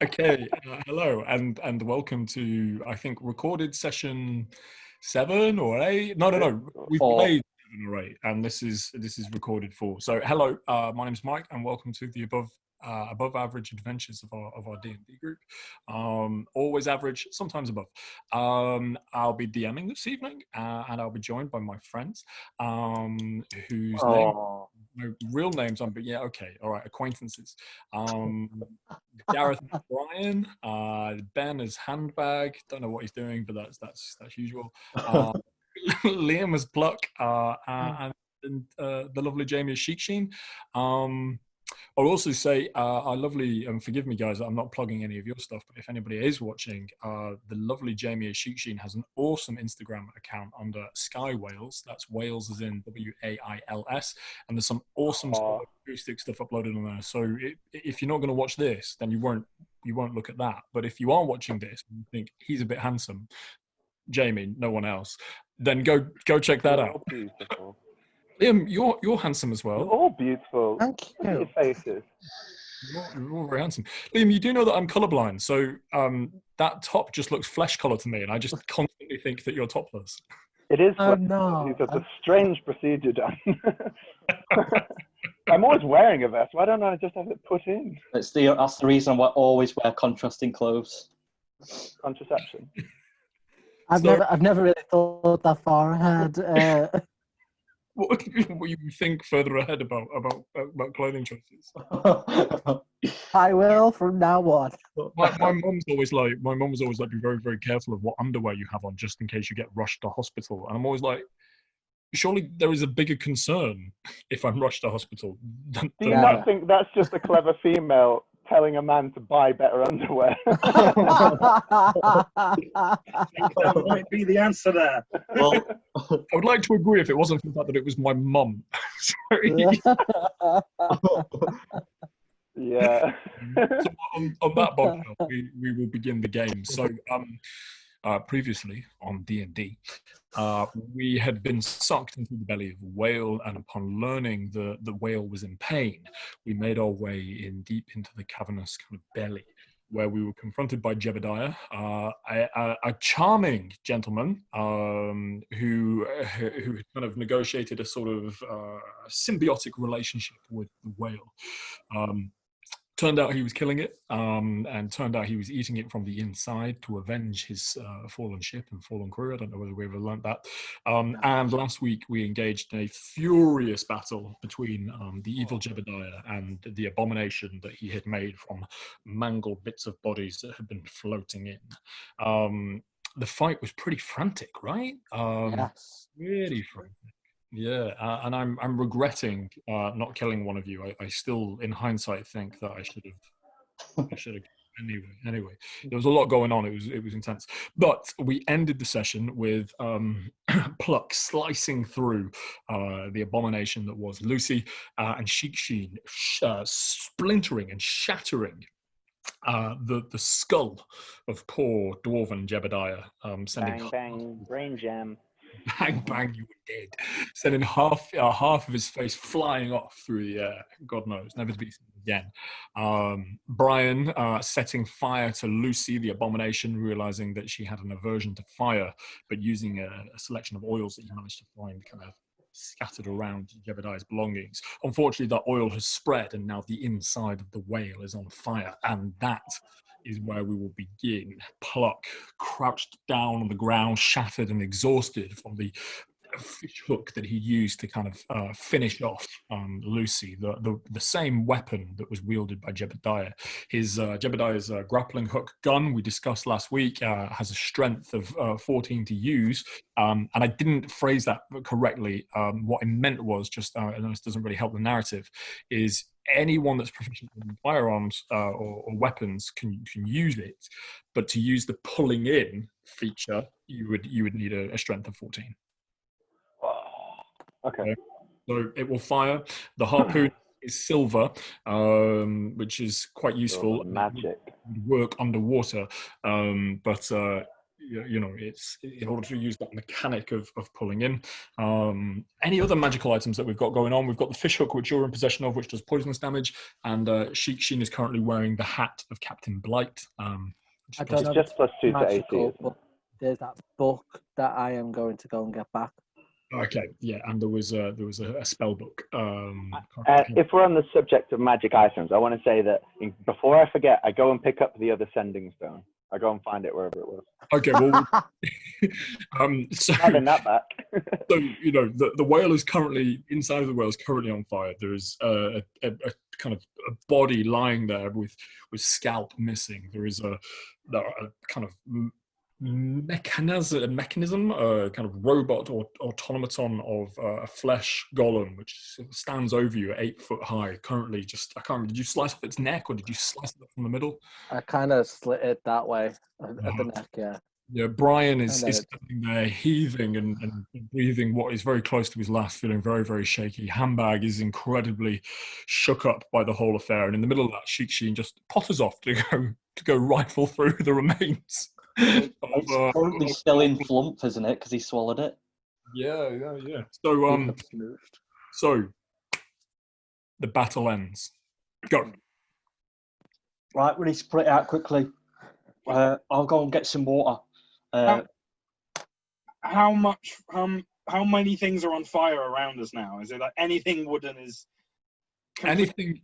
Okay, hello and welcome to, I think, recorded session 7 or 8. No. We've 4. played 7 or 8, and this is recorded 4. So, hello, my name's Mike, and welcome to the above average adventures of our D&D group. Always average, sometimes above. I'll be DMing this evening, and I'll be joined by my friends, whose name. No real names on, but yeah, okay, all right, acquaintances. Gareth and Brian, Ben as handbag. Don't know what he's doing, but that's usual. Liam as Pluck, and the lovely Jamie as Sheiksheen. I'll also say, our lovely, forgive me guys, I'm not plugging any of your stuff, but if anybody is watching, the lovely Jamie Sheiksheen has an awesome Instagram account under Sky Wales. That's Wales as in Wails, and there's some awesome acoustic stuff uploaded on there. So if you're not going to watch this, then you won't look at that. But if you are watching this and you think he's a bit handsome, Jamie, no one else, then go check that out. Beautiful. Liam, you're handsome as well. You're all beautiful. Thank Look at you. your faces. You're all very handsome. Liam, you do know that I'm colourblind, so that top just looks flesh colour to me, and I just constantly think that you're topless. It is. Oh, no. It's a strange procedure done. I'm always wearing a vest. Why don't I just have it put in? That's the reason why I always wear contrasting clothes. Contraception. I've never really thought that far ahead. What you think further ahead about clothing choices? I will from now on. My mum's always like, be very, very careful of what underwear you have on, just in case you get rushed to hospital. And I'm always like, surely there is a bigger concern if I'm rushed to hospital. Do you not think that's just a clever female telling a man to buy better underwear? That might be the answer there. Well, I would like to agree if it wasn't for the fact that it was my mum. Yeah. So on that bombshell, we will begin the game. So previously on D&D, we had been sucked into the belly of a whale, and upon learning the whale was in pain, we made our way in deep into the cavernous kind of belly, where we were confronted by Jebediah, a charming gentleman who kind of negotiated a sort of symbiotic relationship with the whale. Turned out he was killing it, and turned out he was eating it from the inside to avenge his fallen ship and fallen crew. I don't know whether we ever learned that. And last week we engaged in a furious battle between the evil Jebediah and the abomination that he had made from mangled bits of bodies that had been floating in. The fight was pretty frantic, right? yes. Really frantic. Yeah, and I'm regretting not killing one of you. I still, in hindsight, think that I should have. Anyway, there was a lot going on. It was intense. But we ended the session with Pluck slicing through the abomination that was Lucy, and Sheiksheen splintering and shattering the skull of poor dwarven Jebediah, sending Bang, brain jam. bang, you were dead. Sending half of his face flying off through the air. God knows, never to be seen again. Brian setting fire to Lucy, the abomination, realizing that she had an aversion to fire, but using a selection of oils that he managed to find kind of scattered around Jebediah's belongings. Unfortunately, that oil has spread, and now the inside of the whale is on fire, and that is where we will begin. Pluck, crouched down on the ground, shattered and exhausted from the fish hook that he used to kind of finish off Lucy, the same weapon that was wielded by Jebediah. His Jebediah's grappling hook gun, we discussed last week, has a strength of 14 to use, and I didn't phrase that correctly. What I meant was, just I know this doesn't really help the narrative, is anyone that's proficient in firearms or weapons can use it, but to use the pulling in feature, you would need a strength of 14. Okay. So it will fire. The harpoon is silver, which is quite useful. Magic. It would work underwater, but it's in order to use that mechanic of pulling in. Any other magical items that we've got going on? We've got the fish hook, which you're in possession of, which does poisonous damage, and Sheen is currently wearing the hat of Captain Blight. I don't know It's just plus 2 to AC, magical, isn't but it? there's that book that I am going to go and get back. Okay, yeah, and there was a spell book. If we're on the subject of magic items, I want to say that before I forget, I go and pick up the other sending stone. I go and find it wherever it was. Okay, well, so Having that back. so the whale is currently inside of the whale is currently on fire. There is a kind of a body lying there with scalp missing. There is a kind of mechanism, kind of robot or automaton of a flesh golem which stands over you at 8 foot high. Currently, I can't remember. Did you slice off its neck or did you slice it from the middle? I kind of slit it that way at the neck, yeah. Yeah, Brian is And then standing there heaving and breathing what is very close to his last, feeling very, very shaky. Handbag is incredibly shook up by the whole affair, and in the middle of that, Sheen just potters off to go rifle through the remains. It's currently still in flump, isn't it? Because he swallowed it. Yeah. So the battle ends. Go. Right, we need to put it out quickly. I'll go and get some water. How many things are on fire around us now? Is it like anything wooden is Anything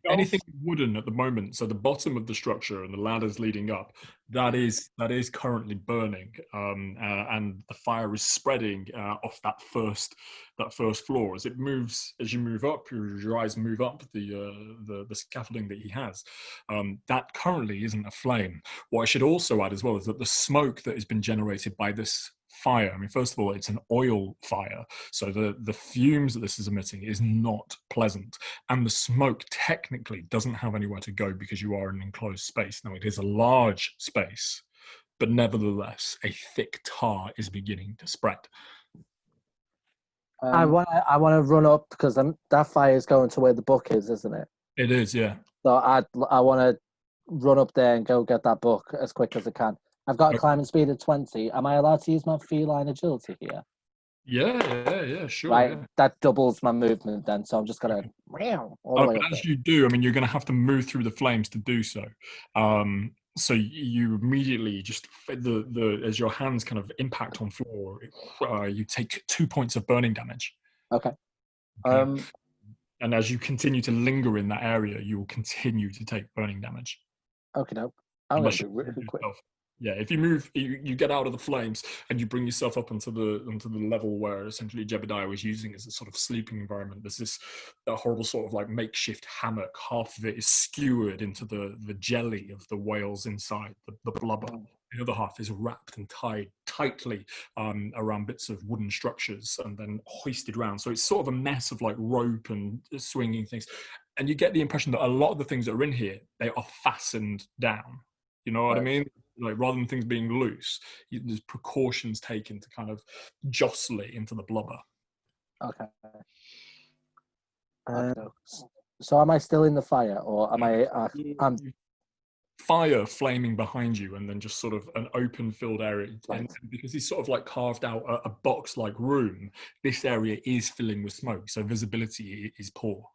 wooden at the moment, so the bottom of the structure and the ladders leading up, that is currently burning, and the fire is spreading off that first floor. As you move up, your eyes move up the scaffolding that he has. That currently isn't a flame. What I should also add as well is that the smoke that has been generated by this fire, I mean, first of all, it's an oil fire, so the fumes that this is emitting is not pleasant, and the smoke technically doesn't have anywhere to go because you are in an enclosed space. Now, it is a large space, but nevertheless, a thick tar is beginning to spread. I want to run up because that fire is going to where the book is, isn't it? It is, yeah. So I want to run up there and go get that book as quick as I can. I've got a climbing speed of 20. Am I allowed to use my feline agility here? Yeah, sure. Right, yeah. that doubles my movement then, so I'm just going to But as you do, I mean, you're going to have to move through the flames to do so. So you immediately just as your hands kind of impact on floor, you take 2 points of burning damage. Okay. And as you continue to linger in that area, you will continue to take burning damage. Okay, no. I'm going to be really quick. Yeah, if you move, you get out of the flames and you bring yourself up onto the level where essentially Jebediah was using as a sort of sleeping environment. There's this horrible sort of like makeshift hammock. Half of it is skewered into the jelly of the whales inside, the blubber. The other half is wrapped and tied tightly around bits of wooden structures and then hoisted around. So it's sort of a mess of like rope and swinging things. And you get the impression that a lot of the things that are in here, they are fastened down. You know what I mean? Like rather than things being loose, there's precautions taken to kind of jostle it into the blubber. Okay. So am I still in the fire, or am I? I'm fire flaming behind you, and then just sort of an open filled area. Right. And because he's sort of like carved out a box like room, this area is filling with smoke, so visibility is poor.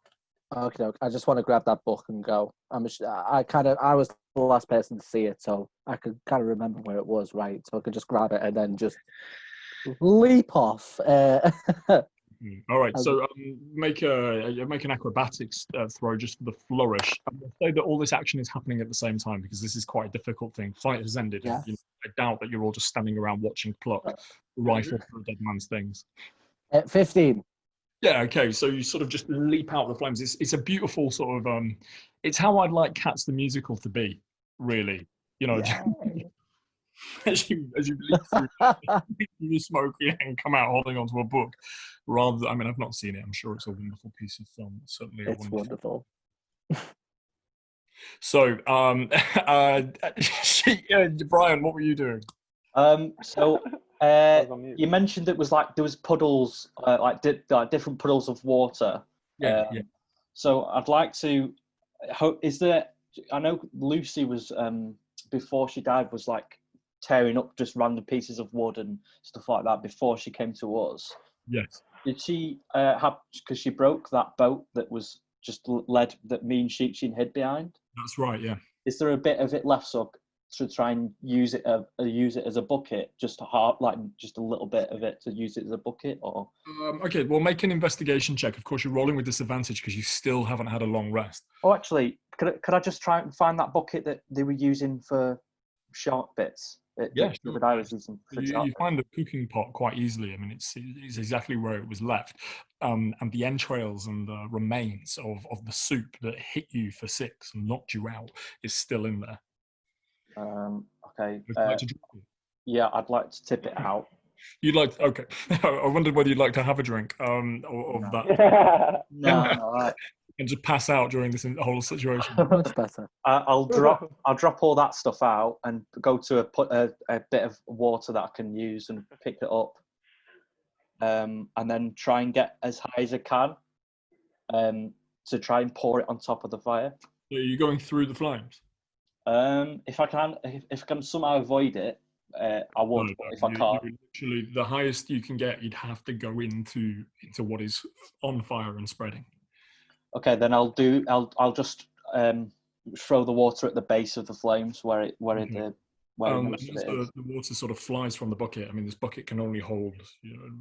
Okay. I just want to grab that book and go. I was the last person to see it, so I could kind of remember where it was, right? So I could just grab it and then just leap off. All right, so make an acrobatics throw just for the flourish. I'm going to say that all this action is happening at the same time because this is quite a difficult thing. Fight has ended. Yeah. And, I doubt that you're all just standing around watching pluck rifle through a dead man's things. 15. Yeah, okay, so you sort of just leap out of the flames. It's a beautiful sort of, it's how I'd like Cats the Musical to be, really. You know, Yeah. as you leap through the smoke and come out holding onto a book. Rather, I mean, I've not seen it. I'm sure it's a wonderful piece of film. Certainly It's wonderful. So, Brian, what were you doing? You mentioned it was like there was puddles, like different puddles of water. Yeah. So I'd like to. I know Lucy was before she died was like tearing up just random pieces of wood and stuff like that before she came to us. Yes. Did she have, because she broke that boat that was just led, that me and Sheechin hid behind? That's right, yeah. Is there a bit of it left so to try and use it as a bucket, just just a little bit of it to use it as a bucket, or? Okay, well, make an investigation check. Of course, you're rolling with disadvantage because you still haven't had a long rest. Oh, actually, could I just try and find that bucket that they were using for shark bits? Yeah, sure. That I was using for shark You find the cooking pot quite easily. I mean, it's exactly where it was left. And the entrails and the remains of the soup that hit you for 6 and knocked you out is still in there. Okay. Would you like to drink it? Yeah, I'd like to tip it out. You'd like, okay. I wondered whether you'd like to have a drink of that No, and just pass out during this whole situation. Much better. I'll drop all that stuff out and go to a bit of water that I can use and pick it up, and then try and get as high as I can, to try and pour it on top of the fire. So you're going through the flames? If I can somehow avoid it, I would. No, But if I can't, literally, the highest you can get, you'd have to go into what is on fire and spreading. okay, then I'll just throw the water at the base of the flames where most of it is. The water sort of flies from the bucket. I mean, this bucket can only hold,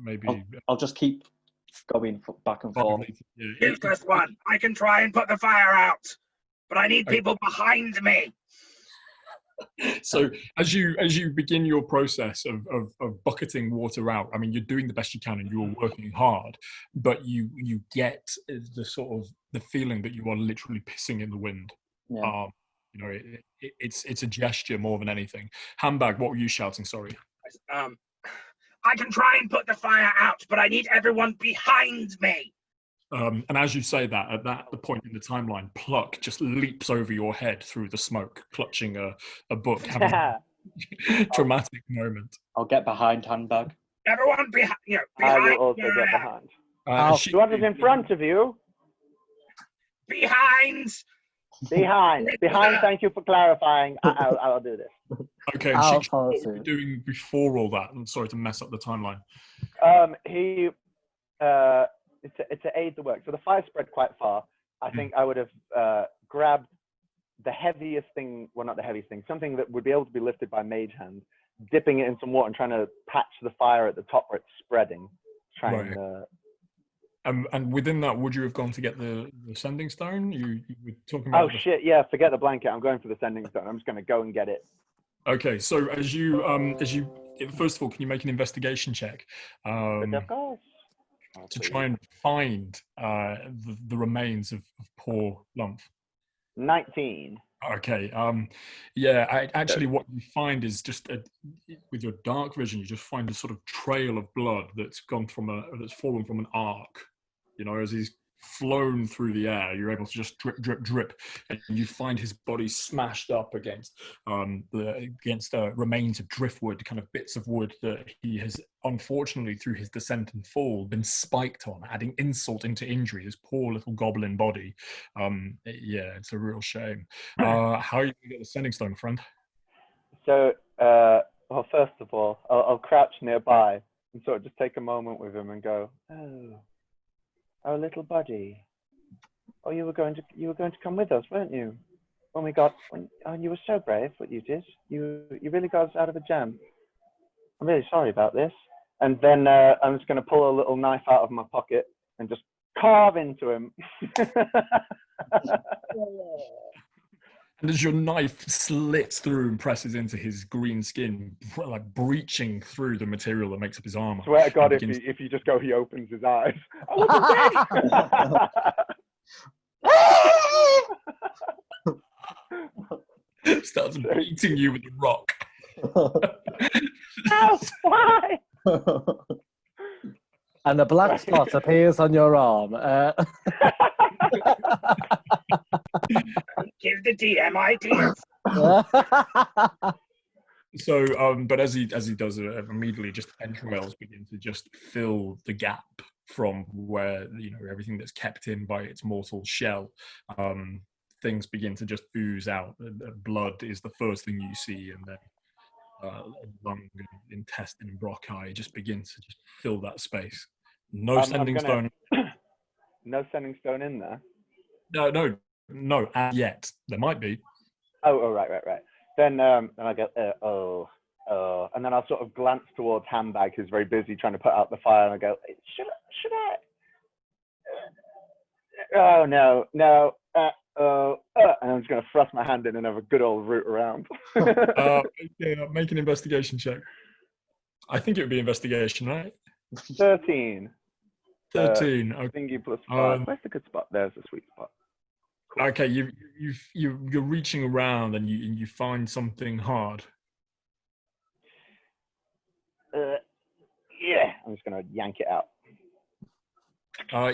maybe. I'll just keep going back and forth. Useless one. I can try and put the fire out, but I need people behind me. So as you begin your process of bucketing water out, I mean, you're doing the best you can and you're working hard, but you get the sort of the feeling that you are literally pissing in the wind. Yeah. It's a gesture more than anything. Handbag, what were you shouting? Sorry. I can try and put the fire out, but I need everyone behind me. And as you say that, at the point in the timeline, Pluck just leaps over your head through the smoke, clutching a book, having a dramatic moment. I'll get behind Handbag. Everyone behind. I will also get behind. She, What is in front of you? Behind. Behind. Thank you for clarifying. I'll do this. Okay, and I'll she, follow what were you suit. doing before all that? I'm sorry to mess up the timeline. It's to aid the work. So the fire spread quite far. I think I would have grabbed the heaviest thing, well, not the heaviest thing, something that would be able to be lifted by mage hand, dipping it in some water and trying to patch the fire at the top where it's spreading. And within that, would you have gone to get the sending stone? You were talking about. Oh shit! Yeah, forget the blanket. I'm going for the sending stone. I'm just going to go and get it. Okay, so as you first of all, can you make an investigation check? Of course. To try and find the remains of poor Lump. 19. Okay. What you find is just with your dark vision, you just find a sort of trail of blood that's fallen from an arc. As he's flown through the air, you're able to just drip, drip, drip, and you find his body smashed up against remains of driftwood, kind of bits of wood that he has, unfortunately, through his descent and fall, been spiked on, adding insult into injury. His poor little goblin body. It's a real shame. How are you going to get the sending stone, friend? So, well, first of all, I'll crouch nearby and sort of just take a moment with him and go, "Oh, little buddy. Oh, you were going to come with us, weren't you? You were so brave. What you did. You really got us out of a jam. I'm really sorry about this." And then I'm just going to pull a little knife out of my pocket and just carve into him. And as your knife slits through and presses into his green skin, like breaching through the material that makes up his armor. Swear to God, if you just go, he opens his eyes. Starts beating you with a rock. Ow, why? And a black spot appears on your arm. Give the DM ideas. So, but as he does it, immediately just entrails begin to just fill the gap from where everything that's kept in by its mortal shell. Things begin to just ooze out. Blood is the first thing you see, and then lung, and intestine, and bronchi just begins to just fill that space. No I'm sending gonna- stone. No sending stone in there. No, as yet. There might be. Oh, right. Then I go, oh, and then I'll sort of glance towards Handbag, who's very busy trying to put out the fire, and I go, should I? Oh no, and I'm just gonna thrust my hand in and have a good old root around. Make an investigation check. I think it would be investigation, right? 13. 13. Okay. Thingy plus 5. Where's the good spot? There's the sweet spot. Cool. Okay, you're reaching around and you find something hard. Yeah, I'm just gonna yank it out.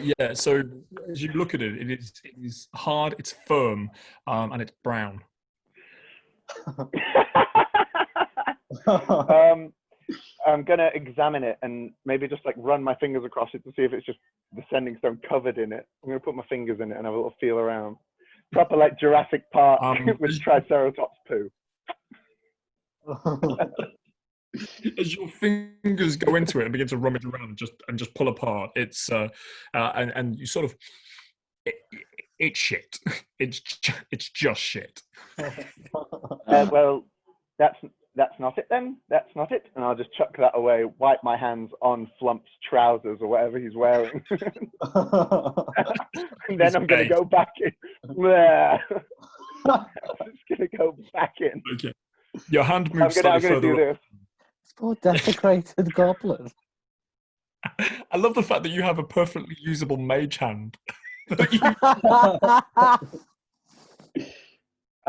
Yeah. So as you look at it, it is hard. It's firm, and it's brown. I'm gonna examine it and maybe just like run my fingers across it to see if it's just the sending stone covered in it. I'm gonna put my fingers in it and have a little feel around. Proper like Jurassic Park with Triceratops poo. As your fingers go into it and begin to rummage around and just pull apart, it's and you sort of it's shit. It's just shit. Well, that's not it then. That's not it. And I'll just chuck that away, wipe my hands on Flump's trousers or whatever he's wearing. And then I'm going to go back in. I'm just going to go back in. Okay. Your hand moves I'm slightly going to do further. this. It's poor desecrated goblin. I love the fact that you have a perfectly usable mage hand. I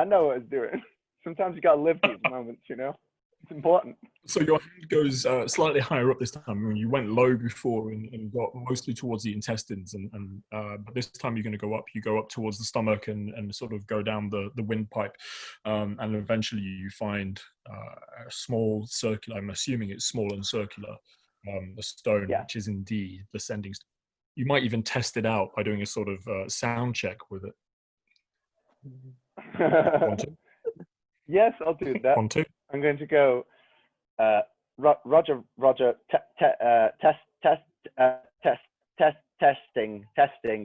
know what it's doing. Sometimes you got to live these moments, you know? It's important. So your hand goes slightly higher up this time. I mean, you went low before and got mostly towards the intestines, but this time you're going to go up. You go up towards the stomach and sort of go down the windpipe, and eventually you find a small circular. I'm assuming it's small and circular. The stone, which is indeed the sending stone. You might even test it out by doing a sort of sound check with it. Want to? Yes, I'll do that. Want to? I'm going to go. Roger. Testing.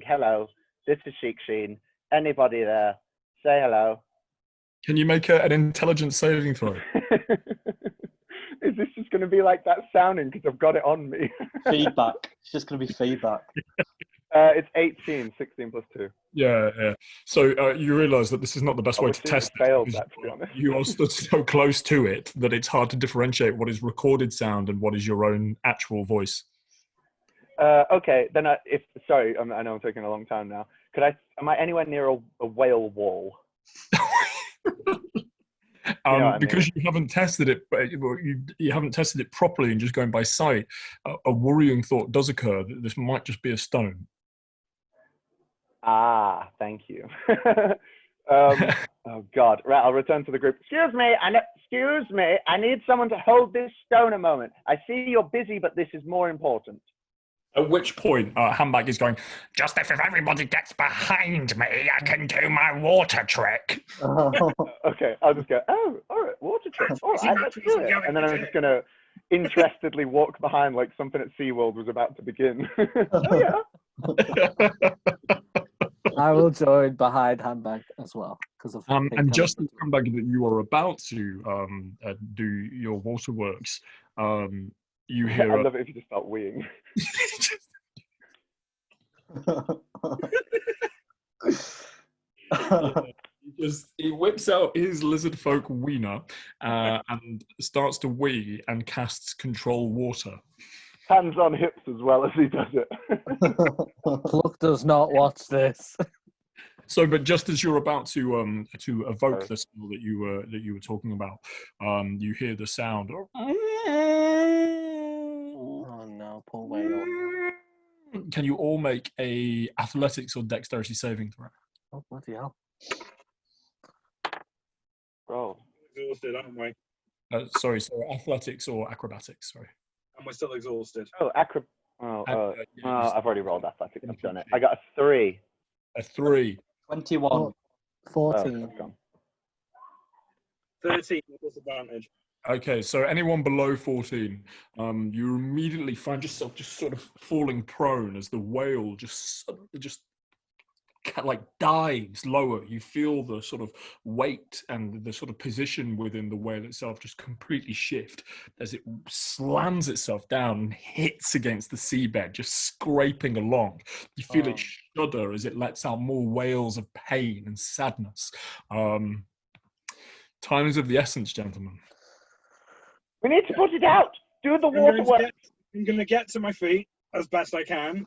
Hello, this is Sheik Sheen. Anybody there? Say hello. Can you make an intelligence saving throw? Is this just going to be like that sounding because I've got it on me? Feedback. It's just going to be feedback. It's 18, 16 plus 2. Yeah. So you realise that this is not the best way to test it. Failed that, to be honest. You are stood so close to it that it's hard to differentiate what is recorded sound and what is your own actual voice. Okay, then I know I'm taking a long time now. Am I anywhere near a whale wall? Because you haven't tested it, you haven't tested it properly and just going by sight, a worrying thought does occur that this might just be a stone. Ah, thank you. Oh God! Right, I'll return to the group. Excuse me, I need someone to hold this stone a moment. I see you're busy, but this is more important. At which point, Handbag is going, just if everybody gets behind me, I can do my water trick. Okay, I'll just go, oh, all right, water trick. All right, let's do it. And then I'm just going to interestedly walk behind like something at SeaWorld was about to begin. Oh, yeah. I will join behind Handbag as well. And just as Handbag that you are about to do your waterworks, you hear I love it if you just start weeing. He whips out his lizard folk wiener and starts to wee and casts control water. Hands on hips as well as he does it. Pluck does not watch this. So, but just as you're about to evoke the spell that you were talking about, you hear the sound. Oh no, poor whale. Can you all make a athletics or dexterity saving throw? Oh bloody hell! Bro, Exhausted, aren't we? Sorry, athletics or acrobatics. Sorry. And we're still exhausted. Oh, I've already rolled athletics. I've done it. I got a 3. A 3. 21. 14. Oh, 13 with disadvantage. Okay, so anyone below 14, you immediately find yourself just sort of falling prone as the whale just like dives lower. You feel the sort of weight and the sort of position within the whale itself just completely shift as it slams itself down and hits against the seabed, just scraping along. You feel it shudder as it lets out more wails of pain and sadness. Time is of the essence, gentlemen. We need to put it out. Do the water work. I'm going to get to my feet as best I can.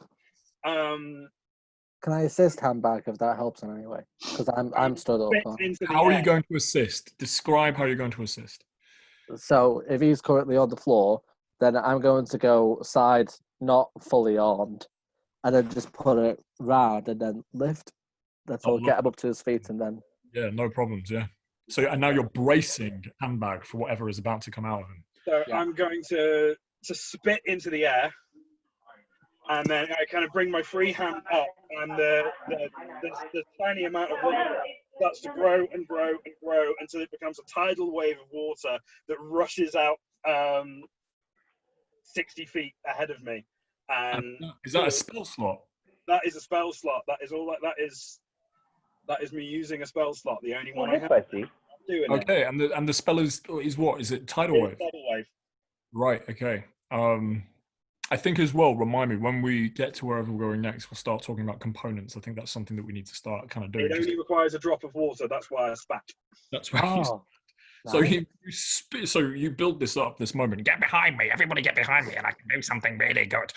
Can I assist Handbag if that helps in any way? Because I'm stood up. How are you going to assist? Describe how you're going to assist. So if he's currently on the floor, then I'm going to go side, not fully armed, and then just put it round and then lift. That's all. Get him up to his feet and then. Yeah, no problems. Yeah. So and now you're bracing Handbag for whatever is about to come out of him. So I'm going to spit into the air, and then I kind of bring my free hand up, and the tiny amount of water starts to grow and grow and grow until it becomes a tidal wave of water that rushes out 60 feet ahead of me. And is that a spell slot? That is a spell slot. That is all. That is me using a spell slot. The only one I have. Okay, and the spell is what? Is it tidal wave? Tidal wave. Right. Okay. I think as well. Remind me when we get to wherever we're going next. We'll start talking about components. I think that's something that we need to start kind of doing. It only requires a drop of water. That's why I spat. That's right. So you build this up, this moment. Get behind me, everybody! Get behind me, and I can do something really good.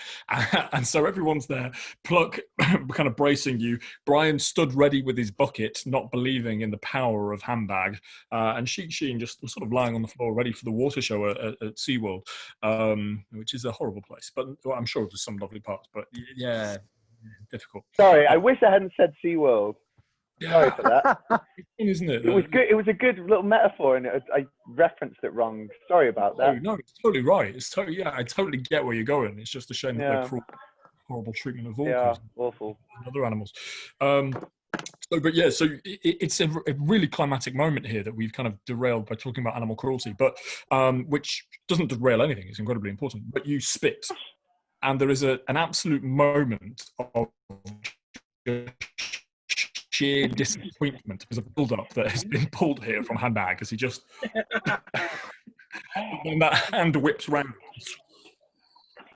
And so everyone's there, Pluck, kind of bracing you. Brian stood ready with his bucket, not believing in the power of Handbag, and Sheen just sort of lying on the floor, ready for the water show at SeaWorld, which is a horrible place, but well, I'm sure there's some lovely parts. But yeah, difficult. Sorry, I wish I hadn't said SeaWorld. Sorry for that. Isn't it? It was good. It was a good little metaphor, and I referenced it wrong. Sorry about that. No, it's totally right. It's totally, yeah, I totally get where you're going. It's just a shame that they're cruel, horrible treatment of orcas, awful, and other animals. So it's a really climatic moment here that we've kind of derailed by talking about animal cruelty, but which doesn't derail anything. It's incredibly important. But you spit, and there is an absolute moment of sheer disappointment because of build-up that has been pulled here from Handbag as he just and that hand whips round,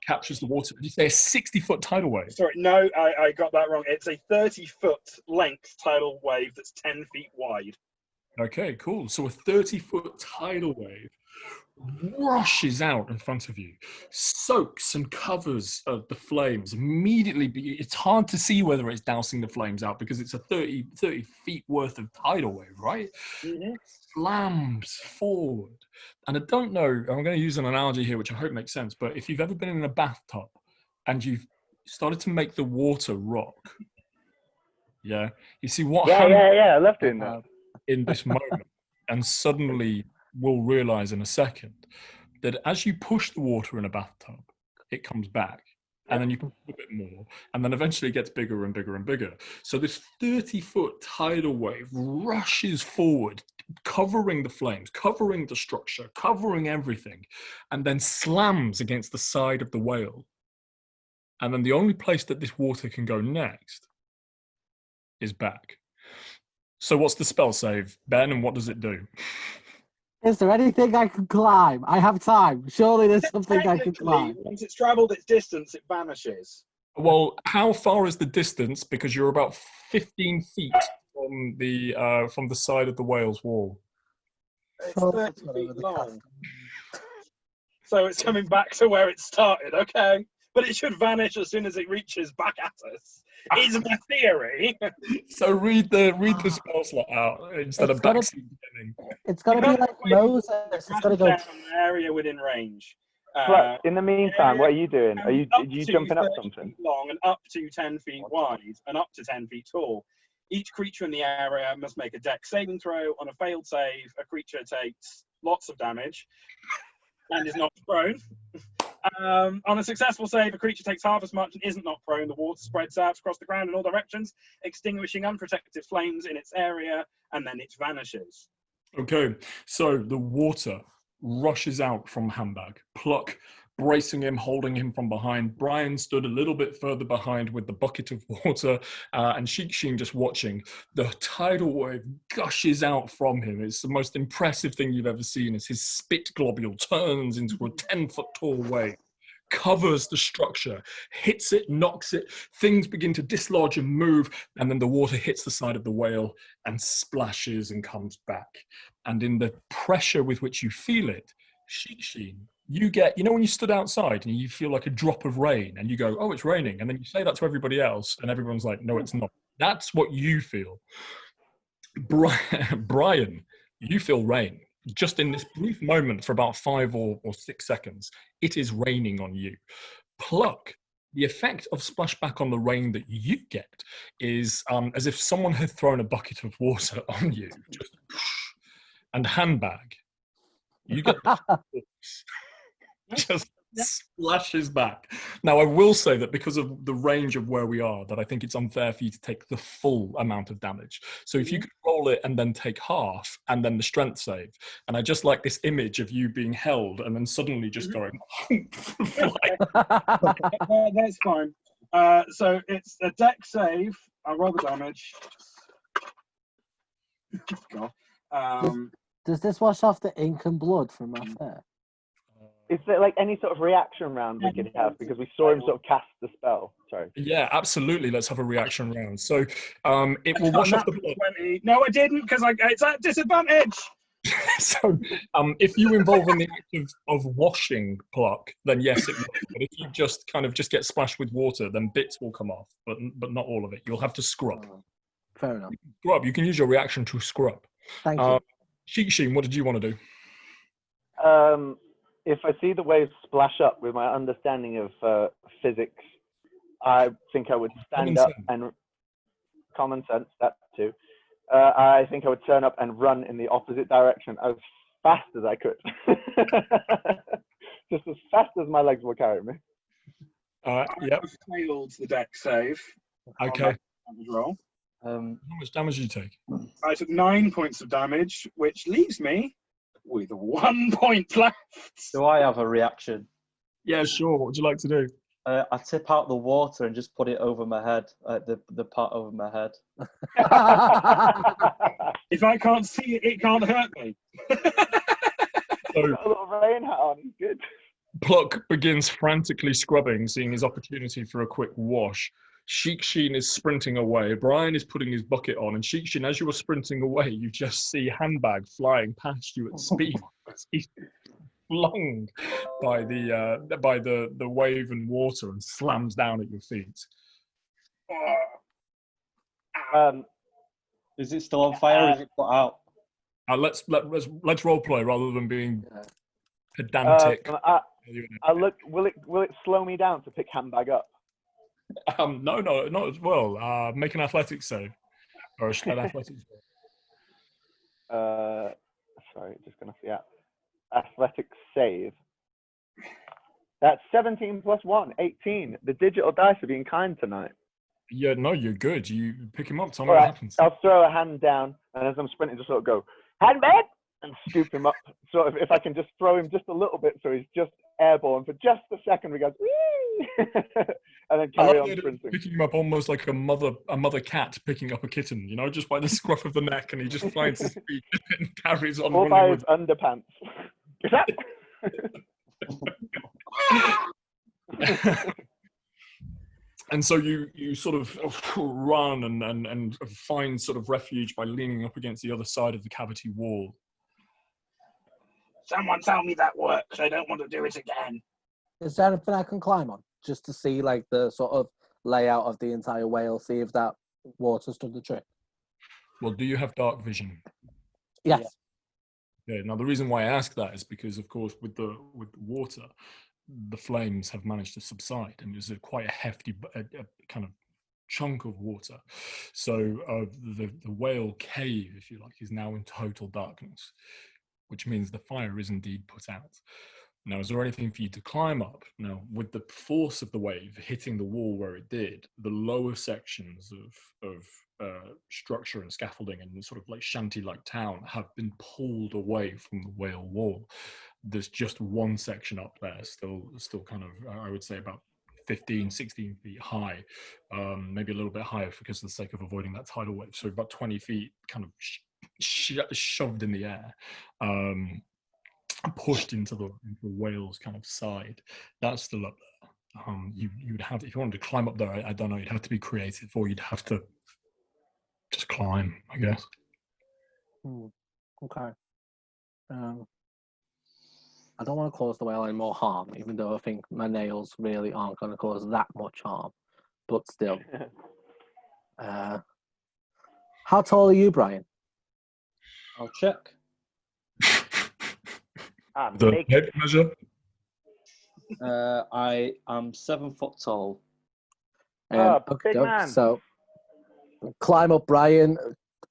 captures the water. Did you say a 60-foot tidal wave? Sorry, no, I got that wrong. It's a 30-foot length tidal wave that's 10 feet wide. Okay, cool. So a 30-foot tidal wave rushes out in front of you, soaks and covers the flames immediately. It's hard to see whether it's dousing the flames out because it's a 30 feet worth of tidal wave, right? Mm-hmm. Slams forward. And I don't know, I'm going to use an analogy here which I hope makes sense, but if you've ever been in a bathtub and you've started to make the water rock, you see what I love doing that in this moment, and suddenly we'll realize in a second that as you push the water in a bathtub, it comes back, and then you push a bit more, and then eventually it gets bigger and bigger and bigger. So this 30-foot tidal wave rushes forward, covering the flames, covering the structure, covering everything, and then slams against the side of the whale. And then the only place that this water can go next is back. So what's the spell save, Ben, and what does it do? Is there anything I can climb? I have time. Surely there's something I can climb. Once it's travelled its distance, it vanishes. Well, how far is the distance? Because you're about 15 feet from the side of the whale's wall. It's 30 feet long. So it's coming back to where it started, okay? But it should vanish as soon as it reaches back at us. Is my theory. So read the spell slot out instead of back. It's got to be like Moses. It's got to go down an area within range. In the meantime, what are you doing? Are you jumping up something? Long and up to 10 feet wide and up to 10 feet tall. Each creature in the area must make a dex saving throw. On a failed save, a creature takes lots of damage and is not prone. On a successful save, a creature takes half as much and isn't knocked prone. The water spreads out across the ground in all directions, extinguishing unprotected flames in its area, and then it vanishes. Okay, so the water rushes out from Handbag. Pluck, bracing him, holding him from behind. Brian stood a little bit further behind with the bucket of water, and Sheen just watching. The tidal wave gushes out from him. It's the most impressive thing you've ever seen, as his spit globule turns into a 10-foot tall wave, covers the structure, hits it, knocks it, things begin to dislodge and move, and then the water hits the side of the whale and splashes and comes back. And in the pressure with which you feel it, Sheen, you get, when you stood outside and you feel like a drop of rain and you go, oh, it's raining. And then you say that to everybody else and everyone's like, no, it's not. That's what you feel. Brian, you feel rain. Just in this brief moment for about 5 or 6 seconds, it is raining on you. Pluck, the effect of splashback on the rain that you get is as if someone had thrown a bucket of water on you. And Handbag, you get just splashes back. Now, I will say that because of the range of where we are, that I think it's unfair for you to take the full amount of damage. So if you could roll it and then take half, and then the strength save. And I just like this image of you being held and then suddenly just going. That's fine. So it's a deck save. I'll roll the damage. God. Does this wash off the ink and blood from my hair? Is there like any sort of reaction round we could have? Because we saw him sort of cast the spell. Sorry. Yeah, absolutely. Let's have a reaction round. So it will wash off the blood. 20. No, I didn't, because it's at disadvantage. So if you involve in the act of washing Pluck, then yes, it will. But if you just get splashed with water, then bits will come off, but not all of it. You'll have to scrub. Fair enough. Scrub. You can use your reaction to scrub. Thank you. Sheen, what did you want to do? If I see the waves splash up with my understanding of physics, I think I would stand up and common sense, that too. I think I would turn up and run in the opposite direction as fast as I could. Just as fast as my legs will carry me. Yep. I failed the deck save. Okay. Roll. How much damage did you take? I took 9 points of damage, which leaves me with 1 point left. Do I have a reaction? Yeah, sure. What would you like to do? I tip out the water and just put it over my head, the part over my head. If I can't see it, it can't hurt me. So, got a little rain hat on. He's good. Pluck begins frantically scrubbing, seeing his opportunity for a quick wash. Sheen is sprinting away. Brian is putting his bucket on, and Sheen, as you are sprinting away, you just see Handbag flying past you at speed. He's flung by the wave and water and slams down at your feet. Is it still on fire or is it put out? Let's role play rather than being pedantic. I look. Will it slow me down to pick Handbag up? No, not as well. Make an athletics save or an athletics save. Sorry, just gonna see. Athletics save. That's 17 plus 1, 18. The digital dice are being kind tonight. Yeah, no, you're good. You pick him up. Tell me All what right, happens. I'll throw a hand down, and as I'm sprinting, just sort of go, Handbag, and scoop him up. Sort of, if I can just throw him just a little bit, so he's just airborne for just a second. We go, whee! And then carry on sprinting. Picking him up almost like a mother cat picking up a kitten. Just by the scruff of the neck, and he just finds his feet and carries on. Or by his underpants. And so you sort of run and find sort of refuge by leaning up against the other side of the cavity wall. Someone tell me that works. I don't want to do it again. Is there anything I can climb on just to see like the sort of layout of the entire whale? See if that water's done the trick. Well, do you have dark vision? Yes. Yeah. Now the reason why I ask that is because, of course, with the water, the flames have managed to subside, and there's quite a hefty kind of chunk of water. So the whale cave, if you like, is now in total darkness, which means the fire is indeed put out. Now, is there anything for you to climb up? Now, with the force of the wave hitting the wall where it did, the lower sections of structure and scaffolding and sort of like shanty-like town have been pulled away from the whale wall. There's just one section up there, still kind of, I would say about 15, 16 feet high, maybe a little bit higher because of the sake of avoiding that tidal wave. So about 20 feet kind of shoved in the air. Pushed into the whale's kind of side. That's still up there. You would have, if you wanted to climb up there, I don't know, you'd have to be creative, or you'd have to just climb, I guess. Okay. I don't want to cause the whale any more harm, even though I think my nails really aren't going to cause that much harm. But still. How tall are you, Brian? I'll check. The tape measure. I am 7 foot tall. Big man. So climb up Brian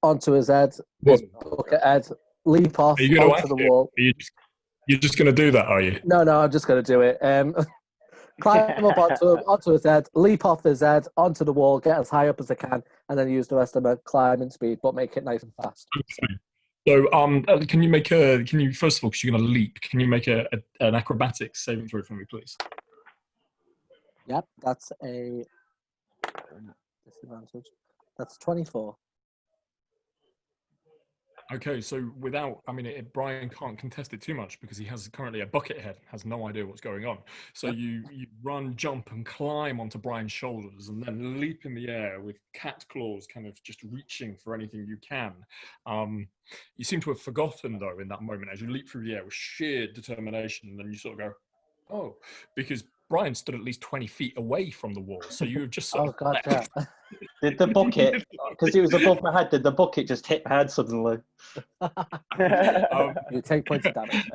onto his head, his bucket head, leap off onto the wall. You're just going to do that, are you? No, I'm just going to do it. Climb up onto his head, leap off his head, onto the wall, get as high up as I can, and then use the rest of my climbing speed, but make it nice and fast. Okay. So, can you first of all, because you're going to leap, can you make an acrobatics saving throw for me, please? Yep, that's a disadvantage. That's 24. Okay, so Brian can't contest it too much because he has currently a bucket head, has no idea what's going on. So you run, jump, and climb onto Brian's shoulders, and then leap in the air with cat claws, kind of just reaching for anything you can. You seem to have forgotten, though, in that moment, as you leap through the air with sheer determination, and then you sort of go, "Oh," because Brian stood at least 20 feet away from the wall, so you have just sort of God, yeah. Did the bucket, because it was above my head, did the bucket just hit my head suddenly? You take points of damage.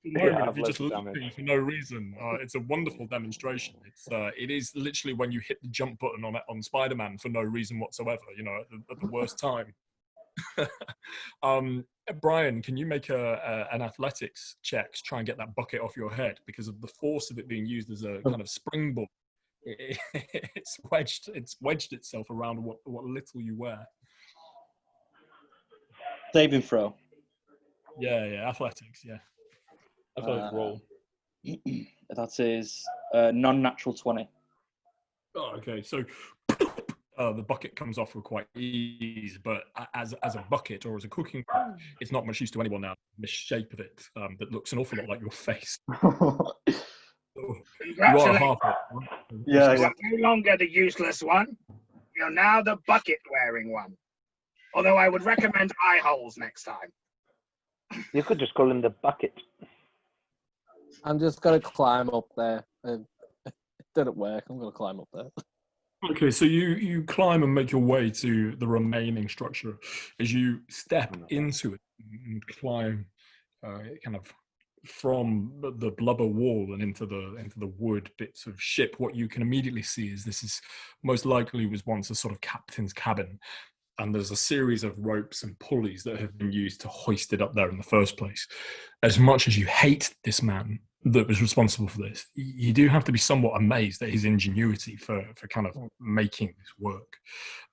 If you're just leaping for no reason, it's a wonderful demonstration. It is literally when you hit the jump button on Spider-Man for no reason whatsoever, at the worst time. Brian, can you make an athletics check to try and get that bucket off your head, because of the force of it being used as a kind of springboard? It's wedged itself around what little you wear. Saving throw. Yeah, athletics. Yeah, athletics roll. That is non-natural 20. Oh, okay. So the bucket comes off with quite ease, but as a bucket or as a cooking pot, it's not much use to anyone now. The shape of it that looks an awful lot like your face. You are half it. Yeah. You're no longer the useless one. You're now the bucket-wearing one. Although I would recommend eye holes next time. You could just call him the bucket. I'm just going to climb up there. It didn't work. I'm going to climb up there. Okay, so you climb and make your way to the remaining structure. As you step into it and climb kind of from the blubber wall and into the wood bits of ship, what you can immediately see is this is most likely was once a sort of captain's cabin, and there's a series of ropes and pulleys that have been used to hoist it up there in the first place. As much as you hate this man that was responsible for this, you do have to be somewhat amazed at his ingenuity for kind of making this work.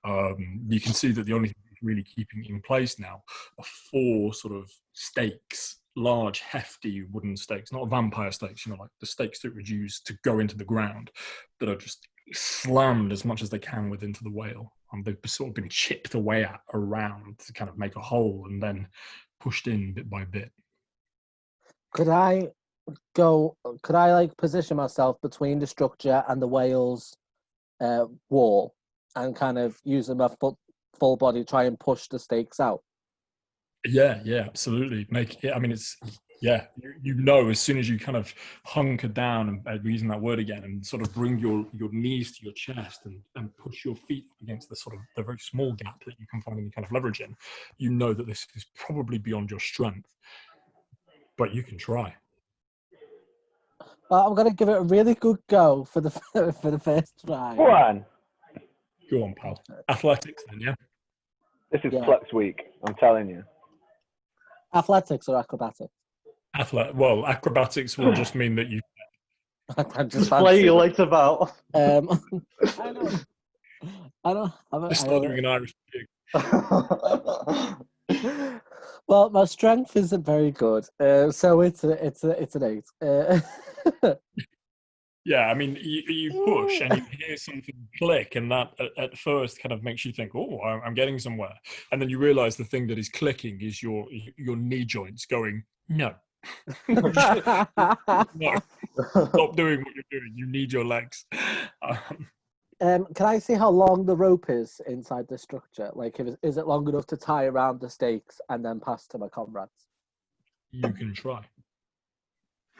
You can see that the only thing that's really keeping it in place now are 4 sort of stakes, large, hefty wooden stakes, not vampire stakes, like the stakes that would use to go into the ground, that are just slammed as much as they can into the whale. They've sort of been chipped away at around to kind of make a hole and then pushed in bit by bit. Could I position myself between the structure and the whale's wall and kind of using my full body, try and push the stakes out? Yeah, absolutely. As soon as you kind of hunker down, and using that word again, and sort of bring your knees to your chest and push your feet against the very small gap that you can finally kind of leverage in, that this is probably beyond your strength, but you can try. Well, I'm going to give it a really good go for the first try. Go on, pal. Athletics, then, yeah. This is Flex Week, I'm telling you. Athletics or acrobatics? Well, acrobatics will just mean that you I'm Just fancy play you it. later about. I don't. I don't have just start doing an Irish gig. Well, my strength isn't very good, so it's an 8. Yeah, I mean, you push and you hear something click, and that at first kind of makes you think, "Oh, I'm getting somewhere," and then you realise the thing that is clicking is your knee joints going, "No, no, stop doing what you're doing. You need your legs." Can I see how long the rope is inside the structure? Like, is it long enough to tie around the stakes and then pass to my comrades? You can try.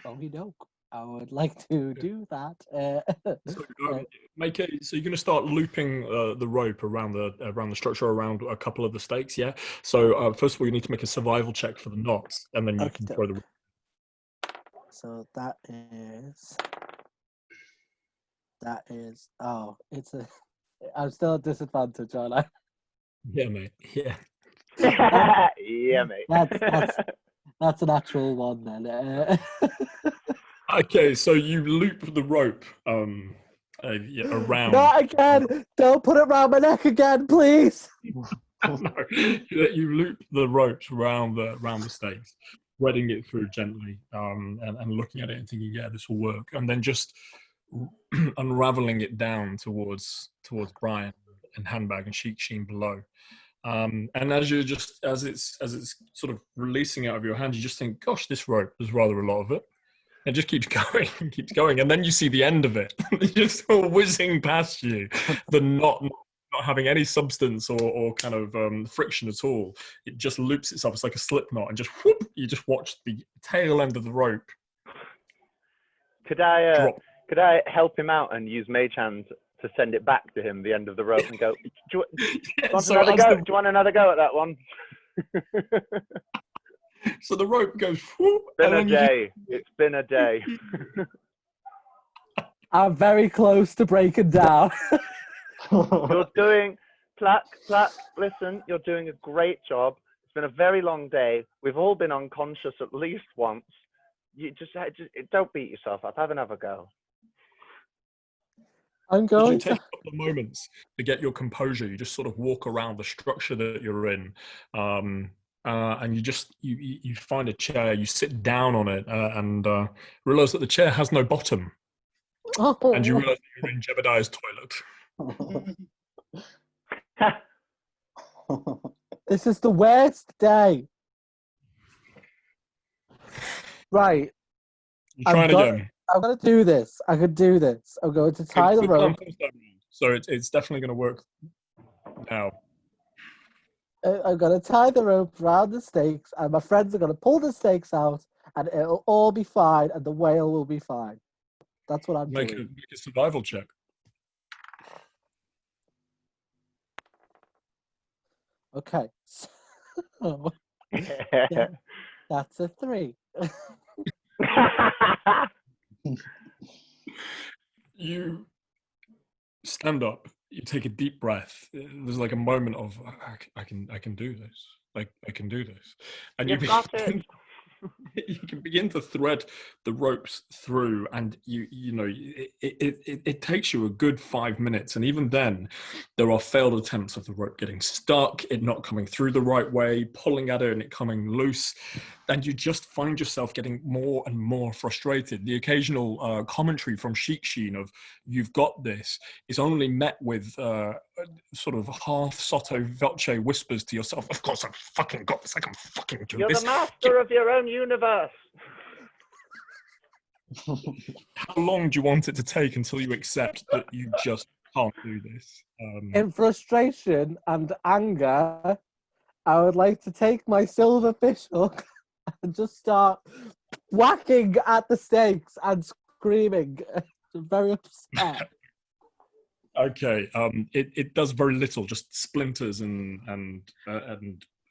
Okie doke. I would like to do that. So, so you're going to start looping the rope around the structure, around a couple of the stakes, yeah. So first of all, you need to make a survival check for the knots, and then you can throw the. So that is. Oh, it's a. I'm still at disadvantage, aren't I? Yeah, mate. Yeah. Yeah, mate. That's an actual one then. Okay, so you loop the rope around. Not again! Don't put it around my neck again, please. No, you loop the ropes around the stakes, threading it through gently, and looking at it and thinking, yeah, this will work, and then just unraveling it down towards Brian and Handbag and Sheik Sheen below. And as it's sort of releasing out of your hand, you just think, gosh, this rope, there's rather a lot of it. It just keeps going and keeps going. And then you see the end of it. It's just all whizzing past you. The not having any substance or kind of friction at all. It just loops itself. It's like a slip knot. And just whoop, you just watch the tail end of the rope Could I drop. could I help him out and use Mage Hand to send it back to him, the end of the rope, and go, do you want another go? Do you want another go at that one? So the rope goes whoop. Been a day. It's been a day. I'm very close to breaking down. You're doing, Plack, listen, you're doing a great job. It's been a very long day. We've all been unconscious at least once. You just don't beat yourself up. Have another go. I'm You going take to. a couple of moments to get your composure. You just sort of walk around the structure that you're in, and you find a chair. You sit down on it and realize that the chair has no bottom, and you realize that you're in Jebediah's toilet. This is the worst day. Right. You're trying again. I'm going to do this. I could do this. I'm going to tie the rope. So it's definitely going to work now. I'm going to tie the rope around the stakes, and my friends are going to pull the stakes out, and it'll all be fine, and the whale will be fine. That's what I'm doing. Make a survival check. Okay. So, yeah, that's a 3. You stand up. You take a deep breath. There's like a moment of I can do this. Like I can do this, and You've got it. You can begin to thread the ropes through, and you know it takes you a good 5 minutes, and even then there are failed attempts of the rope getting stuck, it not coming through the right way, pulling at it and it coming loose, and you just find yourself getting more and more frustrated. The occasional commentary from Sheik Sheen of "you've got this" is only met with sort of half sotto voce whispers to yourself, "Of course I've fucking got this, I can fucking do You're this. the master of your own universe." How long do you want it to take until you accept that you just can't do this? In frustration and anger, I would like to take my silver fish hook and just start whacking at the stakes and screaming. I'm very upset. Okay, it does very little, just splinters and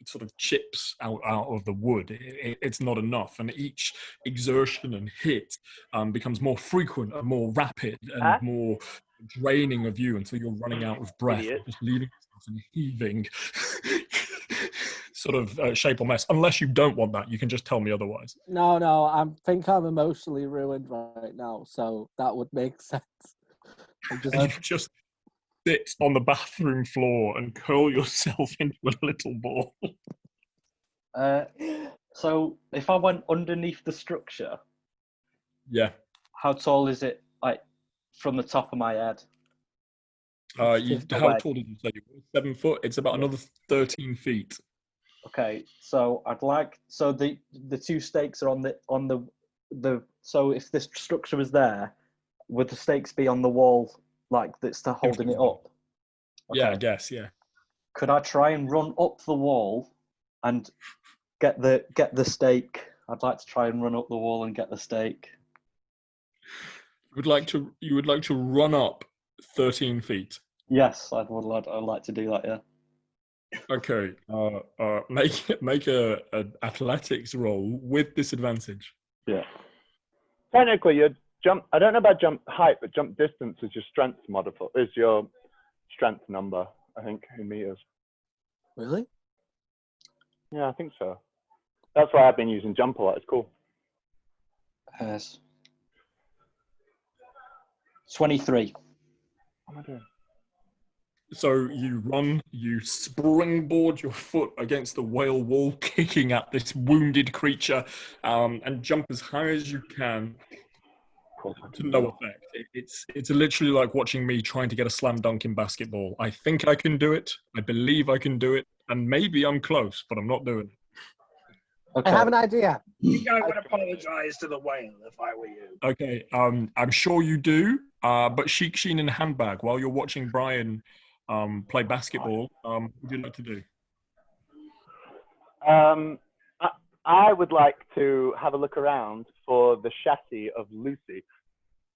sort of chips out of the wood. It's not enough, and each exertion and hit becomes more frequent and more rapid and more draining of you until you're running out of breath, Idiot. just leaving yourself and heaving. sort of shape or mess. Unless you don't want that, you can just tell me otherwise. No, I think I'm emotionally ruined right now, so that would make sense. I'm just, You just sit on the bathroom floor and curl yourself into a little ball. So if I went underneath the structure, Yeah. how tall is it, like, from the top of my head? How away. tall did you say you were? 7 foot? It's about another 13 feet. Okay, so I'd like, so the two stakes are on the so if this structure was there, would the stakes be on the wall, like, that's holding it up? Okay. Yeah, I guess, yeah. Could I try and run up the wall and get the stake? I'd like to try and run up the wall and get the stake. You would like to run up 13 feet. Yes, I'd like to do that, yeah. Okay. Make a athletics roll with disadvantage. Yeah. Technically, your jump. I don't know about jump height, but jump distance is your strength modifier. Is your strength number? I think in meters. really? Yeah, I think so. That's why I've been using jump a lot. It's cool. Yes. 23. What am I doing? So you run, you springboard your foot against the whale wall, kicking at this wounded creature, and jump as high as you can. To no effect. It's literally like watching me trying to get a slam dunk in basketball. I think I can do it. I believe I can do it, and maybe I'm close, but I'm not doing it. Okay. I have an idea. I think I would apologise to the whale if I were you. Okay, I'm sure you do. But Sheik Sheen in handbag while you're watching Brian play basketball. What would you like to do? I would like to have a look around for the chassis of Lucy,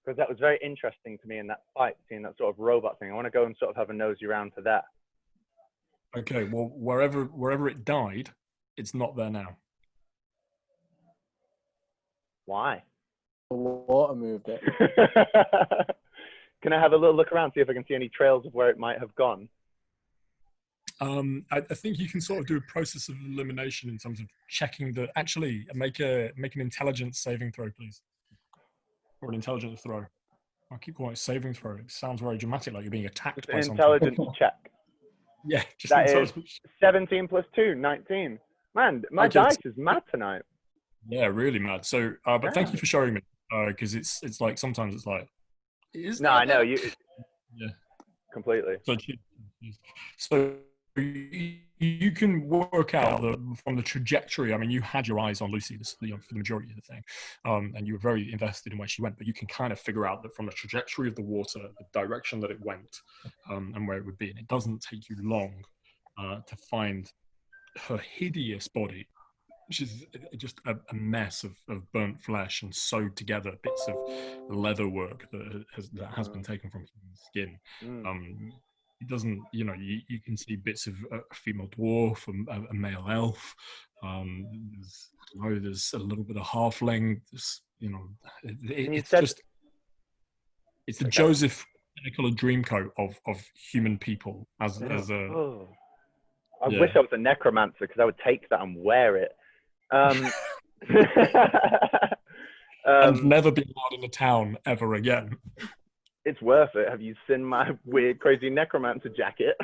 because that was very interesting to me in that fight, seeing that sort of robot thing. I want to go and sort of have a nosy around for that. Okay, well, wherever it died, it's not there now. Why? The water moved it. Can I have a little look around, see if I can see any trails of where it might have gone? I think you can sort of do a process of elimination in terms of checking the. Actually, make an intelligence saving throw, please, or an intelligence throw. I keep calling it saving throw. It sounds very dramatic, like you're being attacked by An something. intelligence check. Yeah, just That is intelligence. 17 plus 2, 19. Man, my Okay, dice is mad tonight. Yeah, really mad. So, but thank you for showing me, because it's like sometimes it's like. No, I know you. Yeah. Completely. So you can work out from the trajectory. I mean, you had your eyes on Lucy for the majority of the thing, and you were very invested in where she went. But you can kind of figure out that from the trajectory of the water, the direction that it went, and where it would be. And it doesn't take you long to find her hideous body, which is just a mess of burnt flesh and sewed together bits of leather work that has been taken from human skin. It doesn't, you can see bits of a female dwarf, a male elf. There's a little bit of halfling. It's the Joseph Nicola Dreamcoat of human people as a. I wish I was a necromancer, because I would take that and wear it. And never be allowed in the town ever again. It's worth it. Have you seen my weird, crazy necromancer jacket?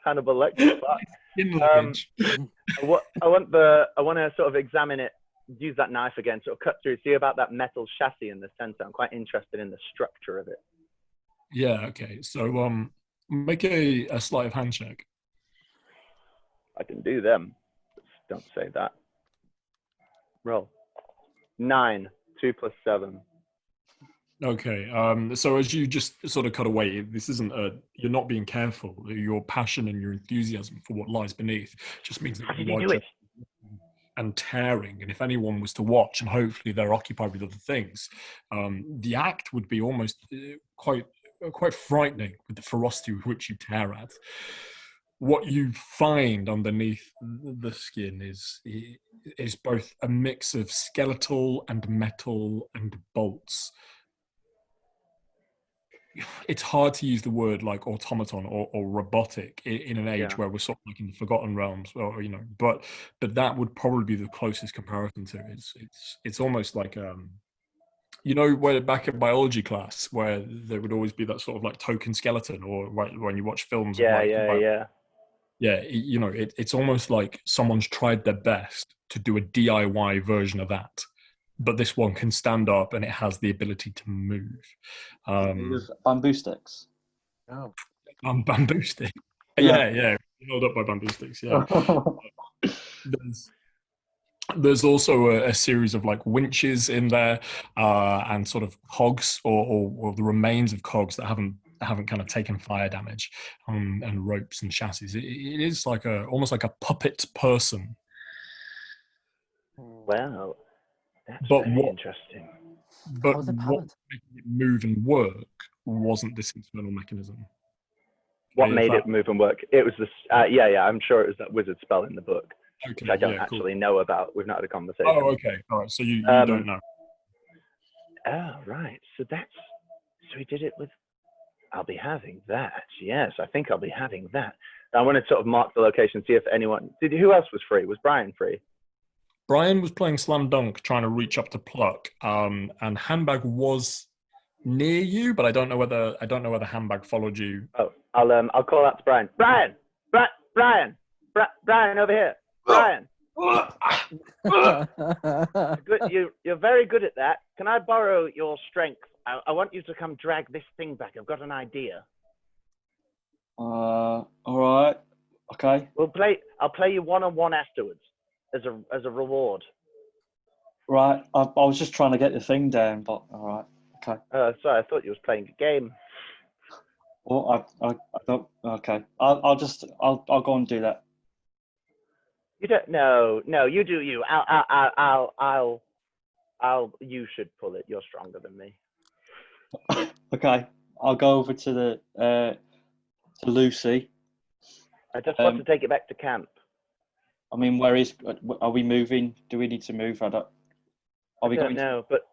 Hannibal Lecter. I want to sort of examine it. Use that knife again, sort of cut through. See about that metal chassis in the center. I'm quite interested in the structure of it. Yeah. Okay. So make a sleight of hand check. I can do them. Don't say that. Roll. 9. 2 plus 7. Okay. So as you just sort of cut away, this isn't you're not being careful. Your passion and your enthusiasm for what lies beneath just means that you are just and tearing. And if anyone was to watch, and hopefully they're occupied with other things, the act would be almost quite frightening with the ferocity with which you tear at. What you find underneath the skin is both a mix of skeletal and metal and bolts. it's hard to use the word like automaton or robotic in an age Yeah. where we're sort of like in the forgotten realms, or but that would probably be the closest comparison to it. It's almost like where back in biology class where there would always be that sort of like token skeleton, or when you watch films of like it's almost like someone's tried their best to do a DIY version of that, but this one can stand up and it has the ability to move. Use bamboo sticks. Oh. Bamboo stick. Yeah. Yeah, held up by bamboo sticks. Yeah. There's also a series of like winches in there, and sort of cogs or the remains of cogs that haven't kind of taken fire damage, and ropes and chassis. It is like almost like a puppet person. Wow, that's But very what interesting. but How's it what powered? making it move and work wasn't this internal mechanism. What made it move and work? It was this. I'm sure it was that wizard spell in the book, which I don't actually know about. We've not had a conversation. Oh, okay, all right. So you don't know. Oh, right. So he did it with. I'll be having that. Yes, I think I'll be having that. I want to sort of mark the location, see if anyone. Who else was free? Was Brian free? Brian was playing slam dunk, trying to reach up to pluck, and Handbag was near you, but I don't know whether Handbag followed you. Oh, I'll call out to Brian. Brian, over here. Brian. Good, you're very good at that. Can I borrow your strength? I want you to come drag this thing back. I've got an idea. All right. Okay. I'll play you one-on-one afterwards as a reward. Right. I was just trying to get the thing down, but all right. Okay. Sorry, I thought you was playing a game. Well, I don't. Okay. I'll go and do that. You don't. No. You do you. You should pull it. You're stronger than me. Okay. I'll go over to to Lucy. I just want to take it back to camp. I mean, are we moving? Do we need to move? I don't know, but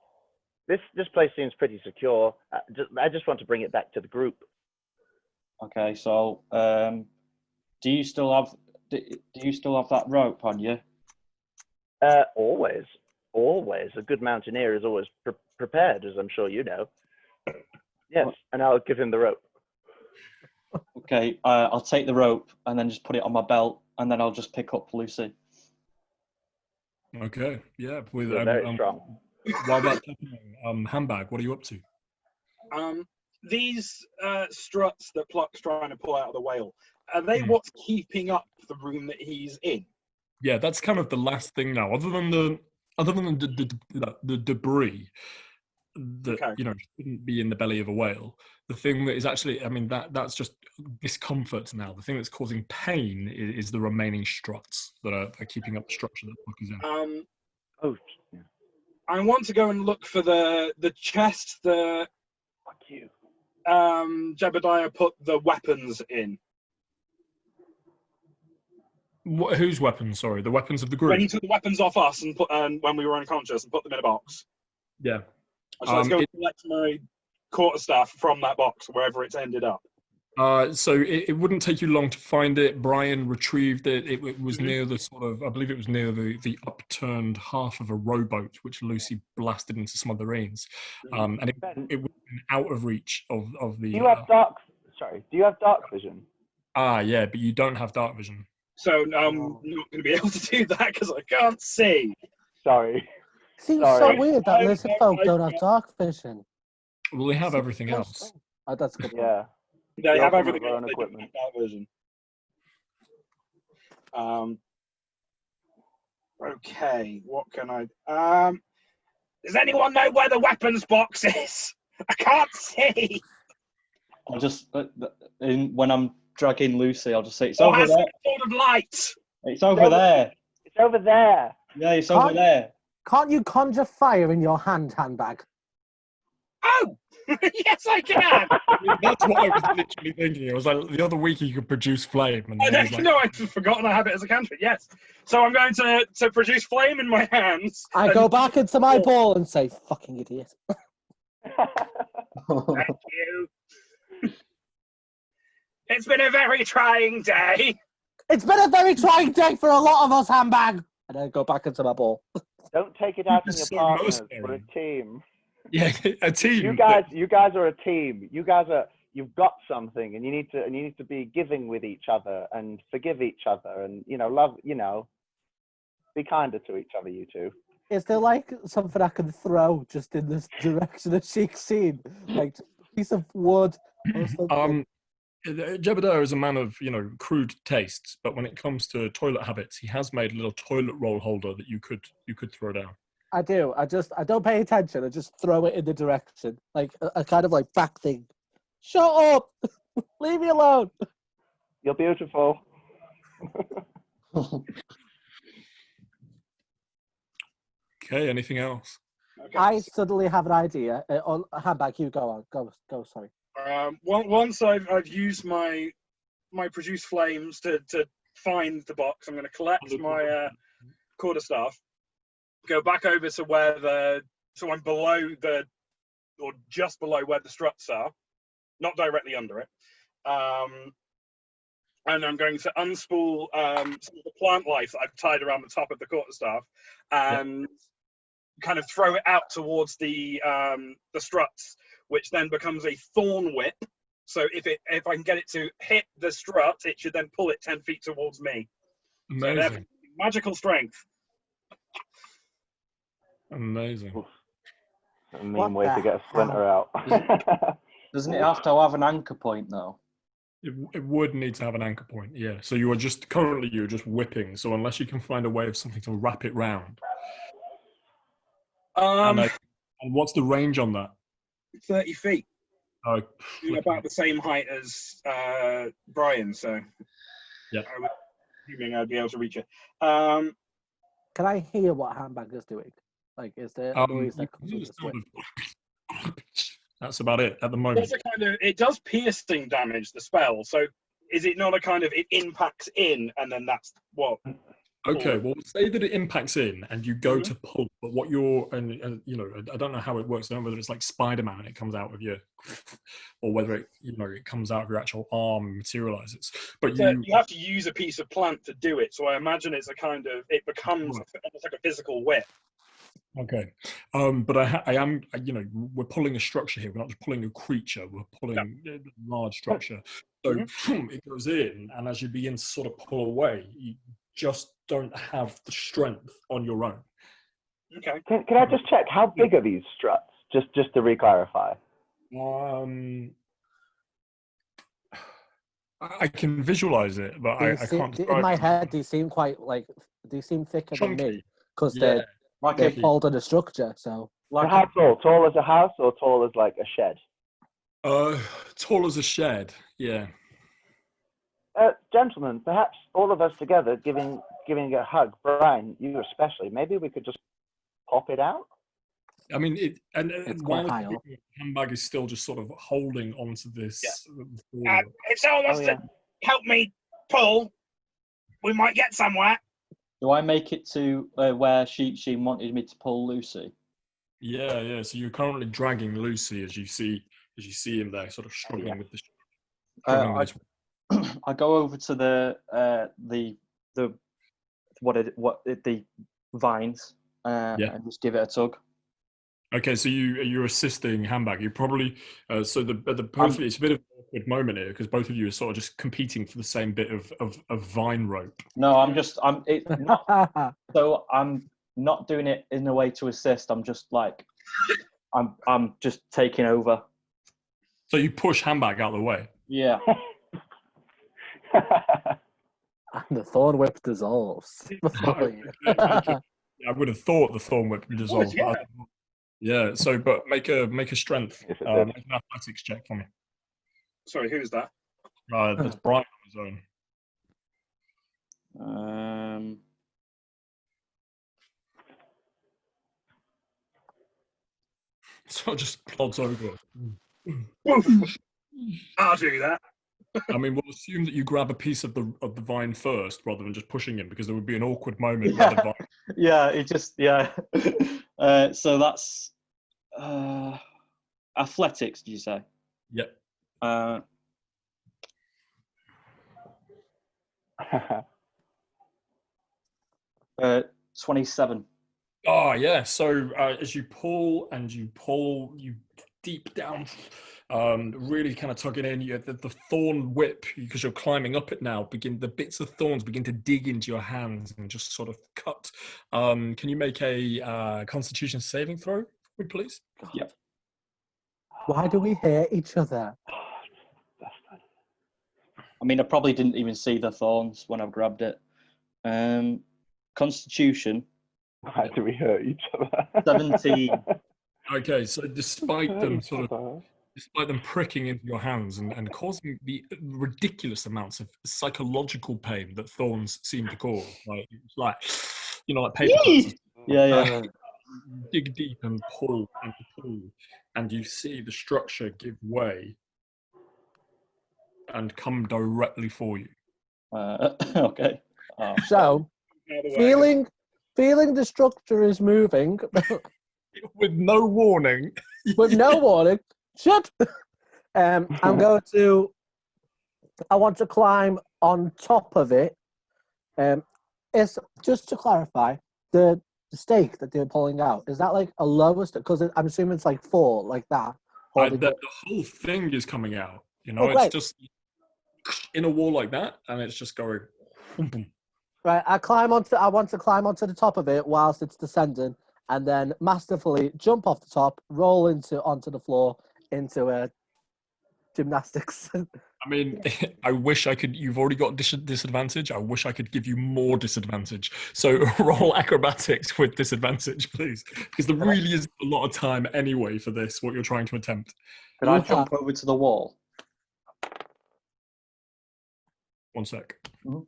this place seems pretty secure. I just want to bring it back to the group. Okay, so do you still have that rope on you? Always. A good mountaineer is always prepared, as I'm sure you know. Yes, and I'll give him the rope. Okay, I'll take the rope and then just put it on my belt, and then I'll just pick up Lucy. Okay, yeah. You're very strong. While that's happening, Handbag, what are you up to? These struts that Pluck's trying to pull out of the whale, are they what's keeping up the room that he's in? Yeah, that's kind of the last thing now. Other than the debris that shouldn't be in the belly of a whale. The thing that is actually, I mean, that's just discomfort now. The thing that's causing pain is the remaining struts that are keeping up the structure that Pluck is in. I want to go and look for the chest that Jebediah put the weapons in. Whose weapons? Sorry, the weapons of the group. When he took the weapons off us and put when we were unconscious and put them in a box. Yeah. So let's go and collect my quarterstaff from that box, wherever it's ended up. So it wouldn't take you long to find it. Brian retrieved it. It was near the sort of, I believe it was near the upturned half of a rowboat, which Lucy blasted into smothereens. And it would have been out of reach of the... Do you have dark vision? Yeah, but you don't have dark vision. So I'm not going to be able to do that because I can't see. Sorry. Seems so weird that lizard folk don't have dark vision. Well, they have everything else. Oh, that's good. Yeah. They have everything else. They don't have dark vision. Okay, what can I... does anyone know where the weapons box is? I can't see. I'll just, when I'm dragging Lucy, I'll just say, it's over there. Sword of light. It's over there. It's over there. Yeah, it's over there. Can't you conjure fire in your Handbag? Oh! Yes, I can! That's what I was literally thinking. I was like, the other week you could produce flame. And I'd forgotten I have it as a cantrip, yes. So I'm going to produce flame in my hands. I go back into my ball and say, fucking idiot. Thank you. It's been a very trying day. It's been a very trying day for a lot of us, handbag. And I go back into my ball. Don't take it out on You're your so partners. mercenary. We're a team. Yeah, a team. You guys are a team. You've got something, and you need to be giving with each other and forgive each other, and love. Be kinder to each other, you two. Is there like something I can throw just in this direction that she's seen? Like a piece of wood or something? Jebediah is a man of, crude tastes, but when it comes to toilet habits, he has made a little toilet roll holder that you could throw down. I do. I don't pay attention. I just throw it in the direction, like a kind of like back thing. Shut up! Leave me alone. You're beautiful. Okay, anything else? Okay. I suddenly have an idea. Handbag, you go on. Go. Sorry. Once I've used my produce flames to find the box, I'm going to collect my quarterstaff, go back over to so I'm below or just below where the struts are, not directly under it, and I'm going to unspool some of the plant life that I've tied around the top of the quarterstaff, and kind of throw it out towards the struts, which then becomes a thorn whip. So if I can get it to hit the strut, it should then pull it 10 feet towards me. Amazing. So magical strength. Amazing. A mean What way the to get a splinter out. Doesn't it have to have an anchor point though? It would need to have an anchor point, yeah. So you're just whipping. So unless you can find a way of something to wrap it round. And what's the range on that? 30 feet. Oh, About the same height as Brian, so yeah. I was assuming I'd be able to reach it. Can I hear what handbag is doing? Like, is there a noise that comes with this whip? That's about it at the moment. It does piercing damage, the spell. So is it not a kind of, it impacts in and then that's what? Okay, well, say that it impacts in and you go to pull, but what I don't know how it works. I don't know whether it's like Spider-Man and it comes out of your, or whether it comes out of your actual arm and materializes. But you have to use a piece of plant to do it. So I imagine it's it becomes almost like a physical whip. Okay, but I am, we're pulling a structure here. We're not just pulling a creature. We're pulling a large structure. So it goes in, and as you begin to sort of pull away, you just don't have the strength on your own. Okay. Can I just check, how big are these struts? Just to re-clarify. I can visualize it, but I can't. In my head, they seem thicker than me because they're pulled in a structure. So, how tall? Tall as a house or tall as like a shed? Tall as a shed. Yeah. Gentlemen, perhaps all of us together giving a hug. Brian, you especially. Maybe we could just pop it out. I mean, it's quite high up. The handbag is still just sort of holding onto this. If someone wants to help me pull, we might get somewhere. Do I make it to where she wanted me to pull Lucy? Yeah. So you're currently dragging Lucy as you see him there, sort of struggling with this. I go over to the vines and just give it a tug. Okay, so you're assisting handbag. You probably it's a bit of an awkward moment here because both of you are sort of just competing for the same bit of vine rope. No, so I'm not doing it in a way to assist. I'm just like I'm just taking over. So you push handbag out of the way. Yeah. And the thorn whip dissolves. I would have thought the thorn whip would dissolve. Yeah. So, but make a strength, make an athletics check for me. Sorry, who's that? That's Brian on his own. So it just plods over. I'll do that. I mean, we'll assume that you grab a piece of the vine first, rather than just pushing him, because there would be an awkward moment. Where the vine... So that's. Athletics, did you say? Yep. 27. Oh yeah. So as you pull and you pull, you deep down, really kind of tug it in. You the thorn whip, because you're climbing up it now. The bits of thorns begin to dig into your hands and just sort of cut. Can you make a Constitution saving throw, please? Yep. Why do we hate each other? I mean, I probably didn't even see the thorns when I grabbed it. Constitution. Why do we hurt each other? 17. Okay, so despite them pricking into your hands and causing the ridiculous amounts of psychological pain that thorns seem to cause, like like paper cuts. Yeah. Dig deep and pull, and you see the structure give way and come directly for you. Okay. Oh. So, feeling the structure is moving with no warning. with no warning. Shut. I want to climb on top of it. It's just to clarify, the stake that they're pulling out, is that like a lowest? Because I'm assuming it's like 4, like that. The whole thing is coming out. It's just in a wall like that, and it's just going. Right, I want to climb onto the top of it whilst it's descending, and then masterfully jump off the top, roll onto the floor into a gymnastics. I mean, I wish I could. You've already got disadvantage. I wish I could give you more disadvantage. So roll acrobatics with disadvantage, please, because there really is a lot of time anyway for this. What you're trying to attempt. Could I jump over to the wall? 1 sec. Mm-hmm.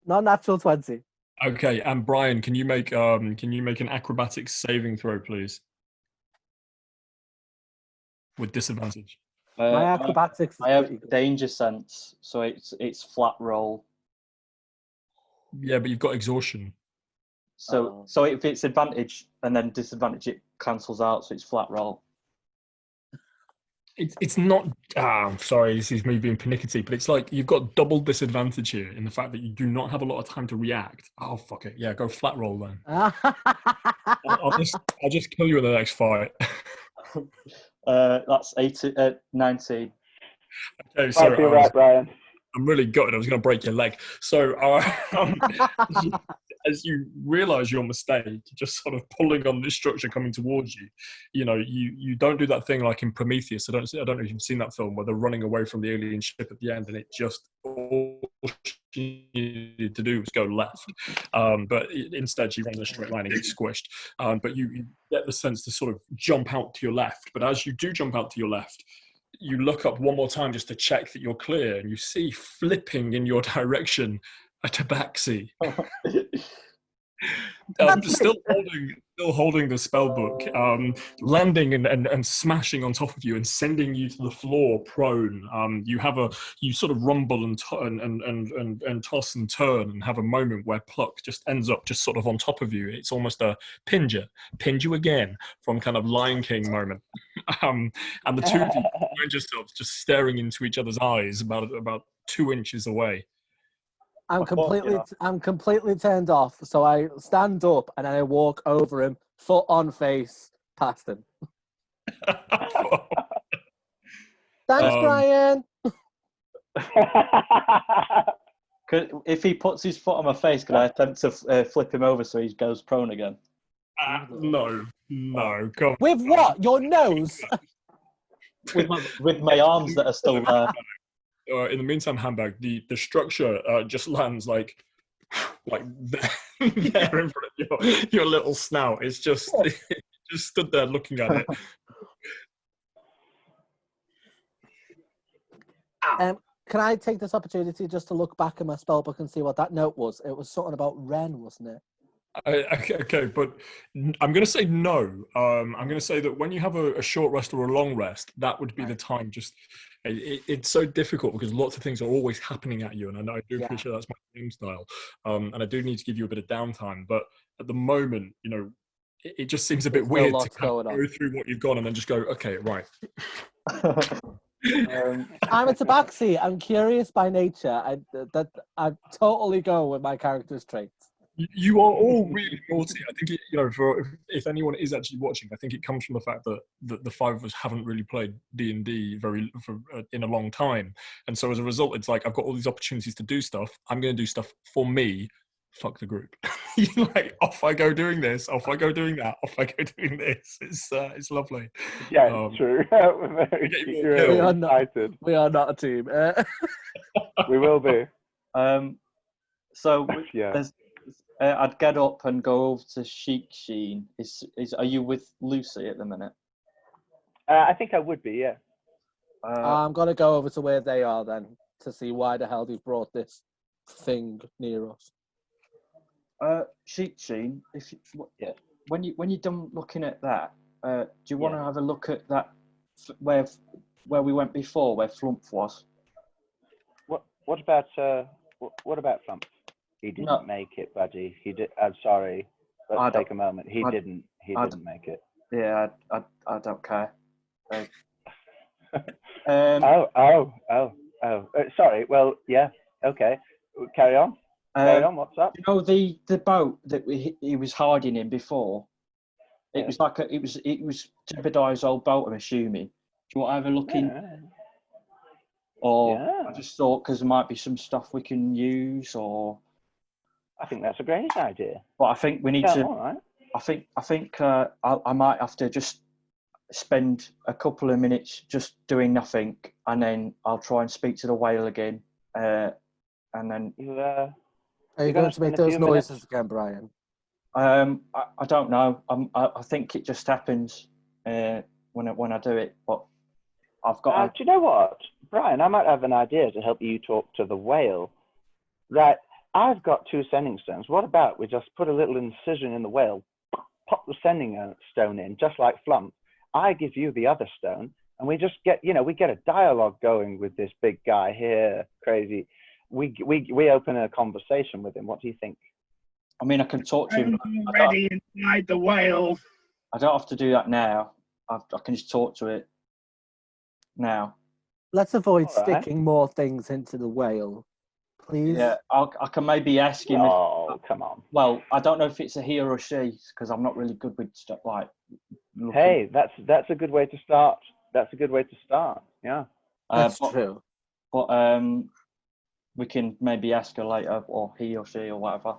Not natural 20. Okay, and Brian, can you make an acrobatics saving throw, please, with disadvantage? My acrobatics. I have danger sense, so it's flat roll. Yeah, but you've got exhaustion. So if it's advantage and then disadvantage, it cancels out, so it's flat roll. It's not. Sorry, this is me being pernickety, but it's like you've got double disadvantage here in the fact that you do not have a lot of time to react. Oh fuck it, yeah, go flat roll then. I'll just kill you in the next fight. That's 19. Okay, so Might be right, Brian. I'm really gutted. I was going to break your leg. So as you realise your mistake, just sort of pulling on this structure coming towards you, you don't do that thing like in Prometheus. I don't know if you've seen that film where they're running away from the alien ship at the end, and it just all she needed to do was go left. But instead, she ran in a straight line and gets squished. But you get the sense to sort of jump out to your left. But as you do jump out to your left, you look up one more time just to check that you're clear, and you see flipping in your direction a tabaxi. Still holding the spell book, landing and smashing on top of you and sending you to the floor prone. You sort of rumble and toss and turn and have a moment where Pluck just ends up just sort of on top of you. It's almost a pinned you again from kind of Lion King moment. And the two of you find yourselves just staring into each other's eyes about 2 inches away. I'm completely turned off, so I stand up and I walk over him, foot on face, past him. Thanks, Brian. If he puts his foot on my face, can I attempt to flip him over so he goes prone again? No, come on. With what? Your nose? with my arms that are still there. In the meantime, Handbag, the structure just lands like there in front of your little snout. It's just stood there looking at it. Can I take this opportunity just to look back at my spellbook and see what that note was? It was something about Ren, wasn't it? Okay, but I'm going to say no. I'm going to say that when you have a short rest or a long rest, that would be the time. Just it's so difficult because lots of things are always happening at you, and I know I do appreciate that's my game style, and I do need to give you a bit of downtime. But at the moment, it just seems a bit There's still weird to lots kind of going on. go through what you've gone and then just go, okay, right. I'm a tabaxi. I'm curious by nature. I totally go with my character's traits. You are all really naughty. I think, if anyone is actually watching, I think it comes from the fact that the five of us haven't really played D&D in a long time. And so as a result, it's like, I've got all these opportunities to do stuff. I'm going to do stuff for me. Fuck the group. Like, off I go doing this, off I go doing that, off I go doing this. It's lovely. Yeah, true. We're very We are excited. We are not a team. We will be. So Yeah. there's, I'd get up and go over to Sheen. Are you with Lucy at the minute? I think I would be, yeah. I'm going to go over to where they are then to see why the hell they've brought this thing near us. Sheen, when you're done looking at that, do you want to have a look at that where we went before, where Flump was? What about Flump? He didn't make it, buddy. He did. I'm sorry. Let's take a moment. He didn't make it. Yeah, I don't care. Sorry. Well, yeah. Okay. Carry on. What's up? You know the boat that he was hiding in before. It was like it was Jebediah's old boat. I'm assuming. Do you want to have a look in? Or I just thought because there might be some stuff we can use, or I think that's a great idea. But I think we need to. All right. I think I might have to just spend a couple of minutes just doing nothing, and then I'll try and speak to the whale again, and then. Are you going to make those noises again, Brian? I don't know. I think it just happens when I do it. But I've got. Do you know what, Brian? I might have an idea to help you talk to the whale. Right. I've got 2 sending stones. What about we just put a little incision in the whale, pop the sending stone in, just like Flump. I give you the other stone, and we just get, we get a dialogue going with this big guy here, crazy. We open a conversation with him. What do you think? I mean, I can talk to him. Ready inside the whale. I don't have to do that now. I can just talk to it now. Let's avoid sticking more things into the whale, please. Yeah, I can maybe ask him. Oh, come on. Well, I don't know if it's a he or a she because I'm not really good with stuff like. Looking. Hey, that's a good way to start. That's a good way to start. Yeah, that's true. But we can maybe ask her later, or he or she or whatever.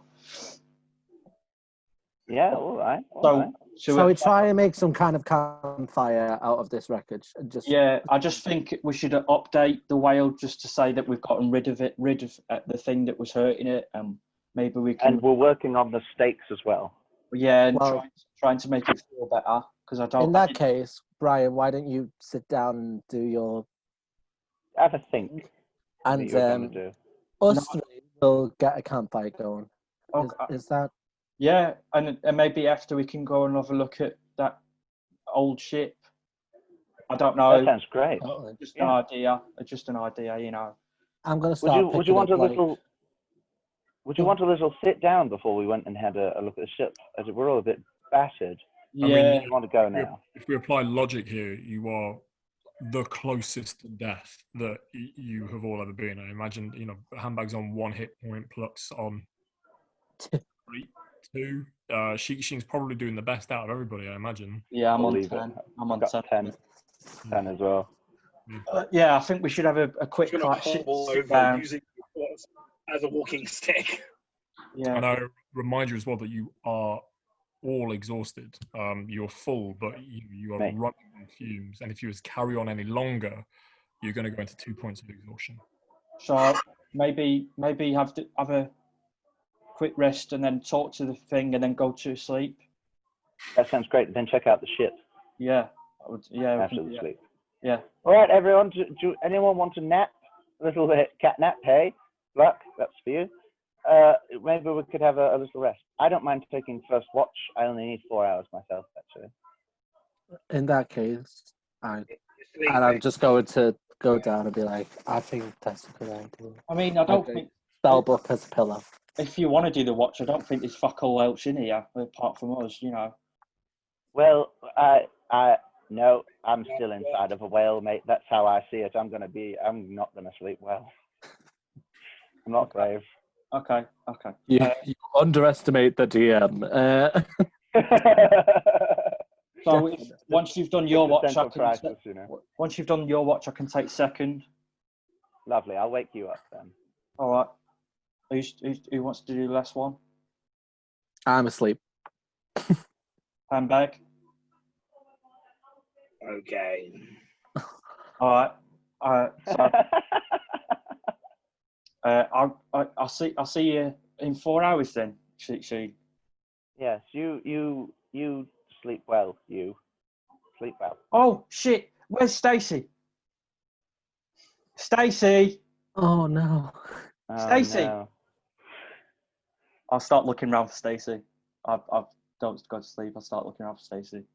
Yeah, all right. So we try and make some kind of campfire out of this wreckage, and just. Yeah, I just think we should update the whale just to say that we've gotten rid of the thing that was hurting it, and maybe we can. And we're working on the stakes as well. Yeah, and trying to make it feel better because I don't. In that case, Brian, why don't you sit down and do your. Have a think. And us three will get a campfire going. Okay. Is that? Yeah, and maybe after we can go and have a look at that old ship. I don't know. That sounds great. Just an idea. Just an idea, I'm going to start. Would you want a little? Would you want a little sit down before we went and had a look at the ship? As we're all a bit battered. Yeah. I mean, you want to go now? If we apply logic here, you are the closest to death that you have all ever been. I imagine, handbags on 1 hit point, plucks on 2. Sheen's probably doing the best out of everybody, I imagine. Yeah, I'm on 10. I'm on 10. 10 as well. Yeah, I think we should have a quick sit down. Using it as a walking stick. Yeah. And I remind you as well that you are all exhausted. You're full, but you are running on fumes. And if you carry on any longer, you're going to go into 2 points of exhaustion. So maybe have a quick rest and then talk to the thing and then go to sleep. That sounds great. Then check out the ship. Yeah. Absolutely sleep. Yeah. All right, everyone. Do anyone want to nap? A little cat nap? Hey, Luck, that's for you. Maybe we could have a little rest. I don't mind taking first watch. I only need 4 hours myself, actually. In that case, I'm just going to go down and be like, I think that's a good idea. I mean, I don't think spellbook as a pillow. If you want to do the watch, I don't think there's fuck all else in here apart from us, Well, no, I'm still inside of a whale, mate. That's how I see it. I'm not gonna sleep well. I'm not brave. Okay. You underestimate the DM. So once you've done your watch, Existential crisis, you know. once you've done your watch, I can take second. Lovely. I'll wake you up then. All right. Who wants to do the last one? I'm asleep. Handbag. Okay. All right. So I'll see you in 4 hours then. She. Yes, you sleep well. You sleep well. Oh shit! Where's Stacy? Stacy. Oh no. Oh, Stacey! no. I'll start looking around for Stacy. I don't go to sleep. I'll start looking around for Stacy.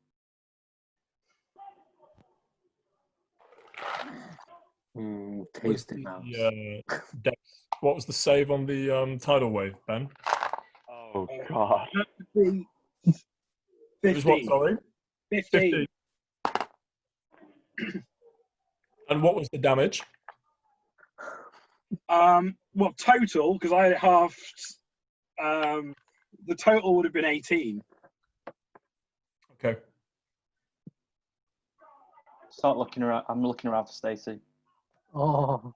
Tasty mouse. Depth. What was the save on the tidal wave, Ben? Oh God. It was what, 15. sorry? 15. And what was the damage? Well, total, because I halved, the total would have been 18. Okay. Start looking around. I'm looking around for Stacy. Oh.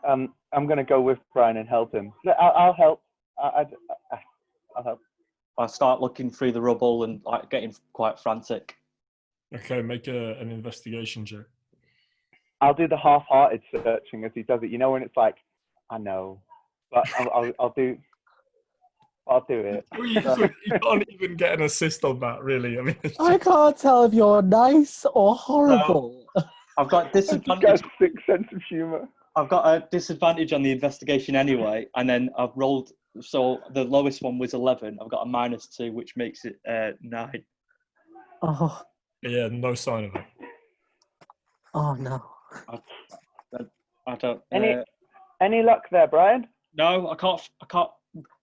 I'm gonna go with Brian and help him. I'll help. I'll help. I start looking through the rubble and like getting quite frantic. Okay, make an investigation check. I'll do the half-hearted searching as he does it. You know when it's like, I know, but I'll do it. You can't even get an assist on that, really. I mean, I can't tell if you're nice or horrible. I've got This guy's disadvantage. sick sense of humor. I've got a disadvantage on the investigation anyway, and then I've rolled. So the lowest one was 11. I've got a -2, which makes it 9. Oh. yeah, no sign of it. Oh no. I don't. Any luck there, Brian? No, I can't.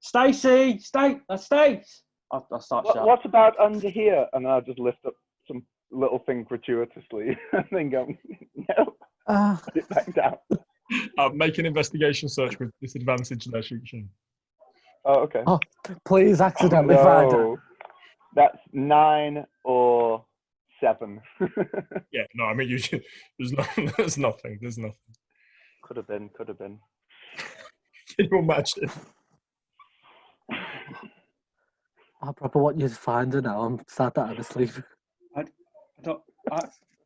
Stacy, Stace. I'll start shouting. What about under here? And I'll just lift up some little thing gratuitously and then go, no, put it back down. Make an investigation search with disadvantage there, Shukshin. Oh, okay. Oh, please accidentally Oh, find it. no. That's 9 or 7. Yeah, no, I mean, there's nothing. Could have been. Can you imagine? I probably want you to find her now. I'm sad that I'm asleep.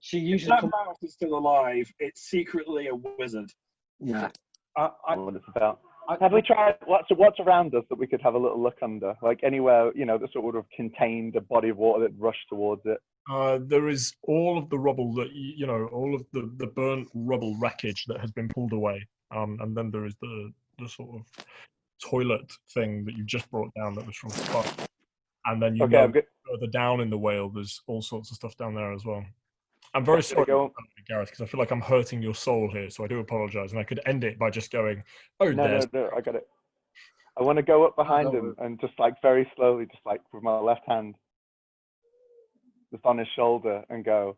She If usually that comes. mouse is still alive, it's secretly a wizard. Yeah. What it's about. Have we tried what's around us that we could have a little look under? Like anywhere, that sort of would have contained a body of water that rushed towards it. There is all of the rubble that all of the burnt rubble wreckage that has been pulled away, and then there is the sort of toilet thing that you've just brought down that was from Spark, and then further down in the whale, there's all sorts of stuff down there as well. I'm very sorry, Gareth, because I feel like I'm hurting your soul here, so I do apologise, and I could end it by just going, "Oh, No, I got it. I want to go up behind him and just like very slowly, just like with my left hand, just on his shoulder, and go,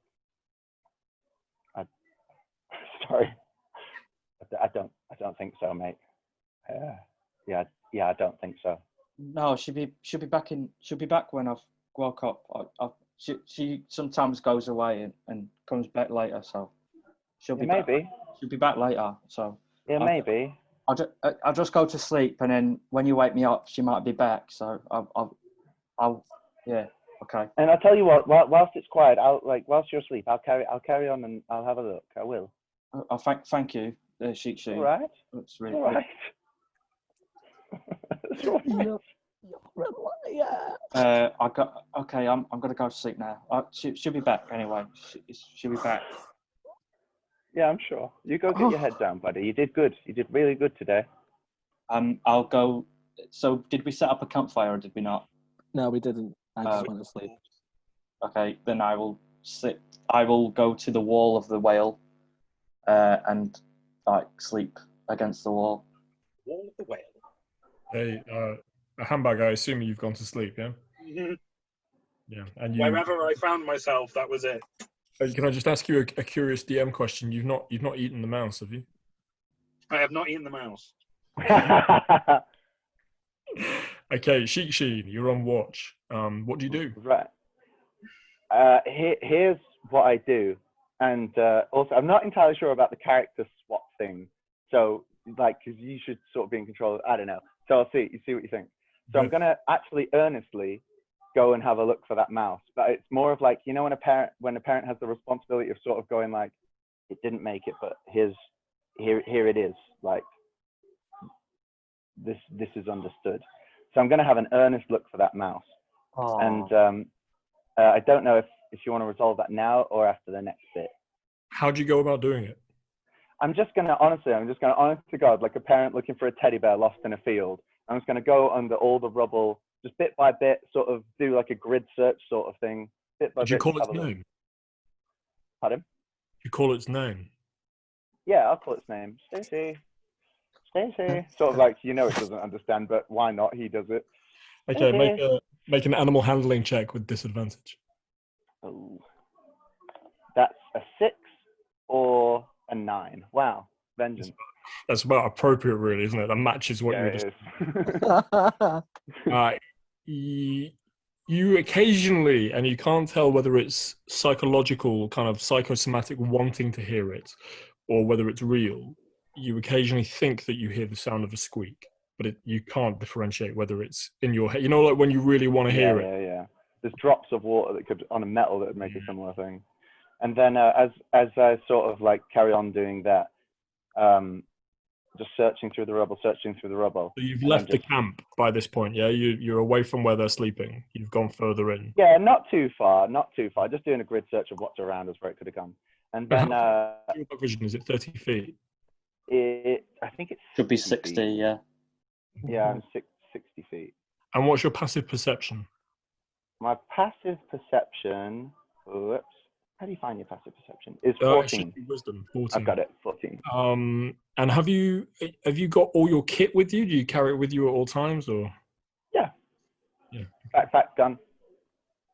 sorry, I don't think so, mate. Yeah, I don't think so. No, she'll be back when I've woke up. She sometimes goes away and comes back later, so she'll be back. Maybe. She'll be back later, so Yeah, maybe. I'll just go to sleep, and then when you wake me up, she might be back. So I'll yeah, okay. And I'll tell you what, whilst it's quiet, whilst you're asleep, I'll carry on and I'll have a look. I will. Thank you, Sheik. All right. That's really all right. That's all right. I'm gonna go to sleep now. She'll be back anyway. She'll be back. Yeah, I'm sure. You go get your head down, buddy. You did good. You did really good today. I'll go. So, did we set up a campfire or did we not? No, we didn't. I just went to sleep. Okay, then I will sit. I will go to the wall of the whale, and sleep against the wall. Wall of the whale. Hey, Handbag, I assume you've gone to sleep, yeah? Mm-hmm. Yeah, and you. Wherever I found myself, that was it. Can I just ask you a curious DM question? You've not eaten the mouse, have you? I have not eaten the mouse. Okay, Sheik Sheen, you're on watch. What do you do? Right. Here's what I do, and also I'm not entirely sure about the character swap thing. So, like, because you should sort of be in control. I don't know. So I'll see. You see what you think. So I'm gonna actually earnestly go and have a look for that mouse. But it's more of like, you know, when a parent has the responsibility of sort of going like, it didn't make it, but here it is. Like, this is understood. So I'm gonna have an earnest look for that mouse. Oh. And I don't know if you want to resolve that now or after the next bit. How do you go about doing it? I'm just gonna honest to God, like a parent looking for a teddy bear lost in a field. I'm just gonna go under all the rubble, just bit by bit, sort of do like a grid search sort of thing. Bit by Did you bit. call its name? Pardon? You call its name? Yeah, I'll call its name. Stacy. Sort of like, you know, it doesn't understand, but why not? He does it. Okay, make an animal handling check with disadvantage. Oh, that's a 6 or a 9. Wow, vengeance. That's about appropriate, really, isn't it? That matches what Yeah, you it just. is. You occasionally, and you can't tell whether it's psychological, kind of psychosomatic wanting to hear it, or whether it's real. You occasionally think that you hear the sound of a squeak, but you can't differentiate whether it's in your head. You know, like when you really want to hear it. Yeah. There's drops of water that could on a metal that would make a similar thing. And then as I sort of like carry on doing that, just searching through the rubble. So you've left the camp by this point, yeah? You're away from where they're sleeping. You've gone further in. Yeah, not too far. Just doing a grid search of what's around us where it could have gone. And then your vision, is it 30 feet? I think it Should be 60, feet. yeah. Yeah, I'm 60 feet. And what's your passive perception? My passive perception, whoops. How do you find your passive perception? Is 14. Wisdom, 14. I've got it, 14. And have you got all your kit with you? Do you carry it with you at all times, or? Yeah. Yeah. Backpack, gun.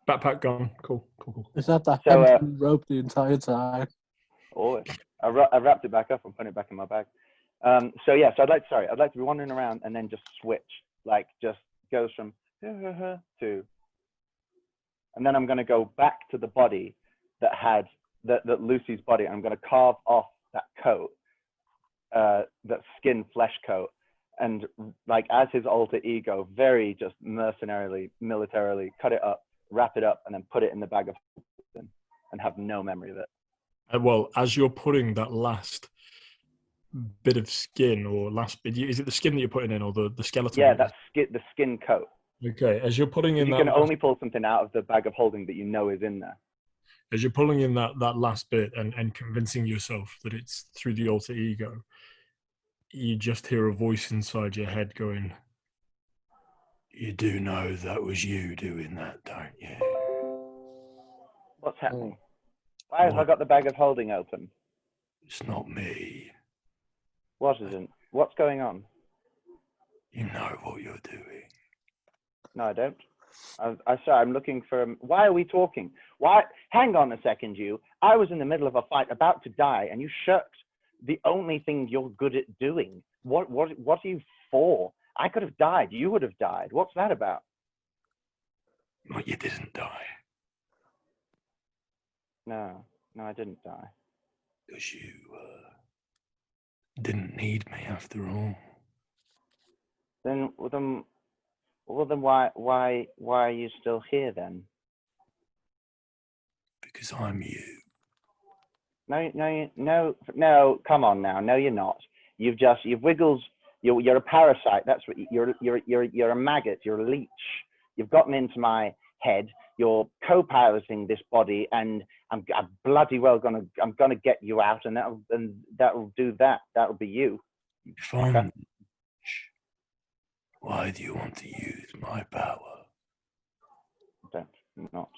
Backpack, gun. Cool. Is that the So, hemp rope the entire time? Always. I wrapped it back up and put it back in my bag. So I'd like to be wandering around and then just switch, like just goes from to, and then I'm going to go back to the body that Lucy's body. I'm going to carve off that coat, that skin flesh coat, and like as his alter ego, very just mercenarily, militarily cut it up, wrap it up, and then put it in the bag of holding and have no memory of it. Well, as you're putting that last bit of skin, or last bit, is it the skin that you're putting in, or the skeleton? Yeah, that's the skin coat. Okay, as you're putting in you can only pull something out of the bag of holding that you know is in there. As you're pulling in that last bit and convincing yourself that it's through the alter ego, you just hear a voice inside your head going, "You do know that was you doing that, don't you?" What's happening? Why have I got the bag of holding open? It's not me. What isn't? What's going on? You know what you're doing. No, I don't. I'm looking for. Why are we talking? Why? Hang on a second, you. I was in the middle of a fight, about to die, and you shirked the only thing you're good at doing. What are you for? I could have died. You would have died. What's that about? Well, you didn't die. No, I didn't die. Because you didn't need me after all. Then why are you still here then? Because I'm you. No, come on now. No, you're not. You've wiggled. You're a parasite. That's what you're a maggot. You're a leech. You've gotten into my head. You're co-piloting this body, and I'm bloody well gonna get you out, and that'll do that. That'll be you. If I'm why do you want to use my power? Not.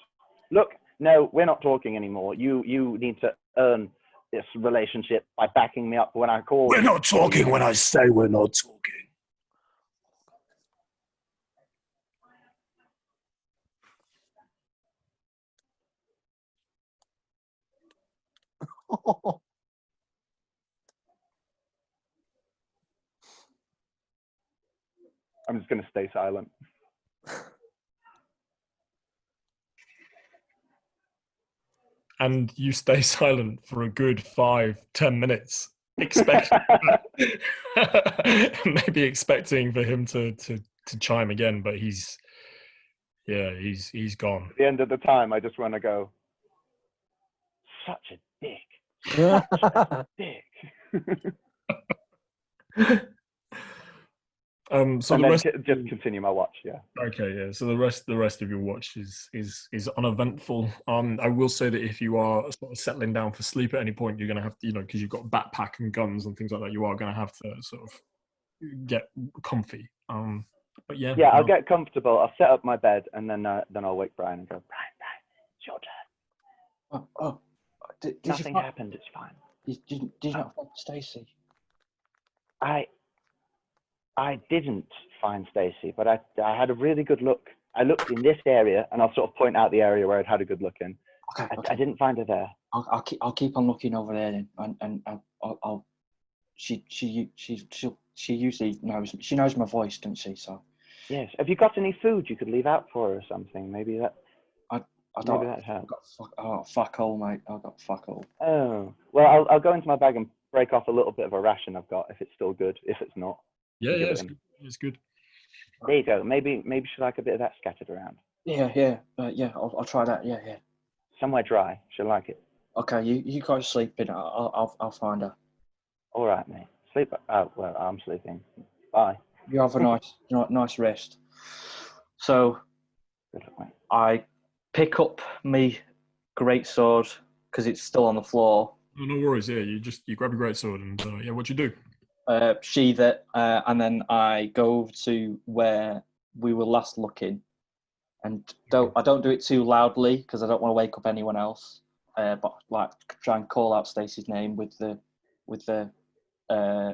Look, no, we're not talking anymore. You need to earn this relationship by backing me up when I call. We're not talking when I say we're not talking. I'm just going to stay silent. And you stay silent for a good 5-10 minutes, maybe expecting for him to chime again, but he's gone. At the end of the time, I just want to go, such a dick. Dick. So And the then rest just continue my watch, yeah. Okay, yeah. So the rest of your watch is uneventful. I will say that if you are sort of settling down for sleep at any point, you're gonna have to, because you've got backpack and guns and things like that, you are gonna have to sort of get comfy. But yeah. Yeah, I'll get comfortable. I'll set up my bed, and then I'll wake Brian and go, Brian, it's your turn. Nothing happened. It's fine. Did you not find Stacey? I didn't find Stacey, but I had a really good look. I looked in this area, and I'll sort of point out the area where I'd had a good look in. Okay. I didn't find her there. I'll keep on looking over there then, and I'll. She usually knows. She knows my voice, doesn't she? So. Yes. Have you got any food you could leave out for her or something? Maybe that. I don't. Maybe that helps. Fuck all, mate. I've got fuck all. Oh well, I'll go into my bag and break off a little bit of a ration I've got if it's still good. If it's not. Yeah, it's good. There you go. Maybe she'll like a bit of that scattered around. Yeah. I'll try that. Yeah. Somewhere dry. She'll like it. Okay, you guys sleep in. I'll find her. All right, mate. Sleep. Oh well, I'm sleeping. Bye. You have a nice rest. So, Good luck, mate. I pick up me greatsword because it's still on the floor. Oh, no worries. Yeah, you grab your greatsword and what you do? Sheathe it, and then I go to where we were last looking, and I don't do it too loudly because I don't want to wake up anyone else. But like try and call out Stacey's name with the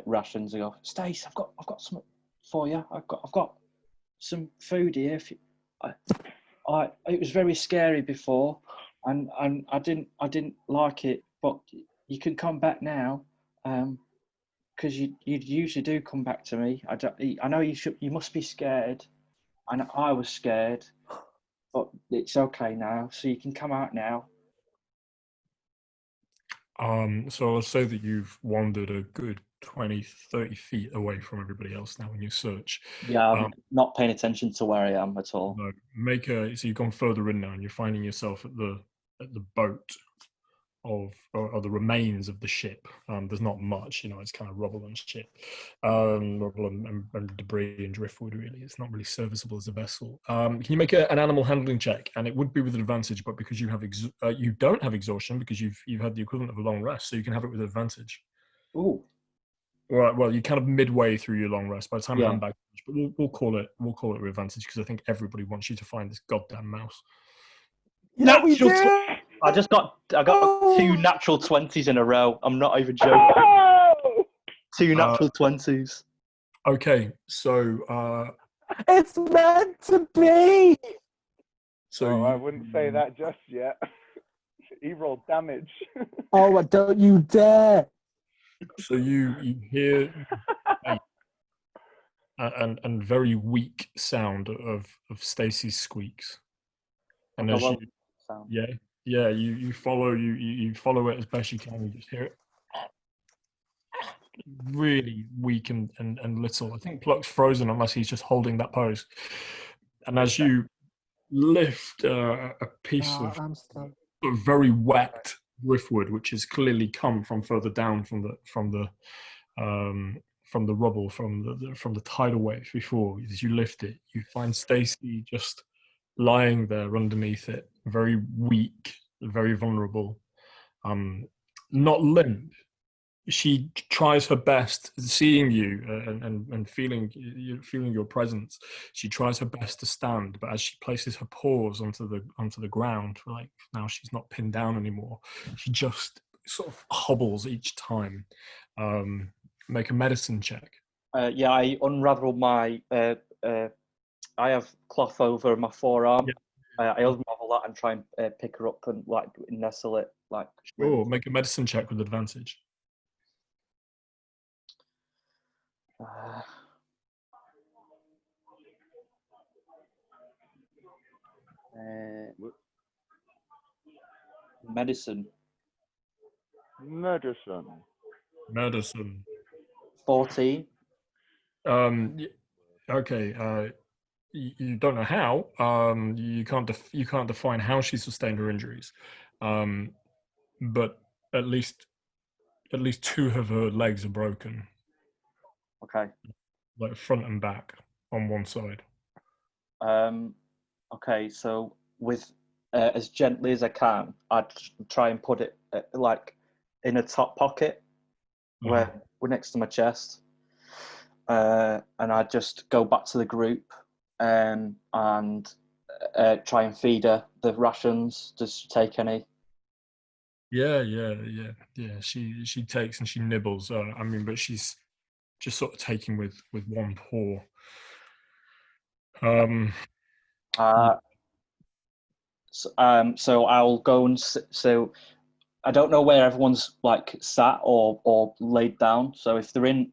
rations. I go, Stace, I've got something for you. I've got some food here. If you, it was very scary before, and I didn't like it, but you can come back now. Because you usually do come back to me. I know you must be scared, and I was scared, but it's okay now. So you can come out now. So I'll say that you've wandered a good 20-30 feet away from everybody else now in your search. Yeah, I'm not paying attention to where I am at all. No, so you've gone further in now, and you're finding yourself at the boat of the remains of the ship. There's not much, it's kind of rubble and shit, rubble and debris and driftwood. Really, it's not really serviceable as a vessel. Can you make an animal handling check? And it would be with an advantage, but because you have you don't have exhaustion because you've had the equivalent of a long rest, so you can have it with advantage. Ooh. Right. Well, you're kind of midway through your long rest by the time I hand back, but we'll call it with advantage because I think everybody wants you to find this goddamn mouse. Yeah, we do. I got 2 natural 20s in a row. I'm not even joking. 2 natural 20s. Okay, so It's meant to be. So I wouldn't say that just yet. He rolled damage. Oh, don't you dare! So you hear and very weak sound of Stacey's squeaks, and as you follow it as best you can. You just hear it really weak and little. I think Pluck's frozen unless he's just holding that pose. And as you lift a piece of very wet driftwood, which has clearly come from further down from the rubble from the tidal wave before, as you lift it, you find Stacey just lying there underneath it, very weak, very vulnerable, not limp. She tries her best, seeing you and feeling your presence. She tries her best to stand, but as she places her paws onto the ground, like now she's not pinned down anymore, she just sort of hobbles each time. Make a medicine check. I unravel my. I have cloth over my forearm. I unravel that and try and pick her up and like nestle it Like, Sure, make a medicine check with advantage. uh, medicine. Medicine. Medicine. 14. Okay. You don't know how. You can't define how she sustained her injuries. But at least two of her legs are broken, Okay. like front and back on one side. Okay, so with as gently as I can, I'd try and put it like in a top pocket where we're next to my chest, and I'd just go back to the group and try and feed her the rations. Does she take any? Yeah. She takes and she nibbles. I mean, but she's just sort of taking with one paw. So I'll go and so I don't know where everyone's like sat or laid down. So if they're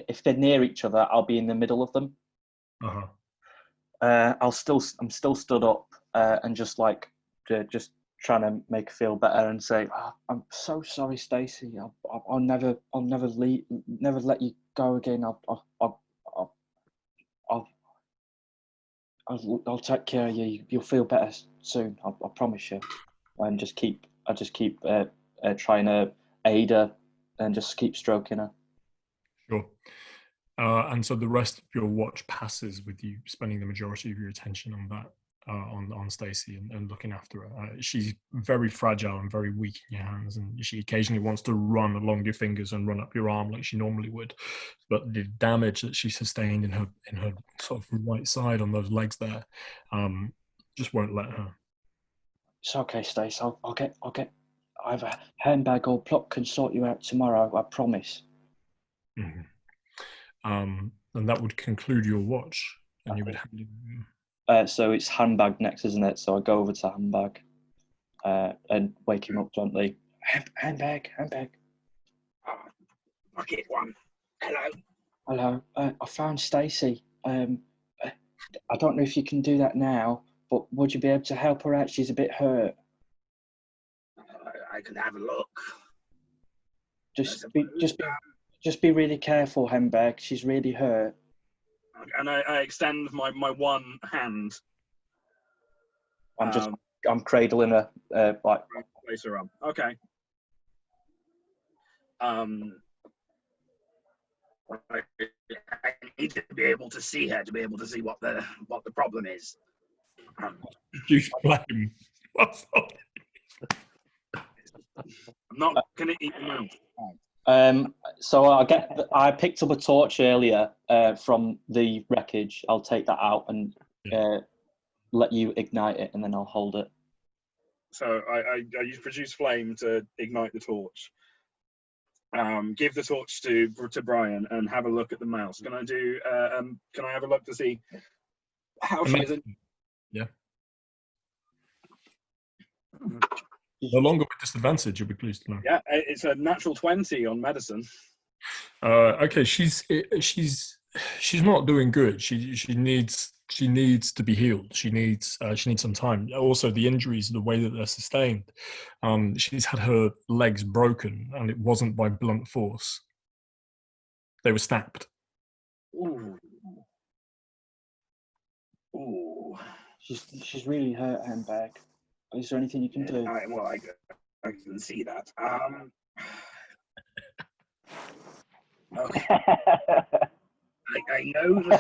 if they're near each other, I'll be in the middle of them. I'm still stood up and just like just trying to make her feel better and say, oh, I'm so sorry, Stacey. I'll never let you go again. I'll take care of you. You'll feel better soon. I promise you. And I just keep trying to aid her and just keep stroking her. Sure. And so the rest of your watch passes with you spending the majority of your attention on that, on Stacey and looking after her. She's very fragile and very weak in your hands, and she occasionally wants to run along your fingers and run up your arm like she normally would. But the damage that she sustained in her sort of right side on those legs there, just won't let her. It's okay, Stace. I'll get either handbag or Plot can sort you out tomorrow. I promise. Mm-hmm. And that would conclude your watch, and you would have. So it's handbag next, isn't it? So I go over to handbag and wake him up gently. Handbag. Bucket one. Hello. Hello. I found Stacey. I don't know if you can do that now, but would you be able to help her out? She's a bit hurt. I can have a look. Just be really careful, handbag. She's really hurt. And I extend my one hand. I'm cradling her, like place her up. Okay. I need to be able to see her to be able to see what the problem is. You flame. I'm not gonna eat the mouth. So I picked up a torch earlier from the wreckage. I'll take that out and let you ignite it, and then I'll hold it. So I use produce flame to ignite the torch. Give the torch to Brian and have a look at the mouse. Can I do? Can I have a look to see how she is? Yeah. No longer with disadvantage, you'll be pleased to know. Yeah, it's a natural 20 on medicine. Okay, she's not doing good. She needs to be healed. She needs some time. Also, the injuries, the way that they're sustained. She's had her legs broken, and it wasn't by blunt force. They were snapped. Ooh. She's really hurt, handbag. Is there anything you can do? I can see that. Okay. I know the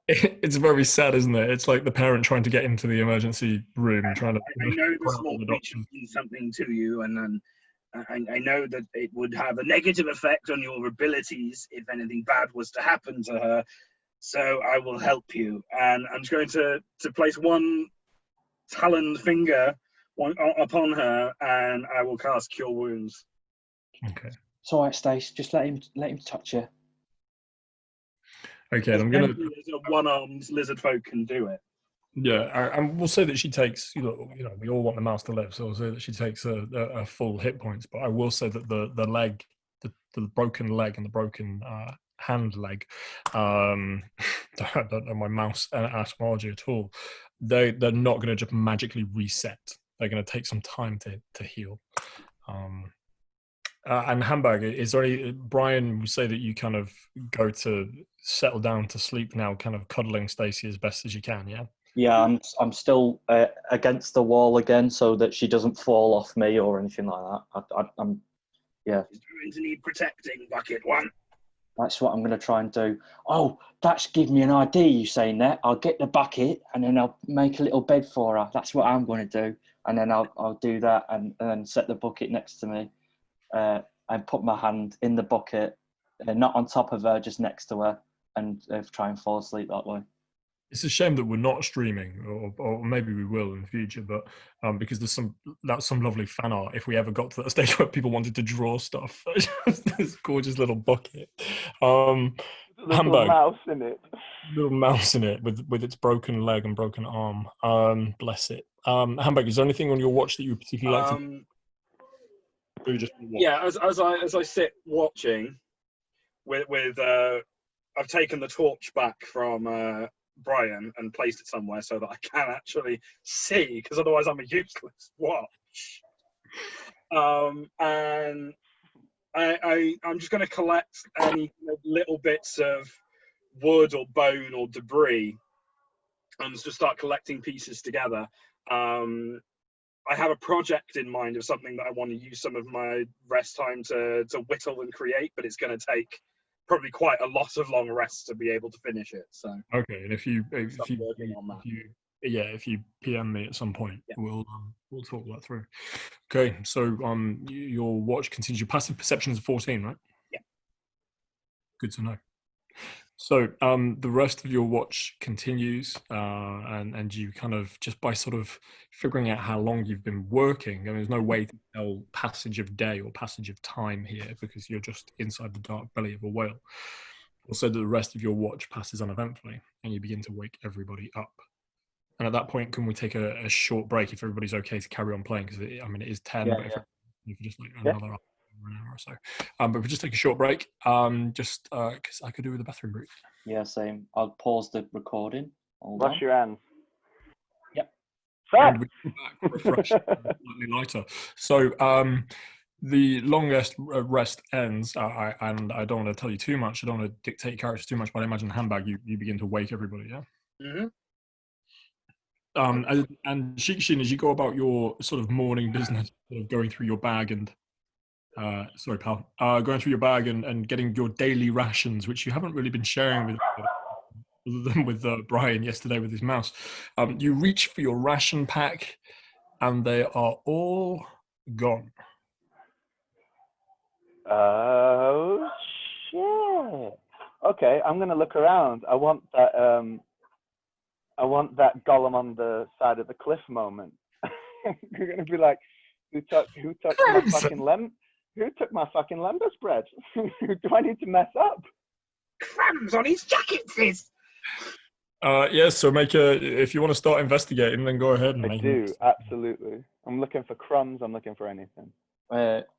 It's very sad, isn't it? It's like the parent trying to get into the emergency room, trying to. I know the small creature means something to you, and then I know that it would have a negative effect on your abilities if anything bad was to happen to her. So I will help you, and I'm just going to place one taloned finger upon her, and I will cast Cure Wounds. Okay. It's all right, Stace. Just let him touch you. Okay, I'm gonna. A one-armed lizard folk can do it. Yeah, and we'll say that she takes, we all want the mouse to live, so we'll say that she takes a full hit points. But I will say that the leg, the broken leg and the broken hand leg, I don't know my mouse etymology at all. They're not going to just magically reset. They're going to take some time to heal. And Hamburg, is there any, Brian would say that you kind of go to settle down to sleep now, kind of cuddling Stacey as best as you can, yeah? Yeah, I'm still against the wall again, so that she doesn't fall off me or anything like that. Yeah. She's going to need protecting, Bucket One. That's what I'm going to try and do. Oh, that's given me an idea, you saying that. I'll get the bucket and then I'll make a little bed for her. That's what I'm going to do. And then I'll do that and then set the bucket next to me and put my hand in the bucket, not on top of her, just next to her, and try and fall asleep that way. It's a shame that we're not streaming, or maybe we will in the future, but because that's some lovely fan art. If we ever got to that stage where people wanted to draw stuff, this gorgeous little bucket, Little mouse in it. little mouse in it with its broken leg and broken arm. Bless it. Hamburg, is there anything on your watch that you particularly like to do? Just yeah, as I sit watching, with I've taken the torch back from Brian and placed it somewhere so that I can actually see, because otherwise I'm a useless watch. And I'm just going to collect any little bits of wood or bone or debris and just start collecting pieces together. I have a project in mind of something that I want to use some of my rest time to whittle and create, but it's going to take probably quite a lot of long rests to be able to finish it. So okay, and if you PM me at some point, yeah. we'll talk that through. Okay, so your watch continues. Your passive perception is 14, right? Yeah. Good to know. So the rest of your watch continues, and you kind of, just by sort of figuring out how long you've been working, and there's no way to tell passage of day or passage of time here because you're just inside the dark belly of a whale. Also, that the rest of your watch passes uneventfully, and you begin to wake everybody up. And at that point, can we take a short break if everybody's okay to carry on playing? Because it is 10, but if you could just like another hour or so. But we'll just take a short break, just because I could do with a bathroom break. Yeah, same. I'll pause the recording. Wash your hands. Yep. And we come back refreshed, slightly lighter. So the longest rest ends, and I don't want to tell you too much. I don't want to dictate characters too much, but I imagine Handbag, you begin to wake everybody, yeah? Mm-hmm. And Shikshin, as you go about your sort of morning business, sort of going through your bag and sorry, pal, going through your bag and getting your daily rations, which you haven't really been sharing with, other than with Brian yesterday with his mouse. You reach for your ration pack, and they are all gone. Oh shit! Okay, I'm gonna look around. I want that Gollum on the side of the cliff moment. You're gonna be like, who took my fucking Who took my fucking lembas bread? Who do I need to mess up? Crumbs on his jacket, sis. Yes, so if you want to start investigating, then go ahead and I do, absolutely. I'm looking for crumbs, I'm looking for anything.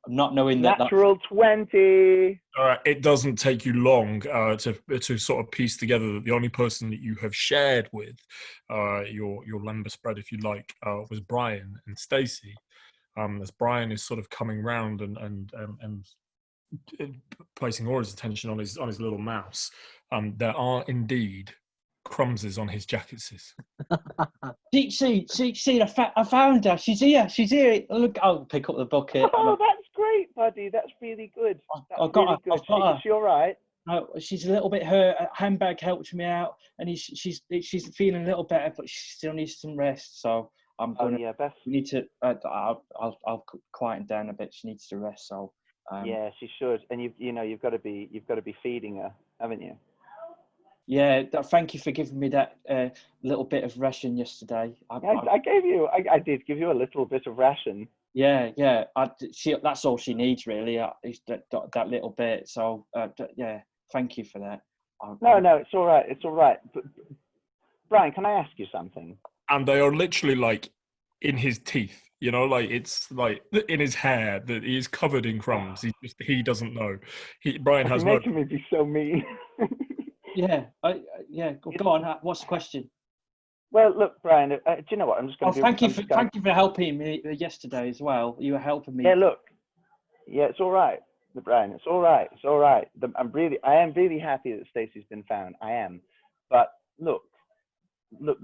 Not knowing that Natural 20. All right, it doesn't take you long to sort of piece together that the only person that you have shared with your lembas spread, if you like, was Brian and Stacey. As Brian is sort of coming round and placing all his attention on his little mouse, there are indeed crumbses on his jackets. See, I found her. She's here. Look, I'll pick up the bucket. Oh, that's great, buddy. That's really good. I've got her. Is she all right? She's a little bit hurt. Handbag helped me out, and she's feeling a little better, but she still needs some rest. So I'm gonna. We need to. I'll quieten down a bit. She needs to rest. So. Yeah, she should. And you've got to be feeding her, haven't you? Yeah, thank you for giving me that little bit of ration yesterday. I did give you a little bit of ration. Yeah. That's all she needs, really. Is that little bit. So yeah, thank you for that. No, it's all right. It's all right. Brian, can I ask you something? And they are literally like in his teeth. You know, like it's like in his hair that he is covered in crumbs. He doesn't know. Brian has You're no. making me be so mean. Yeah, go on. What's the question? Well, look, Brian. Do you know what? I'm just going to. Thank you for helping me yesterday as well. You were helping me. Yeah, look. Yeah, it's all right, Brian. It's all right. It's all right. I am really happy that Stacey's been found. I am, but look,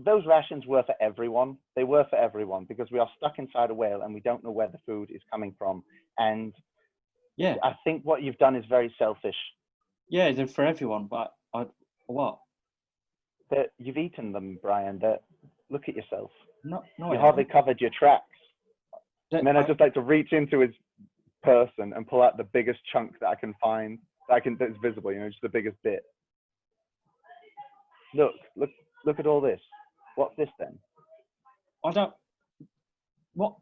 those rations were for everyone. They were for everyone because we are stuck inside a whale and we don't know where the food is coming from. And yeah, I think what you've done is very selfish. Yeah, they're for everyone, but what? That you've eaten them, Brian. Look at yourself. No, you hardly covered your tracks. And then I just like to reach into his person and pull out the biggest chunk that I can find, that's visible. You know, just the biggest bit. Look at all this. What's this then? I don't. What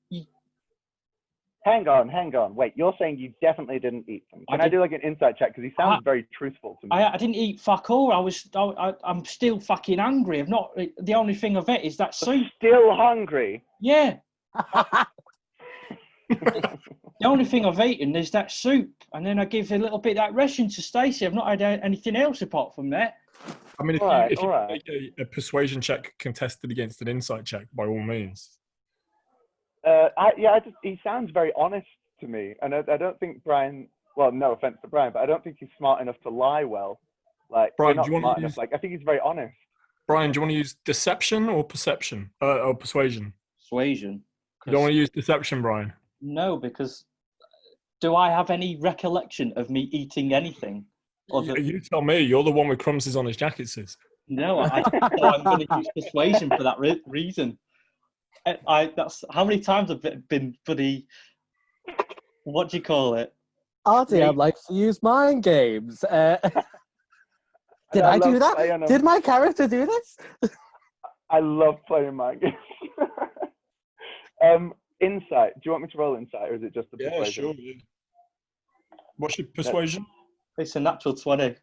you, Hang on. Wait, you're saying you definitely didn't eat them? Can I do like an insight check? Because he sounds very truthful to me. I didn't eat fuck all. I'm still fucking hungry. I've not. The only thing I've ate is that soup. Still hungry? Yeah. The only thing I've eaten is that soup, and then I give a little bit of that ration to Stacey. I've not had anything else apart from that. I mean, if you make a persuasion check contested against an insight check, by all means. He sounds very honest to me, and I don't think Brian. Well, no offense to Brian, but I don't think he's smart enough to lie well. Like, Brian, not smart enough. Like, I think he's very honest. Brian, do you want to use deception or perception or persuasion? Persuasion. You don't want to use deception, Brian? No, because do I have any recollection of me eating anything? You tell me. You're the one with crumbs on his jacket, sis. No, I'm going to use persuasion for that reason. That's how many times I've been bloody. What do you call it? RDM likes to use mind games. Did I do that? Did my character do this? I love playing mind games. Insight. Do you want me to roll insight, or is it just the persuasion? Yeah, sure. Yeah. What's your persuasion? It's a natural 20.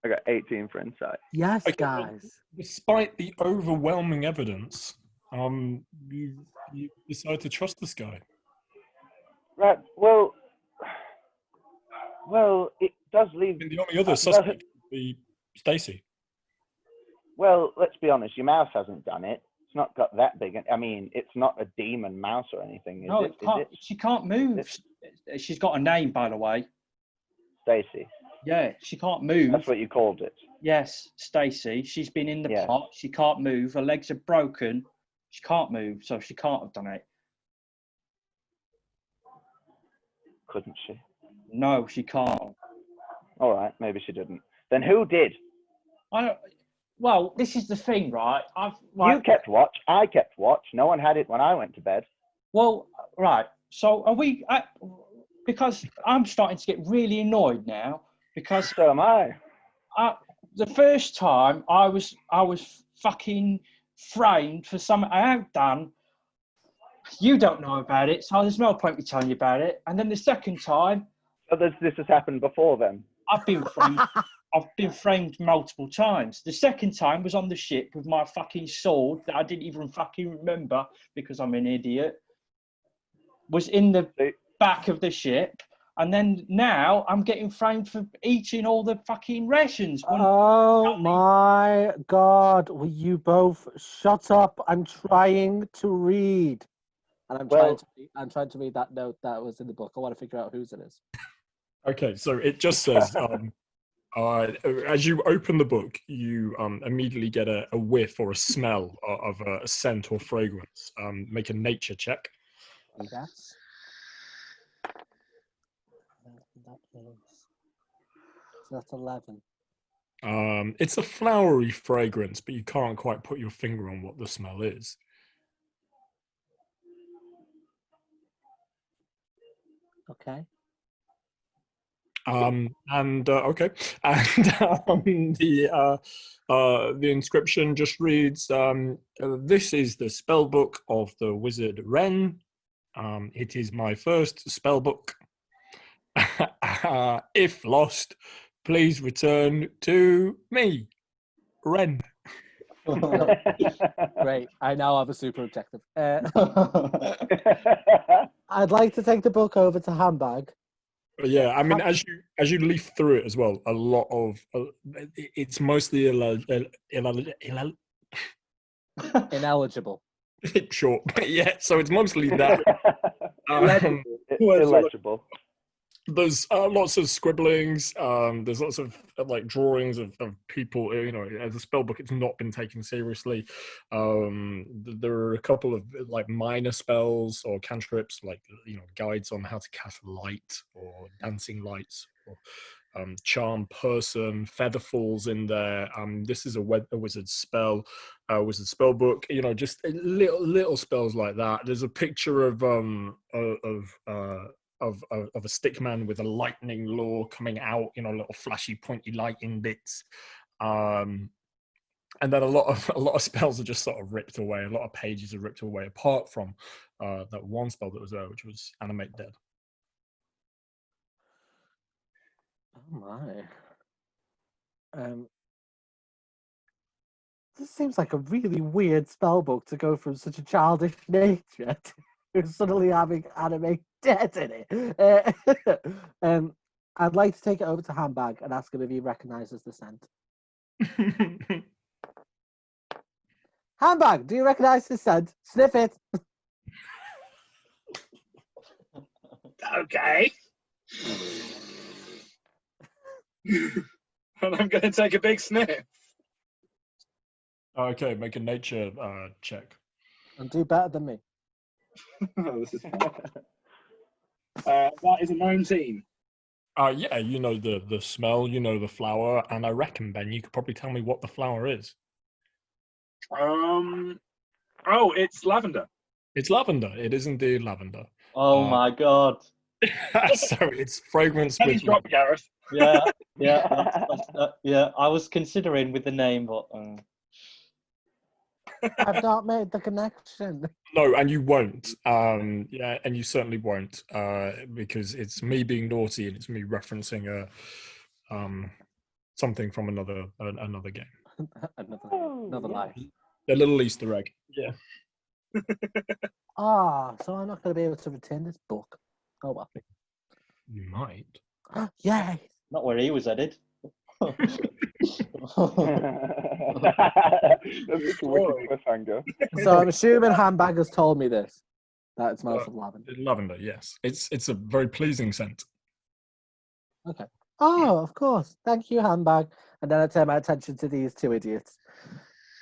I got 18 for insight. Yes, okay, guys. Well, despite the overwhelming evidence, you decide to trust this guy. Right. Well, it does leave. And the only other suspect would be Stacey. Well, let's be honest. Your mouse hasn't done it. It's not got that big. I mean, it's not a demon mouse or anything. Is it? She can't move. She's got a name, by the way. Stacey. Yeah, she can't move. That's what you called it. Yes, Stacey. She's been in the pot. She can't move. Her legs are broken. She can't move, so she can't have done it. Couldn't she? No, she can't. All right, maybe she didn't. Then who did? Well, this is the thing, right? You kept watch. I kept watch. No one had it when I went to bed. Well, right. So are we? Because I'm starting to get really annoyed now. Because so am I. The first time I was fucking framed for something I have done. You don't know about it, so there's no point me telling you about it. And then the second time, so this has happened before then. I've been framed. I've been framed multiple times. The second time was on the ship with my fucking sword that I didn't even fucking remember because I'm an idiot. Was in the back of the ship. And then now I'm getting framed for eating all the fucking rations. Oh my God. Will you both shut up? I'm trying to read. And I'm trying to read that note that was in the book. I want to figure out whose it is. Okay, so it just says, as you open the book, you immediately get a whiff or a smell of a scent or fragrance. Make a nature check. Yes. That's 11. It's a flowery fragrance, but you can't quite put your finger on what the smell is. Okay. Okay, and the inscription just reads, "This is the spell book of the wizard Wren. It is my first spell book. If lost, please return to me." Ren. Great. I now have a super objective. I'd like to take the book over to Handbag. Yeah, I mean, as you leaf through it as well, a lot of it's mostly Ineligible. short, but yeah. So it's mostly that. Illegible. There's lots of scribblings. There's lots of like drawings of people. You know, as a spell book, it's not been taken seriously. There are a couple of like minor spells or cantrips, like guides on how to cast light or dancing lights or charm person. Feather falls in there. This is a wizard spell, wizard spell book. Just little spells like that. There's a picture of a stick man with a lightning lure coming out, little flashy pointy lightning bits. And then a lot of spells are just sort of ripped away. A lot of pages are ripped away, apart from that one spell that was there, which was Animate Dead. Oh my. This seems like a really weird spell book to go from such a childish nature to suddenly having Animate Dead in it. I'd like to take it over to Handbag and ask him if he recognises the scent. Handbag, do you recognise the scent? Sniff it. Okay. And I'm going to take a big sniff. Okay, make a nature check. And do better than me. This is that is a 19. Yeah, you know the smell, you know the flower, and I reckon, Ben, you could probably tell me what the flower is. Oh, it's lavender. It's lavender. It is indeed lavender. Oh my god. Sorry, it's fragrance Penny's with dropped, Gareth. Yeah. Yeah. I was considering with the name, but I've not made the connection. No, and you won't. Yeah, and you certainly won't, because it's me being naughty and it's me referencing something from another game. another life. A little Easter egg. Yeah. So I'm not going to be able to retain this book. Oh well. You might. Yay! not where he was headed. That's a wicked cliffhanger. So I'm assuming Handbag has told me this. That it smells of lavender. Lavender, yes. It's a very pleasing scent. Okay. Oh, of course. Thank you, Handbag. And then I turn my attention to these two idiots.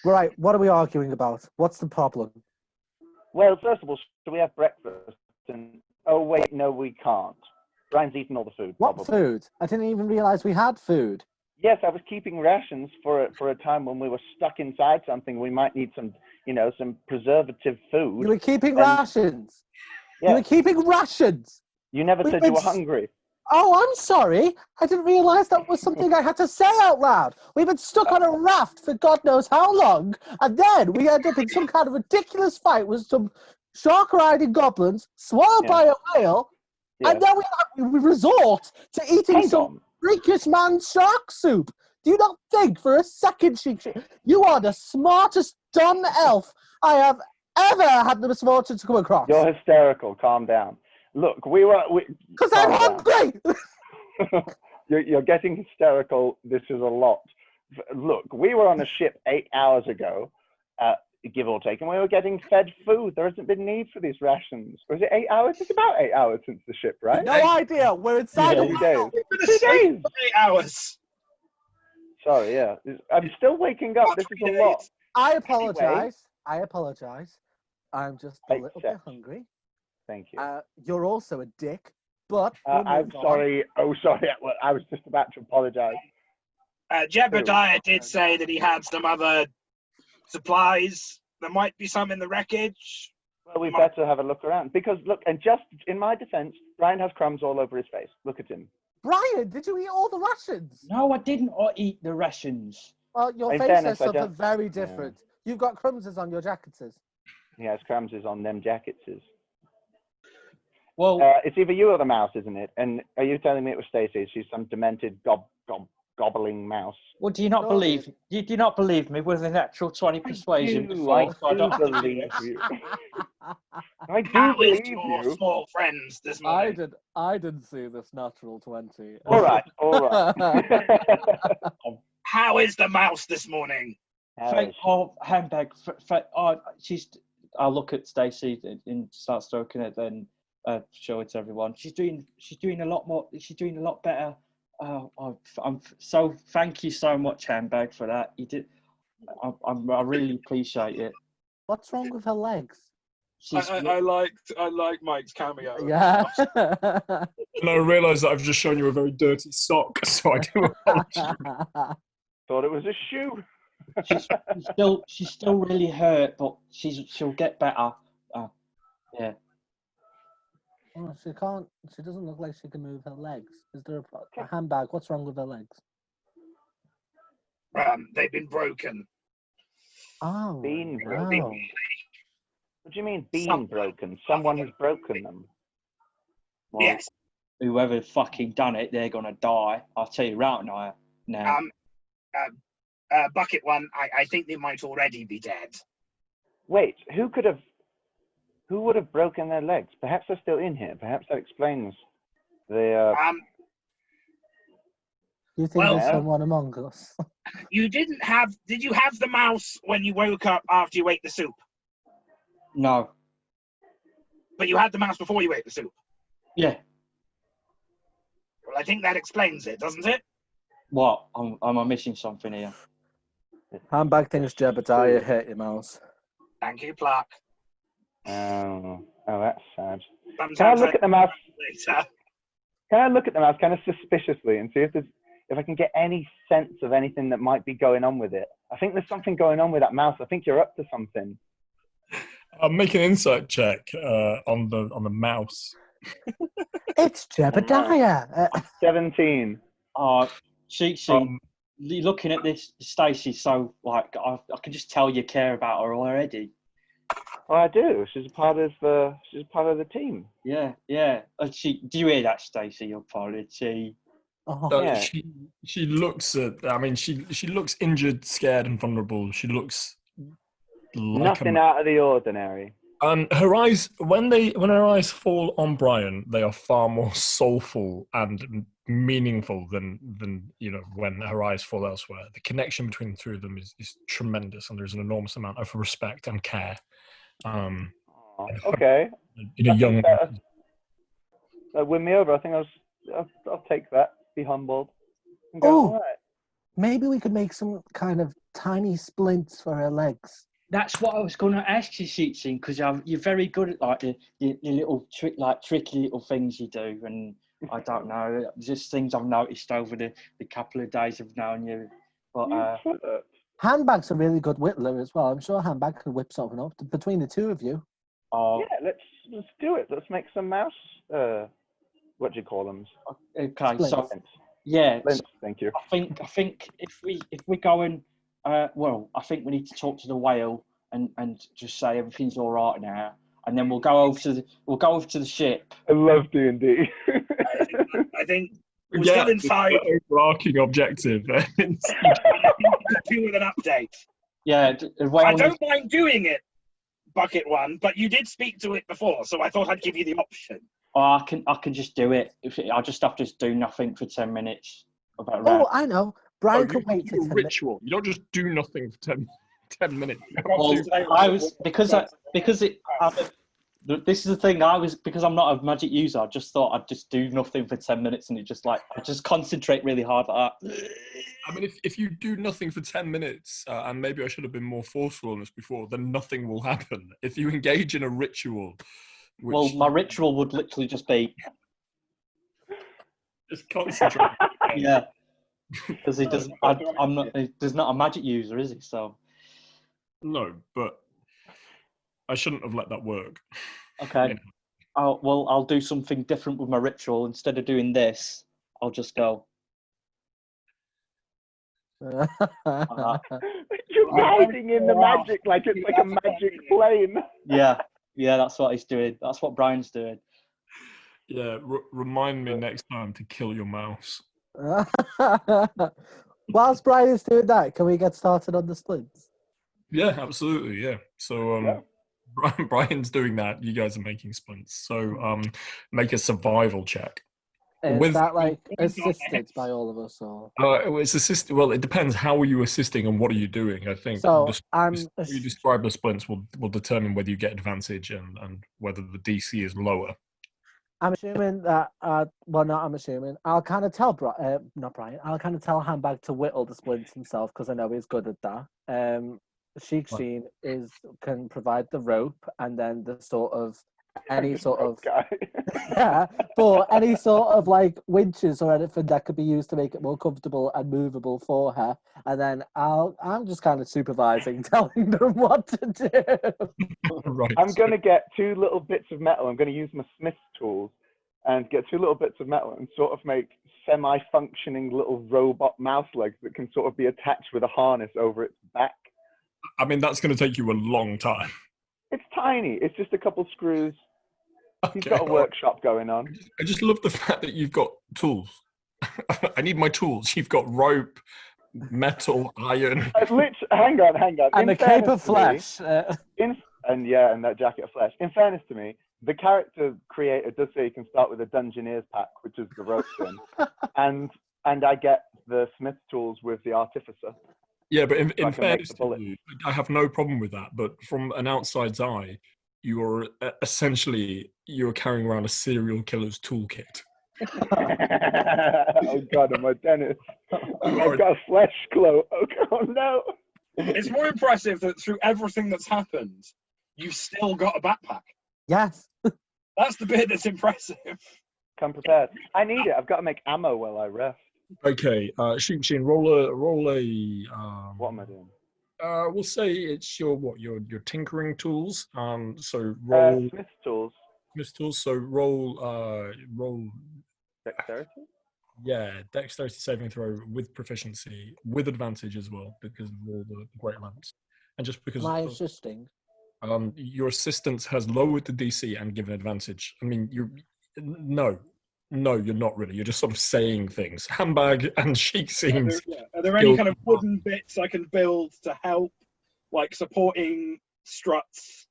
Right, what are we arguing about? What's the problem? Well, first of all, should we have breakfast? And oh wait, no, we can't. Brian's eaten all the food. What probably. food? I didn't even realize we had food. Yes, I was keeping rations for a time when we were stuck inside something. We might need some, some preservative food. You were keeping rations. Yeah. You were keeping rations. You never said you were hungry. Oh, I'm sorry. I didn't realize that was something I had to say out loud. We've been stuck on a raft for God knows how long, and then we end up in some kind of ridiculous fight with some shark-riding goblins, swallowed by a whale, and then we resort to eating some freakish man's shark soup. Do you not think for a second, you are the smartest dumb elf I have ever had the misfortune to come across? You're hysterical. Calm down. Look, because I'm hungry. You're getting hysterical. This is a lot. Look, we were on a ship 8 hours ago, give or take, and we were getting fed food. There hasn't been need for these rations. Was it 8 hours? It's about 8 hours since the ship, right? No idea. We're inside a 2 days. 2 days. 8 hours. Sorry, yeah. I'm still waking up. This is a lot. I apologize. I'm just a little bit hungry. Thank you. You're also a dick, but I'm sorry. Oh, sorry. I was just about to apologize. Jebediah did say that he had some other supplies. There might be some in the wreckage. Well, we better have a look around because look, and just in my defense, Brian has crumbs all over his face. Look at him. Brian, did you eat all the rations? No, I didn't eat the rations. Well, your face says something very different. Yeah. You've got crumbs on your jackets. He has crumbs on them jackets. Well, it's either you or the mouse, isn't it? And are you telling me it was Stacey? She's some demented gobbler telling mouse. Well, do you not No. believe? Do you not believe me with a natural 20 persuasion before? I So I do don't believe you. I do How is believe your you. small friends this I morning? didn't see this natural 20. All right, all right. How is the mouse this morning? Handbag. She's. I'll look at Stacey and start stroking it, then show it to everyone. She's doing a lot more. She's doing a lot better. I'm so thank you so much, Handbag, for that. You did. I really appreciate it. What's wrong with her legs? I like Mike's cameo. Yeah. And I realise that I've just shown you a very dirty sock, so I do apologise. Thought it was a shoe. She's still really hurt, but she'll get better. Yeah. Oh, she can't. She doesn't look like she can move her legs. Is there a handbag? What's wrong with her legs? They've been broken. Oh, Been no. broken. What do you mean being broken? Someone has broken them. Well, Yes. Whoever fucking done it, they're gonna die. I'll tell you right now. Bucket one, I think they might already be dead. Wait, who would have broken their legs? Perhaps they're still in here. Perhaps that explains the. You think Well, there's someone among us? did you have the mouse when you woke up after you ate the soup? No. But you had the mouse before you ate the soup? Yeah. Well, I think that explains it, doesn't it? What? Am I missing something here? Handbag thinks Jebediah hit your mouse. Thank you, Clark. Oh, that's sad. Sometimes Can I look at the mouse? later. Can I look at the mouse kind of suspiciously and see if I can get any sense of anything that might be going on with it? I think there's something going on with that mouse. I think you're up to something. I'll make an insight check on the mouse. It's Jebediah. 17. She looking at this, Stacey. So like, I can just tell you care about her already. Oh, I do. She's a part of the team. Yeah. Do you hear that, Stacey? You're part of the team. Oh, Yeah. She looks she looks injured, scared, and vulnerable. She looks like Nothing out of the ordinary. Her eyes, when her eyes fall on Brian, they are far more soulful and meaningful than when her eyes fall elsewhere. The connection between the two of them is tremendous, and there's an enormous amount of respect and care. Okay. In a young. That win me over. I think I'll take that. Be humbled. And go, Oh. all right. maybe we could make some kind of tiny splints for her legs. That's what I was going to ask you, Sheetsy, because you're very good at like your little tricky little things you do, and I don't know, just things I've noticed over the couple of days I've known you. But Handbag's a really good whittler as well. I'm sure Handbag can whip something up between the two of you. Yeah, let's do it. Let's make some mouse. What do you call them? Okay, Splints. so yeah, Splints, so thank you. I think if we're going, well, I think we need to talk to the whale and just say everything's all right now, and then we'll go over to the ship. I love D&D. I think we're still inside. Overarching objective. Do with an update. Yeah, the whale. I don't mind doing it, Bucket One, but you did speak to it before, so I thought I'd give you the option. Oh, I can just do it. I just have to do nothing for 10 minutes. Oh, I know. Brian can wait for 10 minutes. Ritual. You don't just do nothing for 10 minutes. Well, I was because this is the thing. Because I'm not a magic user. I just thought I'd just do nothing for 10 minutes, and I just concentrate really hard like that. I mean, if you do nothing for 10 minutes, and maybe I should have been more forceful on this before, then nothing will happen. If you engage in a ritual, Well, my ritual would literally just be just concentrate. Yeah, because he doesn't. I'm not. There's not a magic user, is he? So No, but I shouldn't have let that work. okay. I'll do something different with my ritual. Instead of doing this, I'll just go. You're riding in the magic like it's like a magic plane. Yeah, that's what he's doing. That's what Brian's doing. Yeah, remind me next time to kill your mouse. Whilst Brian's doing that, can we get started on the splints? Yeah, absolutely. Yeah. So Yeah. Brian's doing that. You guys are making splints. So make a survival check. Is With that like assisted by all of us, or? it's assist. Well, it depends. How are you assisting and what are you doing? I think So how you describe the splints will determine whether you get advantage and whether the DC is lower. I'm assuming that. Well, not I'm assuming. I'll kind of tell not Brian. I'll kind of tell Handbag to whittle the splints himself because I know he's good at that. Sheik Sheen can provide the rope and then the sort of any sort of guy. yeah, but any sort of like winches or anything that could be used to make it more comfortable and movable for her. And then I'm just kind of supervising, telling them what to do. Right. I'm going to get 2 little bits of metal. I'm going to use my Smith's tools and get 2 little bits of metal and sort of make semi-functioning little robot mouse legs that can sort of be attached with a harness over its back. I mean, that's going to take you a long time. It's tiny. It's just a couple screws. He's Okay. got a workshop going on. I just love the fact that you've got tools. I need my tools. You've got rope, metal, iron. Hang on. And a cape of flesh. And that jacket of flesh. In fairness to me, the character creator does say you can start with a Dungeoneer's pack, which is the rope thing, and I get the Smith tools with the artificer. Yeah, but in fairness to you, I have no problem with that. But from an outside's eye, you are essentially carrying around a serial killer's toolkit. Oh God, am I Dennis? I've got a flesh glow. Oh no! It's more impressive that through everything that's happened, you've still got a backpack. Yes. That's the bit that's impressive. Come prepared. I need it. I've got to make ammo while I rest. Okay, Shin, roll a. What am I doing? We'll say it's your tinkering tools. So roll Smith's tools. Smith's tools. So roll. Dexterity. Yeah, dexterity saving throw with proficiency, with advantage as well, because of all the great lamps, and just because Am I assisting? your assistance has lowered the DC and given advantage. I mean, no, you're not really. You're just sort of saying things. Handbag and Sheik seems. Are there any kind of wooden bits I can build to help, like supporting struts?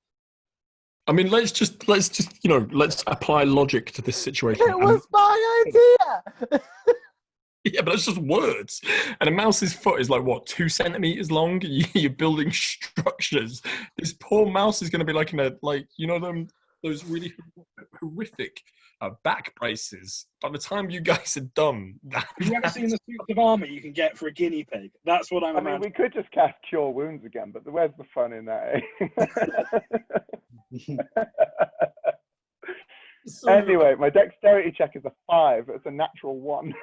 I mean, let's just let's apply logic to this situation. It was my idea. Yeah, but that's just words. And a mouse's foot is like what, 2 centimeters long? You're building structures. This poor mouse is going to be like those really horrific back braces. By the time you guys are done, have you ever seen the suits of armor you can get for a guinea pig? That's what I'm. I mean, we could just cast Cure Wounds again, but where's the fun in that? Anyway, my dexterity check is a 5. It's a natural 1.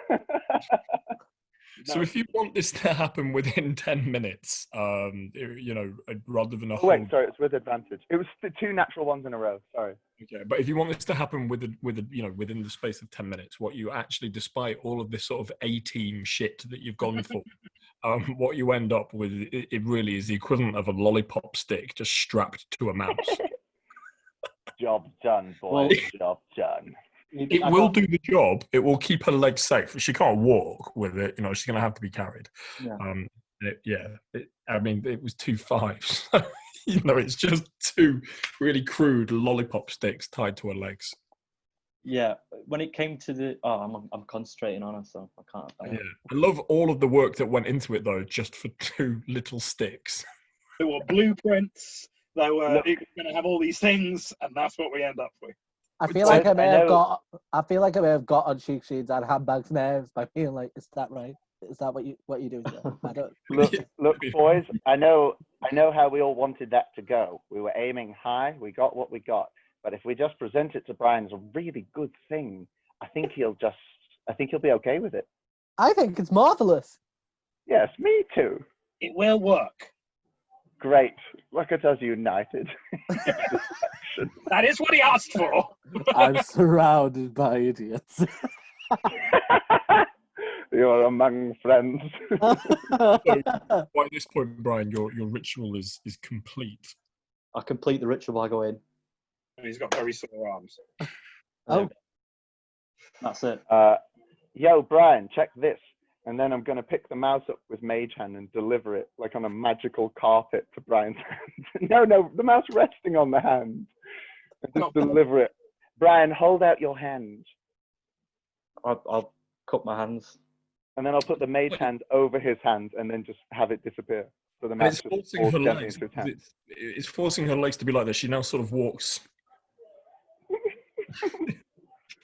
So if you want this to happen within 10 minutes, rather than a Oh, wait, sorry, it's with advantage. It was 2 natural 1s in a row. Sorry. Okay, but if you want this to happen within the space of 10 minutes, what you actually, despite all of this sort of A-team shit that you've gone for, what you end up with, it really is the equivalent of a lollipop stick just strapped to a mouse. Job done, boys. Job done. It will do the job. It will keep her legs safe. She can't walk with it. She's going to have to be carried. Yeah. It was 2 5s. It's just 2 really crude lollipop sticks tied to her legs. Yeah. When it came to I'm concentrating on her, so I can't. Yeah. I love all of the work that went into it though, just for 2 little sticks. There were blueprints. They were going to have all these things, and that's what we end up with. I feel like I may have got on Sheik Sheen's and Handbag's nerves by being like, "Is that right? Is that what you're doing?" I don't. Look, boys. I know how we all wanted that to go. We were aiming high. We got what we got. But if we just present it to Brian as a really good thing, I think he'll be okay with it. I think it's marvelous. Yes, me too. It will work. Great. Look at us united. That is what he asked for. I'm surrounded by idiots. You're among friends. So, by this point, Brian, your ritual is complete. I complete the ritual by going. He's got very sore arms. Oh, That's it. Yo, Brian, check this. and then I'm going to pick the mouse up with Mage Hand and deliver it like on a magical carpet to Brian's hand. No, the mouse resting on the hand. And just deliver it. Brian, hold out your hand. I'll cup my hands. And then I'll put the Mage Hand over his hand and then just have it disappear. So the And mouse it's just forcing falls her gently legs. into his hand. It's forcing her legs to be like this. She now sort of walks.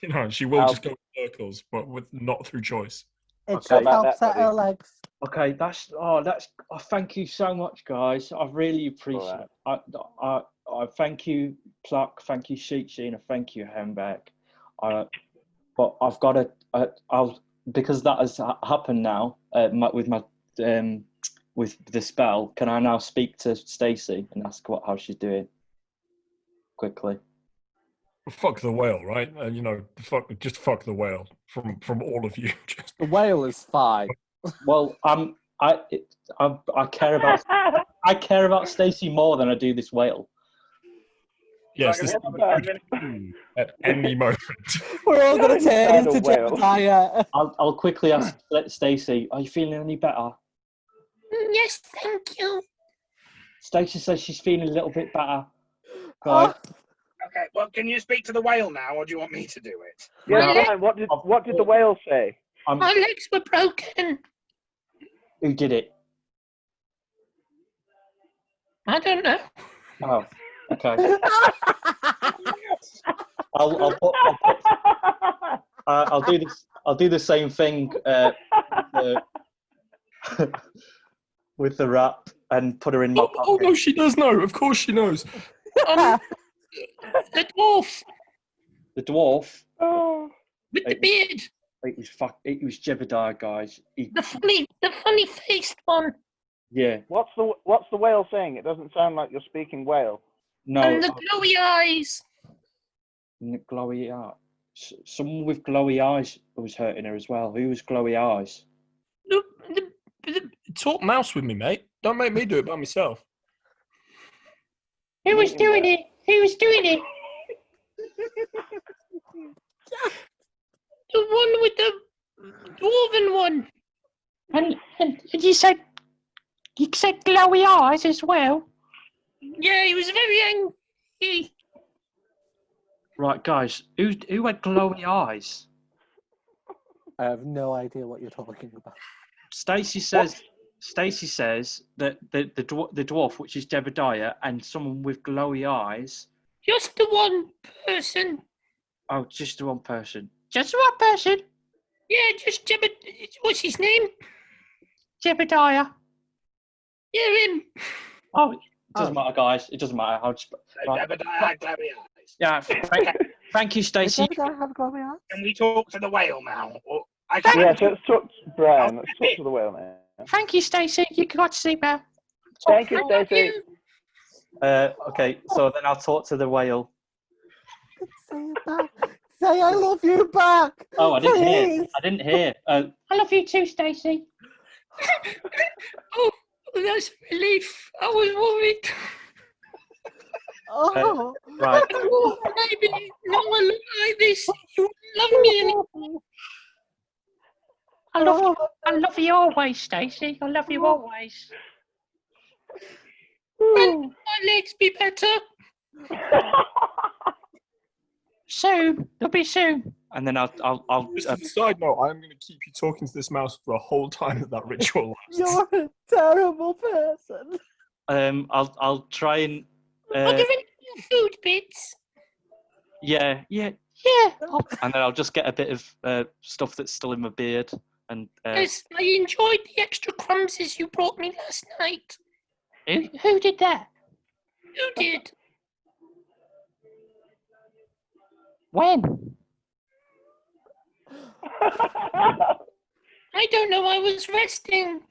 You know, she will just go in circles, but not through choice. It Okay. just About helps that, out her legs. Okay, that's thank you so much, guys. I really appreciate it. I thank you, Pluck, thank you, Sheet and thank you, Hembeck. But I've got to, I'll because that has happened now with the spell. Can I now speak to Stacey and ask how she's doing? Quickly. Fuck the whale, right? You know, just fuck the whale from all of you. The whale is fine. Well, I care about Stacey more than I do this whale. Yes, this at any moment. We're all going to turn inside a into whale. Jebediah. I'll quickly ask Stacey, are you feeling any better? Yes, thank you. Stacey says she's feeling a little bit better. Guys, Okay, well, can you speak to the whale now, or do you want me to do it? Yeah, My Brian, what did the whale say? My legs were broken. Who did it? I don't know. Oh, okay. I'll do this. I'll do the same thing with the rat and put her in my pocket. Oh no, she does know. Of course she knows. The dwarf The dwarf. Oh. with the beard. It was Jebediah, guys. The funny faced one. Yeah. What's the whale saying? It doesn't sound like you're speaking whale. No. And the glowy eyes. Glowy eyes. Someone with glowy eyes was hurting her as well. Who was glowy eyes? Talk mouse with me, mate. Don't make me do it by myself. Who was doing it? Who was doing it? The one with the dwarven one. And you said glowy eyes as well. Yeah, he was very angry. Right, guys. Who had glowy eyes? I have no idea what you're talking about. Stacey says that the dwarf, which is Jebediah, and someone with glowy eyes. Just the one person. Oh, just the one person. Just one person. Yeah, just what's his name? Jebediah. Yeah, him. Oh, it doesn't matter, guys. It doesn't matter. Right. Jebediah, glowy eyes. Yeah. Thank you, Stacey. Does Jebediah have glowy eyes? Can we talk to the whale now? Or Yeah, so let's talk to Brian. Let's talk to the whale now. Thank you, Stacey. You got to sleep well. Thank you, Stacey. Okay, so then I'll talk to the whale. Say it back. Say I love you back. Oh, I didn't hear. Please. I didn't hear. I love you too, Stacey. Oh, that's a relief. I was worried. Oh. Right. Oh, baby, no one look like this. You love me anymore. I love you always, Stacey. I love you always. Will my legs be better? Soon. They'll be soon. And then I'll Just as a side note, I'm going to keep you talking to this mouse for the whole time that ritual lasts. You're a terrible person. I'll try and Are there any more food bits? yeah. Yeah. And then I'll just get a bit of stuff that's still in my beard and Yes, I enjoyed the extra crumbs you brought me last night. Who did that? Who did? When? I don't know. I was resting.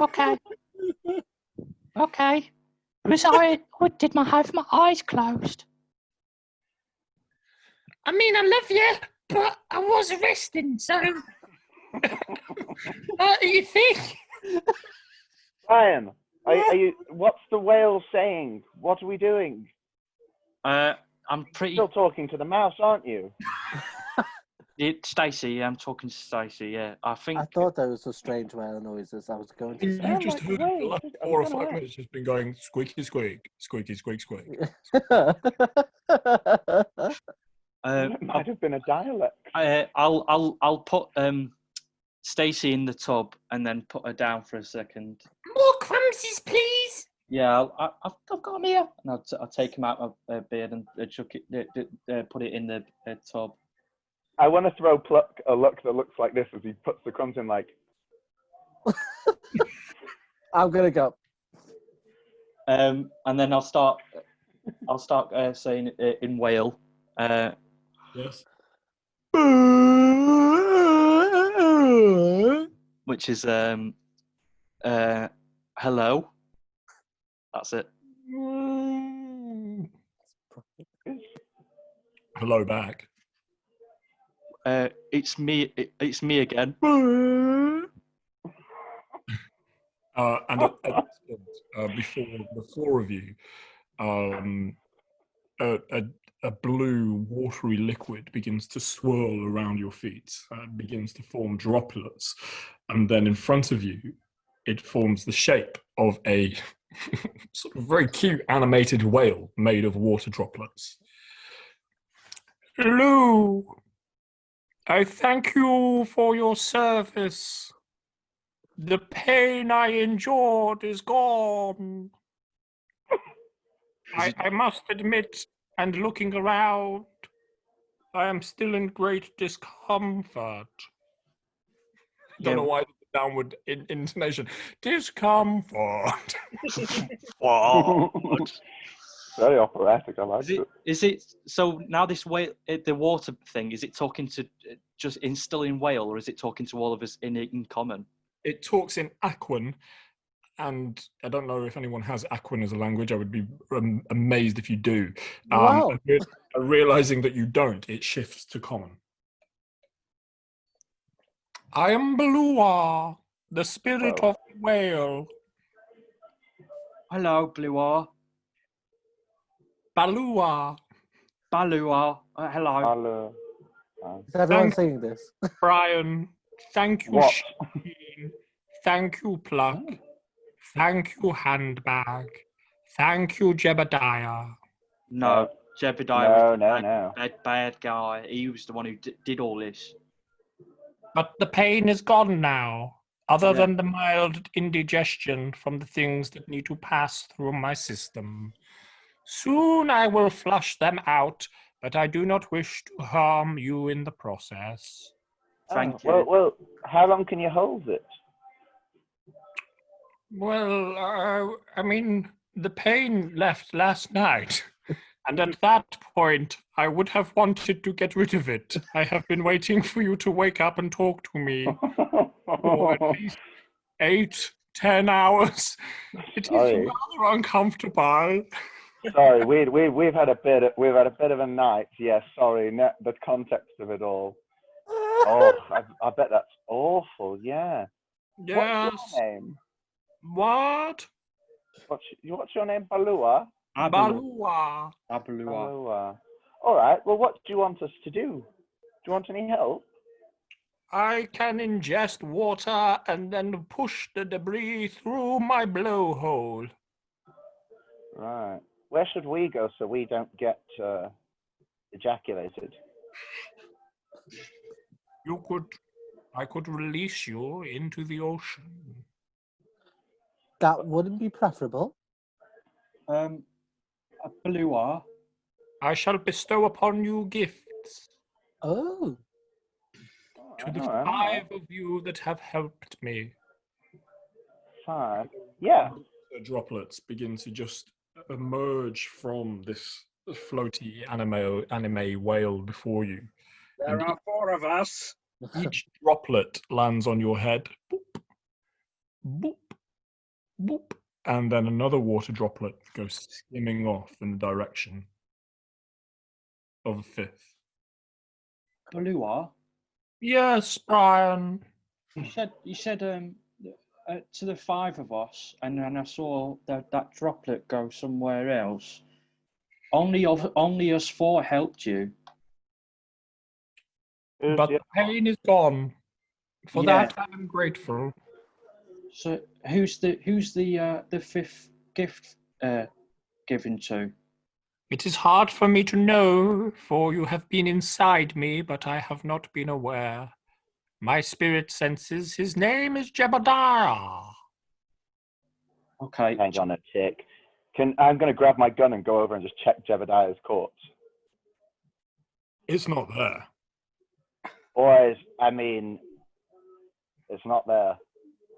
Okay. Okay. Did I have my eyes closed? I mean, I love you, but I was resting, so. What do you think? Brian, are you? What's the whale saying? What are we doing? I'm pretty. Still talking to the mouse, aren't you? Stacey, I'm talking to Stacey. Yeah, I think. I thought there was a strange whale noises. I was going to You say. just heard for the last 4 or 5 minutes just been going squeaky squeak, squeaky squeak squeak. It might have been a dialect. I'll put Stacey in the tub and then put her down for a second. More crumsies, please. Yeah, I've got him here. And I'll take him out of my beard and chuck it, put it in the tub. I want to throw Pluck a look that looks like this as he puts the crumbs in, like. I'm gonna go. And then I'll start saying it in whale. Yes. Which is hello. That's it. Hello back. It's me. It's me again. And at this point, before the 4 of you, a blue watery liquid begins to swirl around your feet, begins to form droplets, and then in front of you, it forms the shape of a sort of very cute animated whale made of water droplets. Hello. I thank you for your service. The pain I endured is gone. I must admit, and looking around, I am still in great discomfort. Don't know why the downward intonation. Discomfort. Very operatic. I like it. Is it so now? This whale, the water thing, is it talking to just still in whale, or is it talking to all of us in common? It talks in Aquan, and I don't know if anyone has Aquan as a language. I would be amazed if you do. Wow. Realizing that you don't, it shifts to common. I am Balua, the spirit of the whale. Hello, Balua. Balua. Balua. Hello. Is everyone saying this? Brian, thank you, What? Sheen. Thank you, Pluck. Thank you, Handbag. Thank you, Jebediah. No, Jebediah was No. bad guy. He was the one who did all this. But the pain is gone now, other than the mild indigestion from the things that need to pass through my system. Soon I will flush them out, but I do not wish to harm you in the process. Thank you. Well, how long can you hold it? Well, I mean, the pain left last night. And at that point, I would have wanted to get rid of it. I have been waiting for you to wake up and talk to me for at least 8-10 hours. It is rather uncomfortable. Sorry, we've had a bit of a night. Yes, sorry. The context of it all. Oh, I bet that's awful. Yeah. Yes. What's your name? What? What's your name? Balua. Balua. All right. Well, what do you want us to do? Do you want any help? I can ingest water and then push the debris through my blowhole. Right. Where should we go so we don't get ejaculated? I could release you into the ocean. That wouldn't be preferable. Balua. I shall bestow upon you gifts. Oh. To the 5 of you that have helped me. 5? Yeah. The droplets begin to just emerge from this floaty anime whale before you. There are 4 of us. Each droplet lands on your head. Boop, boop, boop. And then another water droplet goes skimming off in the direction of the 5th. Balua? Yes, Brian. You said to the 5 of us, and then I saw that droplet go somewhere else. Only us 4 helped you. but the pain is gone. For Yeah. that, I am grateful. So who's the fifth gift given to? It is hard for me to know, for you have been inside me, but I have not been aware. My spirit senses his name is Jebediah. Okay. Hang on a tick. I'm going to grab my gun and go over and just check Jebediah's corpse. It's not there. Boys, I mean, it's not there.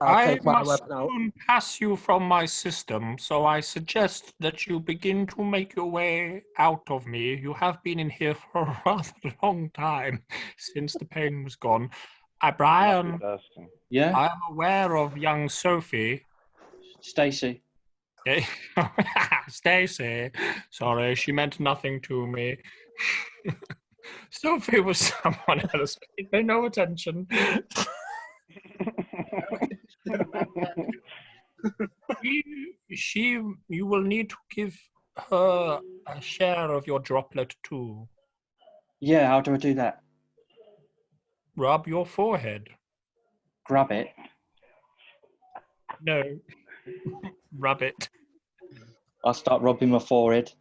I'll I take my must weapon out. soon pass you from my system, so I suggest that you begin to make your way out of me. You have been in here for a rather long time, since the pain was gone. Brian, Disgusting. Yeah. I am aware of young Sophie. Stacy. Stacy, sorry, she meant nothing to me. Sophie was someone else. Pay no attention. You will need to give her a share of your droplet too. Yeah. How do I do that? Rub your forehead. Grab it. No. Rub it. I'll start rubbing my forehead.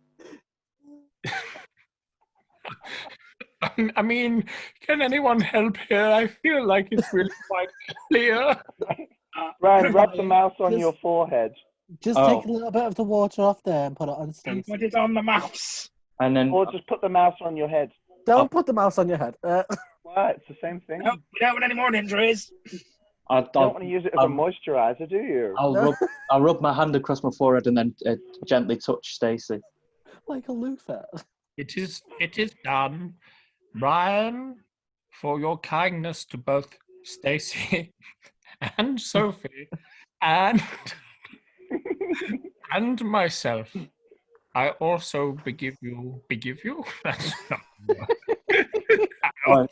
I mean, can anyone help here? I feel like it's really quite clear. Ryan, rub the mouse on your forehead. Just take a little bit of the water off there and put it on And Stacey. put it on the mouse. And then Or just put the mouse on your head. Don't put the mouse on your head. What? It's the same thing. No, we don't want any more injuries. You don't want to use it as a moisturizer, do you? I'll rub my hand across my forehead and then gently touch Stacy. Like a loofah. It is done. Brian, for your kindness to both Stacy and Sophie and and myself, I also begive you. That's not It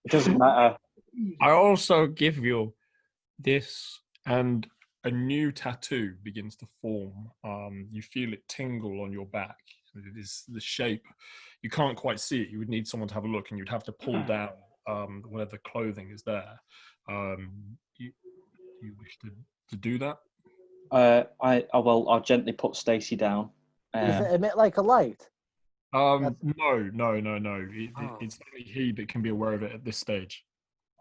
doesn't matter. I also give you this, and a new tattoo begins to form. You feel it tingle on your back. It is the shape. You can't quite see it. You would need someone to have a look, and you'd have to pull down whatever clothing is there. You wish to do that? I'll gently put Stacy down. Does it emit like a light? No. It's only he that can be aware of it at this stage.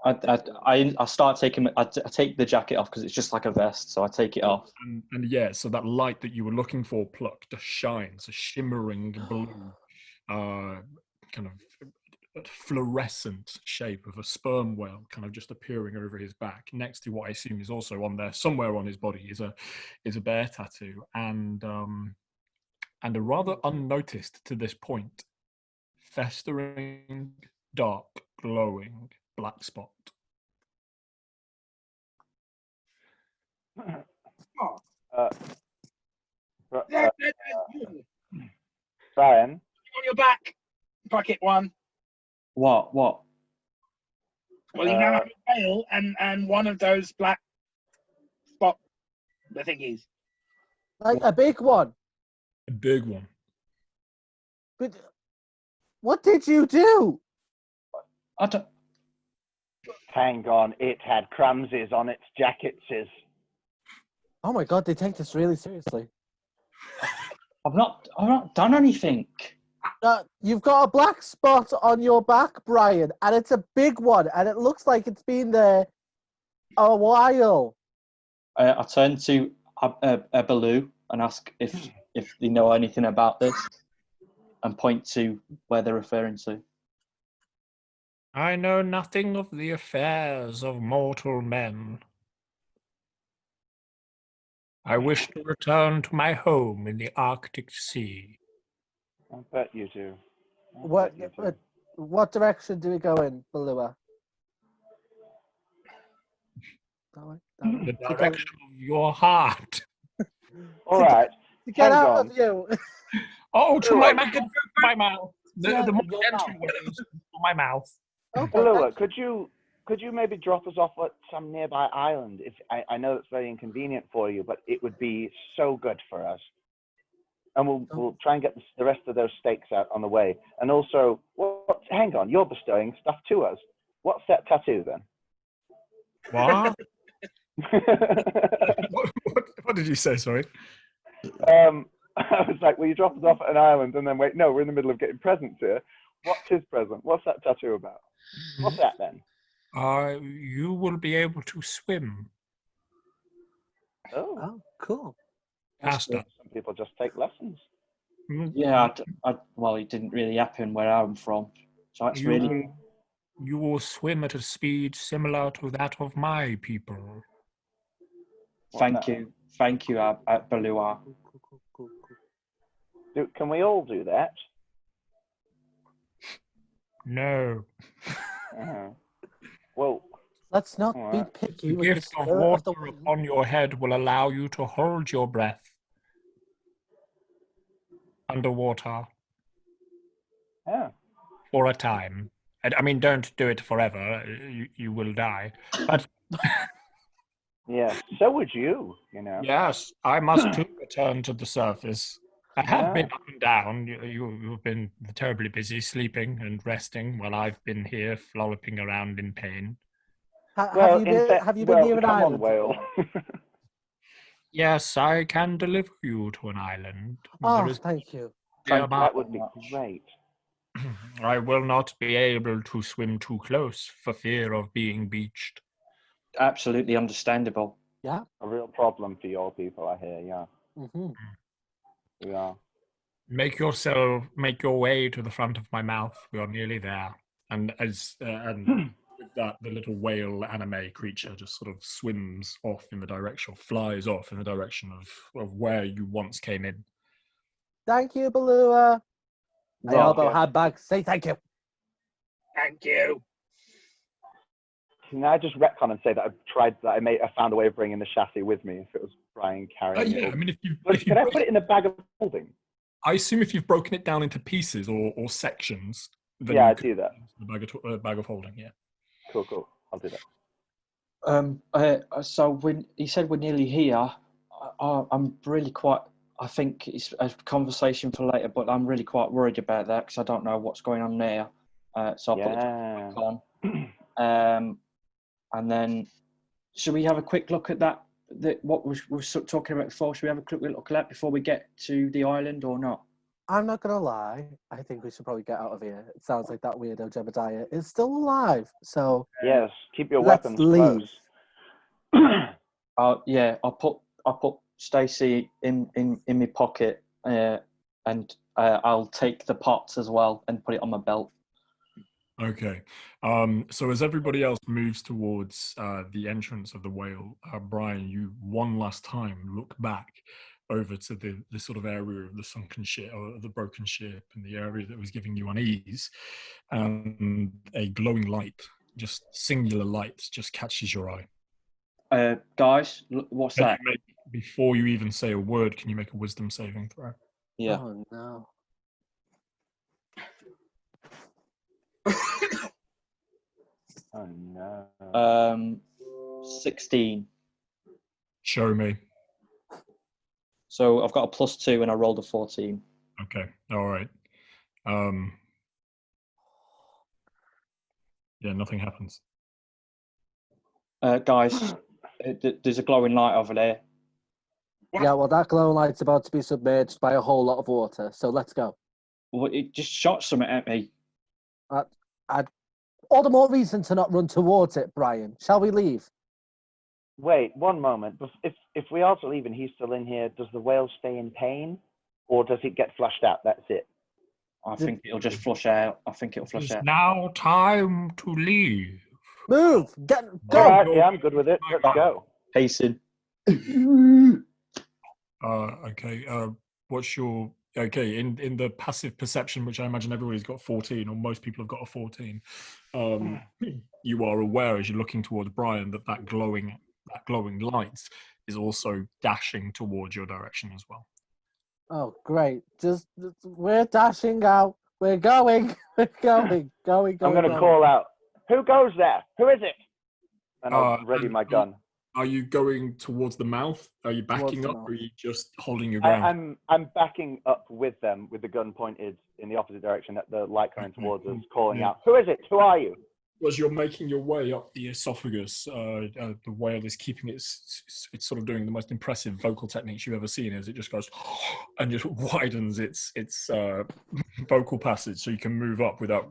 I start taking. I take the jacket off because it's just like a vest, so I take it off. And yeah, so that light that you were looking for, Pluck, just shines, a shimmering blue, kind of fluorescent shape of a sperm whale, kind of just appearing over his back. Next to what I assume is also on there, somewhere on his body, is a bear tattoo, and a rather unnoticed to this point, festering, dark, glowing black spot. Brian? On your back. Pocket one. What? Well, you now have a tail and one of those black spot the thingies. Like a big one. A big one. But what did you do? I don't. Hang on, it had crumbses on its jacketses. Oh my god, they take this really seriously. I've not done anything. You've got a black spot on your back, Brian, and it's a big one, and it looks like it's been there a while. I turn to Baloo and ask if they know anything about this, and point to where they're referring to. I know nothing of the affairs of mortal men. I wish to return to my home in the Arctic Sea. I bet you do. What direction do we go in, Balua? The direction of your heart. All right. To get Hang out on. of you. Oh, to Balua, my mouth. The more your gentle mouth. ways to my mouth. Okay, Balua, could you maybe drop us off at some nearby island? If I know it's very inconvenient for you, but it would be so good for us. And we'll try and get the rest of those steaks out on the way. And also, hang on, you're bestowing stuff to us. What's that tattoo then? What? What did you say? Sorry. I was like, well, you drop us off at an island and then wait. No, we're in the middle of getting presents here. What's his present? What's that tattoo about? What's that then? You will be able to swim Oh, Oh, cool. faster. some people just take lessons. Yeah, well, it didn't really happen where I'm from. So that's really... You will swim at a speed similar to that of my people. Thank you, Balua. Cool. Can we all do that? No. Well, Let's not All be right. picky The with the gift of spirit of the water wind. upon your head will allow you to hold your breath underwater yeah. for a time. I mean, don't do it forever. You will die. But Yeah. So would you, you know. yes, I must too return to the surface. I have been Yeah. up and down. You've been terribly busy sleeping and resting while I've been here flopping around in pain. Well, Have you been near an come island on, whale. before? Yes, I can deliver you to an island. Oh, There is thank you. nearby. That would be great. I will not be able to swim too close for fear of being beached. Absolutely understandable. Yeah. A real problem for your people, I hear. Yeah. Mm-hmm. Yeah. Make your way to the front of my mouth. We are nearly there. And with that, the little whale anime creature just sort of swims off in the direction, flies off in the direction of where you once came in. Thank you, Balua. I elbow Okay. handbag. Say thank you. Thank you. Can I just retcon and say that I found a way of bringing the chassis with me if it was Brian carrying it? Yeah, I mean, if you Can I put it in a bag of holding? I assume if you've broken it down into pieces or sections, then Yeah, you I'd could do that. the bag of holding. Yeah. Cool. I'll do that. So when he said we're nearly here, I'm really quite... I think it's a conversation for later, but I'm really quite worried about that because I don't know what's going on there. So I'll put the jacket back on. And then, should we have a quick look at that? What we were talking about before? Should we have a quick look at that before we get to the island or not? I'm not gonna lie. I think we should probably get out of here. It sounds like that weirdo Jebediah is still alive. So Yes, keep your let's weapons leave. close. Yeah, I'll put Stacy in my pocket, and I'll take the pots as well and put it on my belt. Okay. So as everybody else moves towards the entrance of the whale, Brian, you one last time look back over to the sort of area of the sunken ship or the broken ship and the area that was giving you unease, and a glowing light, just singular light, just catches your eye. Guys, what's that? Before you even say a word, can you make a wisdom saving throw? Yeah. Oh no. Oh no. 16. Show me. So I've got a +2 and I rolled a 14. Okay. All right. Yeah, nothing happens. Guys, there's a glowing light over there. Yeah, well, that glowing light's about to be submerged by a whole lot of water. So let's go. Well, it just shot something at me. All the more reason to not run towards it, Brian. Shall we leave? Wait, one moment. If we are to leave and he's still in here, does the whale stay in pain, or does it get flushed out? That's it. I think it'll just flush out. It's now time to leave. Move! Go! All right, yeah, I'm good with it. Let's go. Pacing. Okay. What's your in the passive perception, which I imagine everybody's got 14, or most people have got a 14. You are aware as you're looking towards Brian that glowing light is also dashing towards your direction as well. Oh, great. We're dashing out. We're going. We're going. Going. I'm going to call out, who goes there? Who is it? And I'll ready my gun. Are you going towards the mouth? Are you backing up, or are you just holding your ground? I'm backing up with them, with the gun pointed in the opposite direction, at the light coming towards us, calling out, who is it? Who are you? as you're making your way up the esophagus, the whale is keeping it's sort of doing the most impressive vocal techniques you've ever seen. As it just goes and just widens its vocal passage, so you can move up without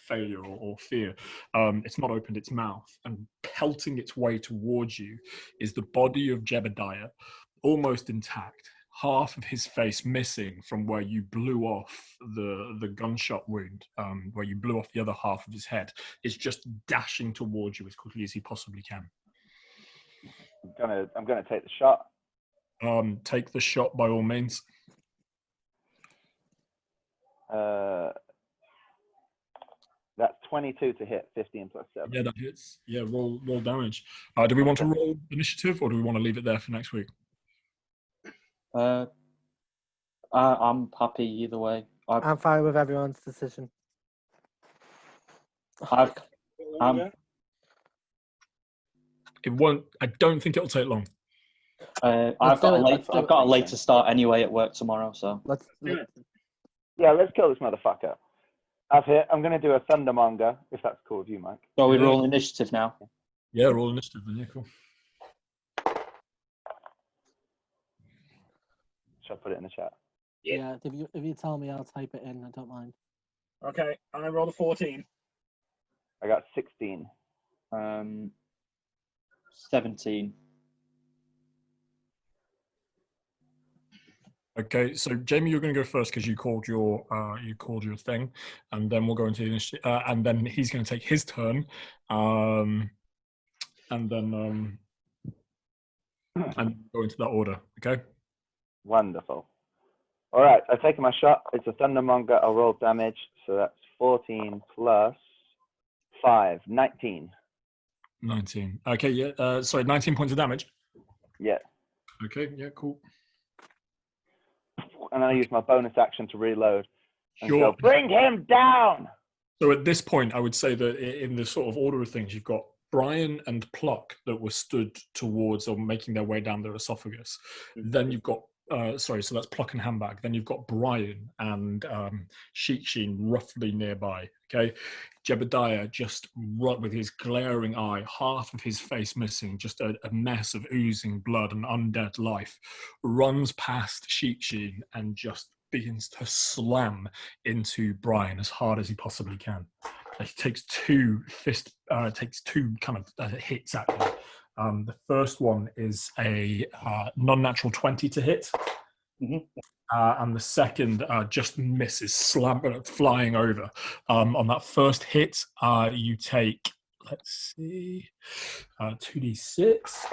failure or fear. It's not opened its mouth, and pelting its way towards you is the body of Jebediah, almost intact. Half of his face missing from where you blew off the gunshot wound, where you blew off the other half of his head, is just dashing towards you as quickly as he possibly can. I'm gonna take the shot. Take the shot by all means. That's 22 to hit, 15 plus 7. Yeah, that hits. Yeah, roll damage. Do we want to roll initiative, or do we want to leave it there for next week? I'm happy either way. I'm fine with everyone's decision. It won't. I don't think it'll take long. I've got a later start anyway at work tomorrow, so Let's kill this motherfucker. I've hit. I'm going to do a Thundermonger, if that's cool with you, Mike. So we roll initiative now. Yeah, roll initiative then. Yeah, cool. Shall I put it in the chat? Yeah, if you tell me, I'll type it in. I don't mind. Okay, I rolled a 14. I got 16. 17. Okay, so Jamie, you're going to go first because you called your thing, and then we'll go into the initiative, and then he's going to take his turn, and then and go into that order. Okay. Wonderful. All right, I've taken my shot. It's a Thundermonger. I'll roll damage. So that's 14 plus 5, 19. 19. Okay, yeah. Sorry, 19 points of damage. Yeah. Okay, yeah, cool. And I use my bonus action to reload. And Sure. go, bring him down! So at this point, I would say that in the sort of order of things, you've got Brian and Pluck that were stood towards or making their way down their esophagus. Then you've got, so that's Pluck and Handbag. Then you've got Brian and Sheiksheen roughly nearby. Okay, Jebediah just with his glaring eye, half of his face missing, just a mess of oozing blood and undead life, runs past Sheiksheen and just begins to slam into Brian as hard as he possibly can. He takes two kind of hits at him. The first one is a non-natural 20 to hit. Mm-hmm. And the second just misses, flying over. On that first hit, you take, let's see, 2d6.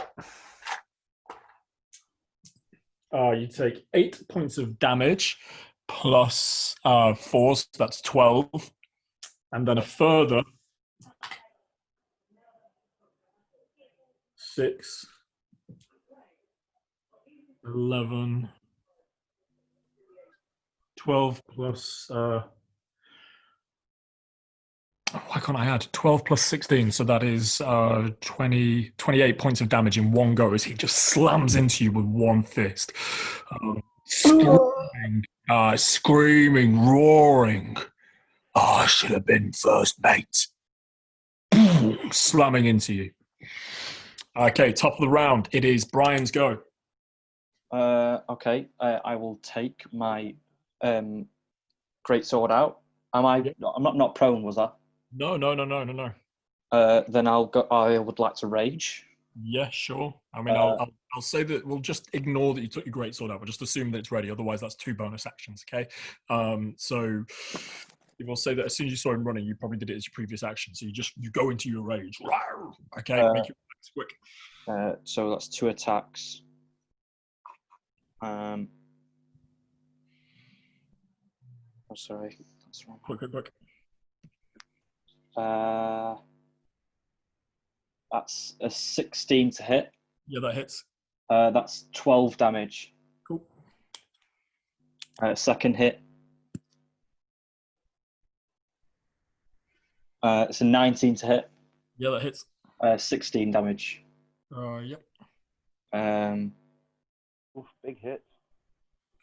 You take 8 points of damage plus 4, so that's 12. And then a further 6, 11, 12 plus, why can't I add? 12 plus 16, so that is 28 points of damage in one go as he just slams into you with one fist. Screaming, roaring. Oh, I should have been first, mate. Slamming into you. Okay, top of the round. It is Brian's go. Okay, I will take my great sword out. Am I? Yep. I'm not prone, was I? No. Then I'll go. I would like to rage. Yeah, sure. I mean, I'll say that we'll just ignore that you took your great sword out. We'll just assume that it's ready. Otherwise, that's 2 bonus actions. Okay. So we'll say that as soon as you saw him running, you probably did it as your previous action. So you go into your rage. Okay. Make your attacks quick. So that's 2 attacks. I'm sorry, that's wrong. Quick. That's a 16 to hit. Yeah, that hits. That's 12 damage. Cool. Second hit. It's a 19 to hit. Yeah, that hits. 16 damage. Yep. Oof, big hit.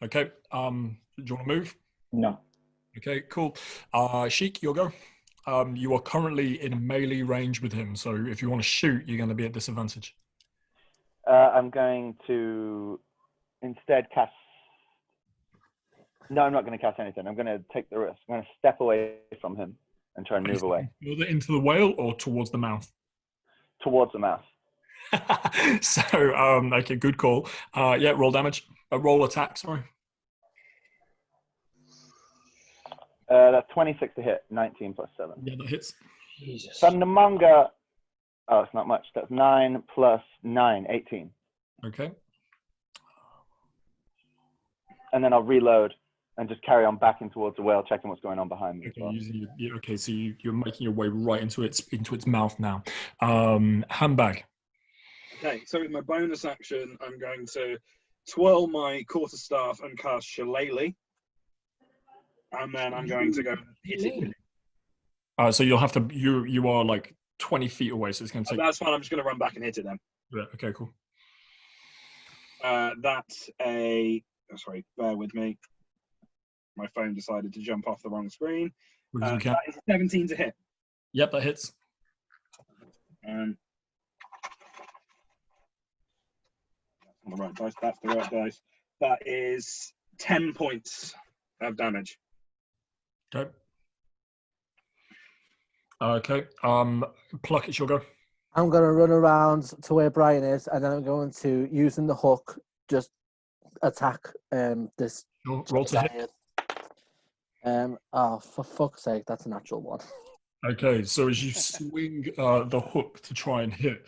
Okay. Do you want to move? No. Okay, cool. Sheik, you'll go. You are currently in melee range with him, so if you want to shoot, you're going to be at disadvantage. I'm going to instead cast. No, I'm not going to cast anything. I'm going to take the risk. I'm going to step away from him and try and move away Further into the whale or towards the mouth? towards the mouth. So, okay, good call. Yeah, roll damage. Roll attack, sorry. That's 26 to hit, 19 plus 7. Yeah, that hits. Jesus. Thundermonger. Oh, it's not much. That's 9 plus 9, 18. Okay. And then I'll reload and just carry on backing towards the whale, checking what's going on behind me as well. Okay, so you're making your way right into its mouth now. Handbag. Okay, so with my bonus action, I'm going to twirl my quarterstaff and cast Shillelagh. And then I'm going to go hit it with it. So you'll have to. You are like 20 feet away, so it's going to take. That's fine. I'm just going to run back and hit it then. Yeah, okay, cool. That's a. Oh, sorry, bear with me. My phone decided to jump off the wrong screen. That is 17 to hit. Yep, that hits. On the right dice. That's the right dice. That is 10 points of damage. Okay. Okay. Pluck, it's your go. I'm going to run around to where Brian is, and then I'm going to, using the hook, just attack this. Roll to hit. Oh, for fuck's sake, that's a natural one. Okay, so as you swing the hook to try and hit,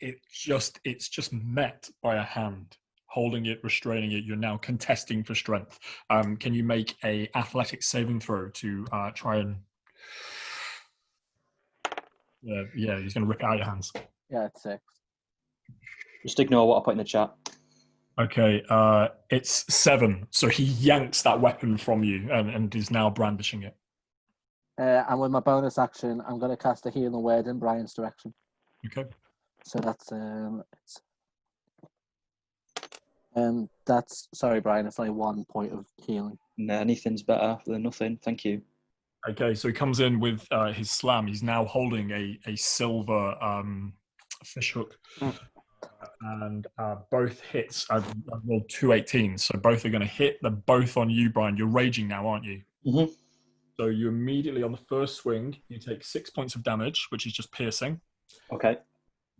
it's just met by a hand holding it, restraining it. You're now contesting for strength. Can you make a athletics saving throw to try and? Yeah, he's going to rip it out of your hands. Yeah, it's 6. Just ignore what I put in the chat. Okay, it's 7. So he yanks that weapon from you and is now brandishing it. And with my bonus action, I'm going to cast a healing word in Brian's direction. Okay. So that's sorry, Brian. It's only 1 point of healing. No, anything's better than nothing. Thank you. Okay, so he comes in with his slam. He's now holding a silver fish hook. And both hits, I've rolled 2 18s, so both are going to hit. They're both on you, Brian. You're raging now, aren't you? Mm-hmm. So you immediately, on the first swing, you take 6 points of damage, which is just piercing. Okay.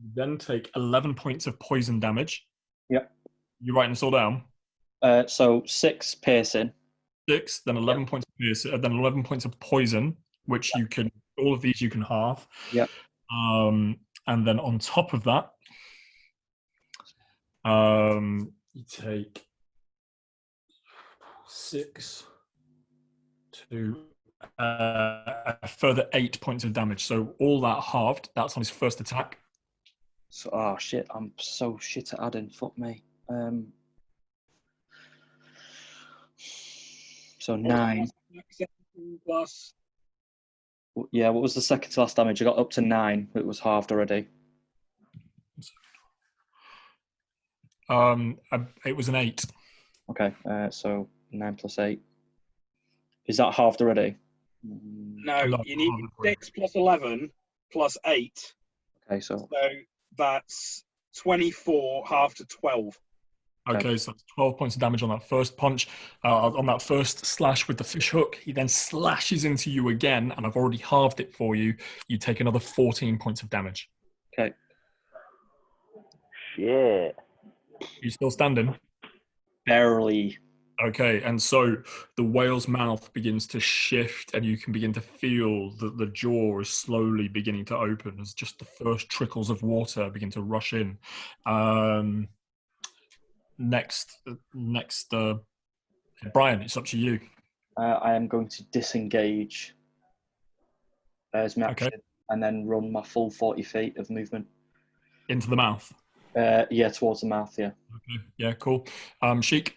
You then take 11 points of poison damage. Yep. You writing this all down? So 6 piercing. 6, then 11 points of piercing, then 11 points of poison, which you can, all of these you can halve. Yep. And then on top of that, you take 6 to a further 8 points of damage. So all that halved. That's on his first attack. So, oh shit, I'm so shit at adding. Fuck me. So 9. Plus. Yeah, what was the second to last damage? I got up to 9. It was halved already. It was an 8. Okay, so 9 plus 8. Is that halved already? No, you need 6 plus 11 plus 8. Okay, so that's 24, half to 12. Okay, so that's 12 points of damage on that first punch. On that first slash with the fish hook, he then slashes into you again, and I've already halved it for you. You take another 14 points of damage. Okay. Shit. You still standing? Barely. Okay, and so the whale's mouth begins to shift, and you can begin to feel that the jaw is slowly beginning to open as just the first trickles of water begin to rush in. Next, Brian, it's up to you. I am going to disengage as my action, and then run my full 40 feet of movement. Into the mouth? Yeah, towards the mouth, yeah. Okay, yeah, cool. Sheik?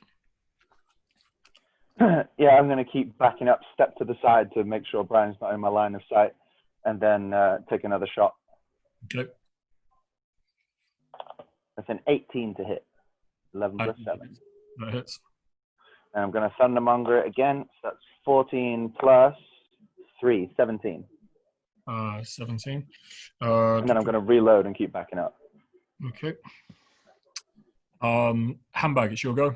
Yeah, I'm going to keep backing up, step to the side to make sure Brian's not in my line of sight, and then take another shot. Okay. That's an 18 to hit. 11 plus 7. That hits. And I'm going to Thundermonger it again. So that's 14 plus 3, 17. 17. And then I'm going to reload and keep backing up. Okay. Handbag, it's your go.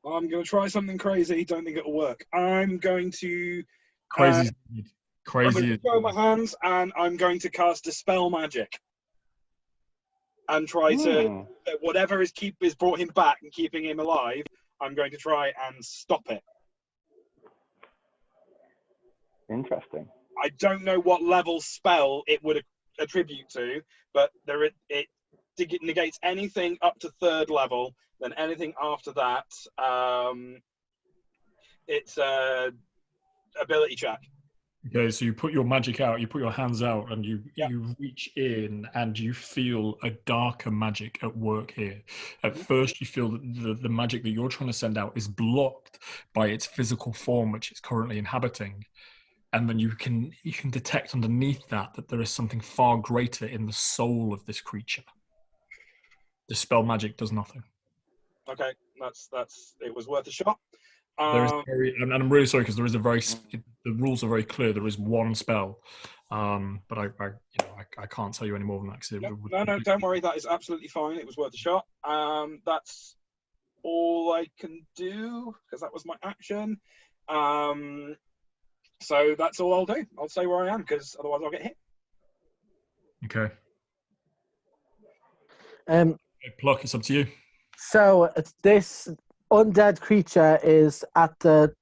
I'm going to try something crazy. Don't think it'll work. I'm going to Crazy. I'm Crazy. going to throw my hands and I'm going to cast Dispel Magic and try to whatever is brought him back and keeping him alive. I'm going to try and stop it. Interesting. I don't know what level spell it would attribute to, but it negates anything up to 3rd level. Then anything after that, it's a ability check. Okay, so you put your magic out, you put your hands out, and you reach in, and you feel a darker magic at work here. At first, you feel that the magic that you're trying to send out is blocked by its physical form, which it's currently inhabiting. And then you can detect underneath that there is something far greater in the soul of this creature. Dispel magic does nothing. Okay, that's it was worth a shot. There is and I'm really sorry because there is the rules are very clear. There is one spell, but I can't tell you any more than that. No, don't worry. That is absolutely fine. It was worth a shot. That's all I can do because that was my action. So that's all I'll do. I'll stay where I am because otherwise I'll get hit. Okay. Pluck, it's up to you. So this undead creature is at the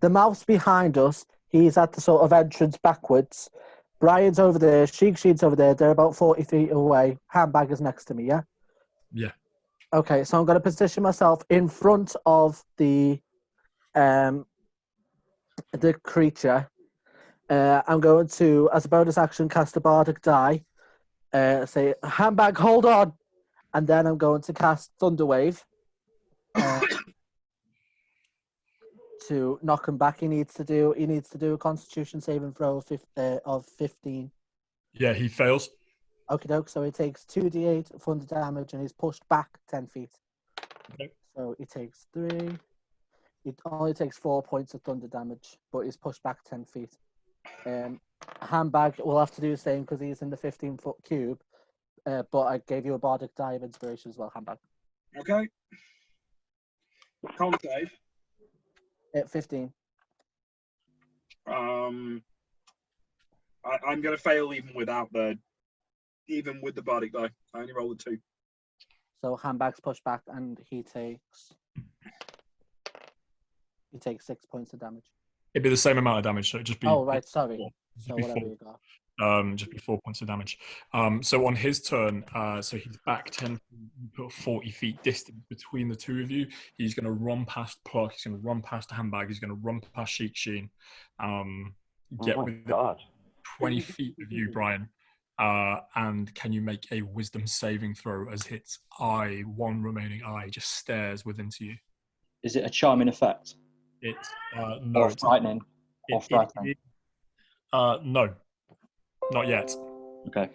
mouth's behind us. He's at the sort of entrance backwards. Brian's over there. Sheen's over there. They're about 40 feet away. Handbag is next to me, yeah? Yeah. Okay, so I'm going to position myself in front of the creature. I'm going to, as a bonus action, cast a bardic die. Say, handbag, hold on. And then I'm going to cast Thunderwave. To knock him back, he needs to do a Constitution saving throw of 15. Yeah, he fails. Okie doke. So he takes 2d8 thunder damage and he's pushed back 10 feet. Okay. So he takes 3. He only takes 4 points of thunder damage, but he's pushed back 10 feet. Handbag will have to do the same because he's in the 15-foot cube. But I gave you a bardic die of inspiration as well, handbag. Okay. Con save. 15. I'm going to fail even with the bardic die. I only rolled a 2. So handbag's pushed back and he takes 6 points of damage. It'd be the same amount of damage, so it'd just be. Oh right, sorry. So whatever you got. Just be 4 points of damage. So on his turn, so he's back 10, put 40 feet distance between the two of you. He's going to run past Pluck. He's going to run past Handbag. He's going to run past Sheen. Get within 20 feet of you, Brian. And can you make a wisdom saving throw as its eye, one remaining eye, just stares within to you? Is it a charming effect? It's no. Or frightening? No. Not yet. Okay.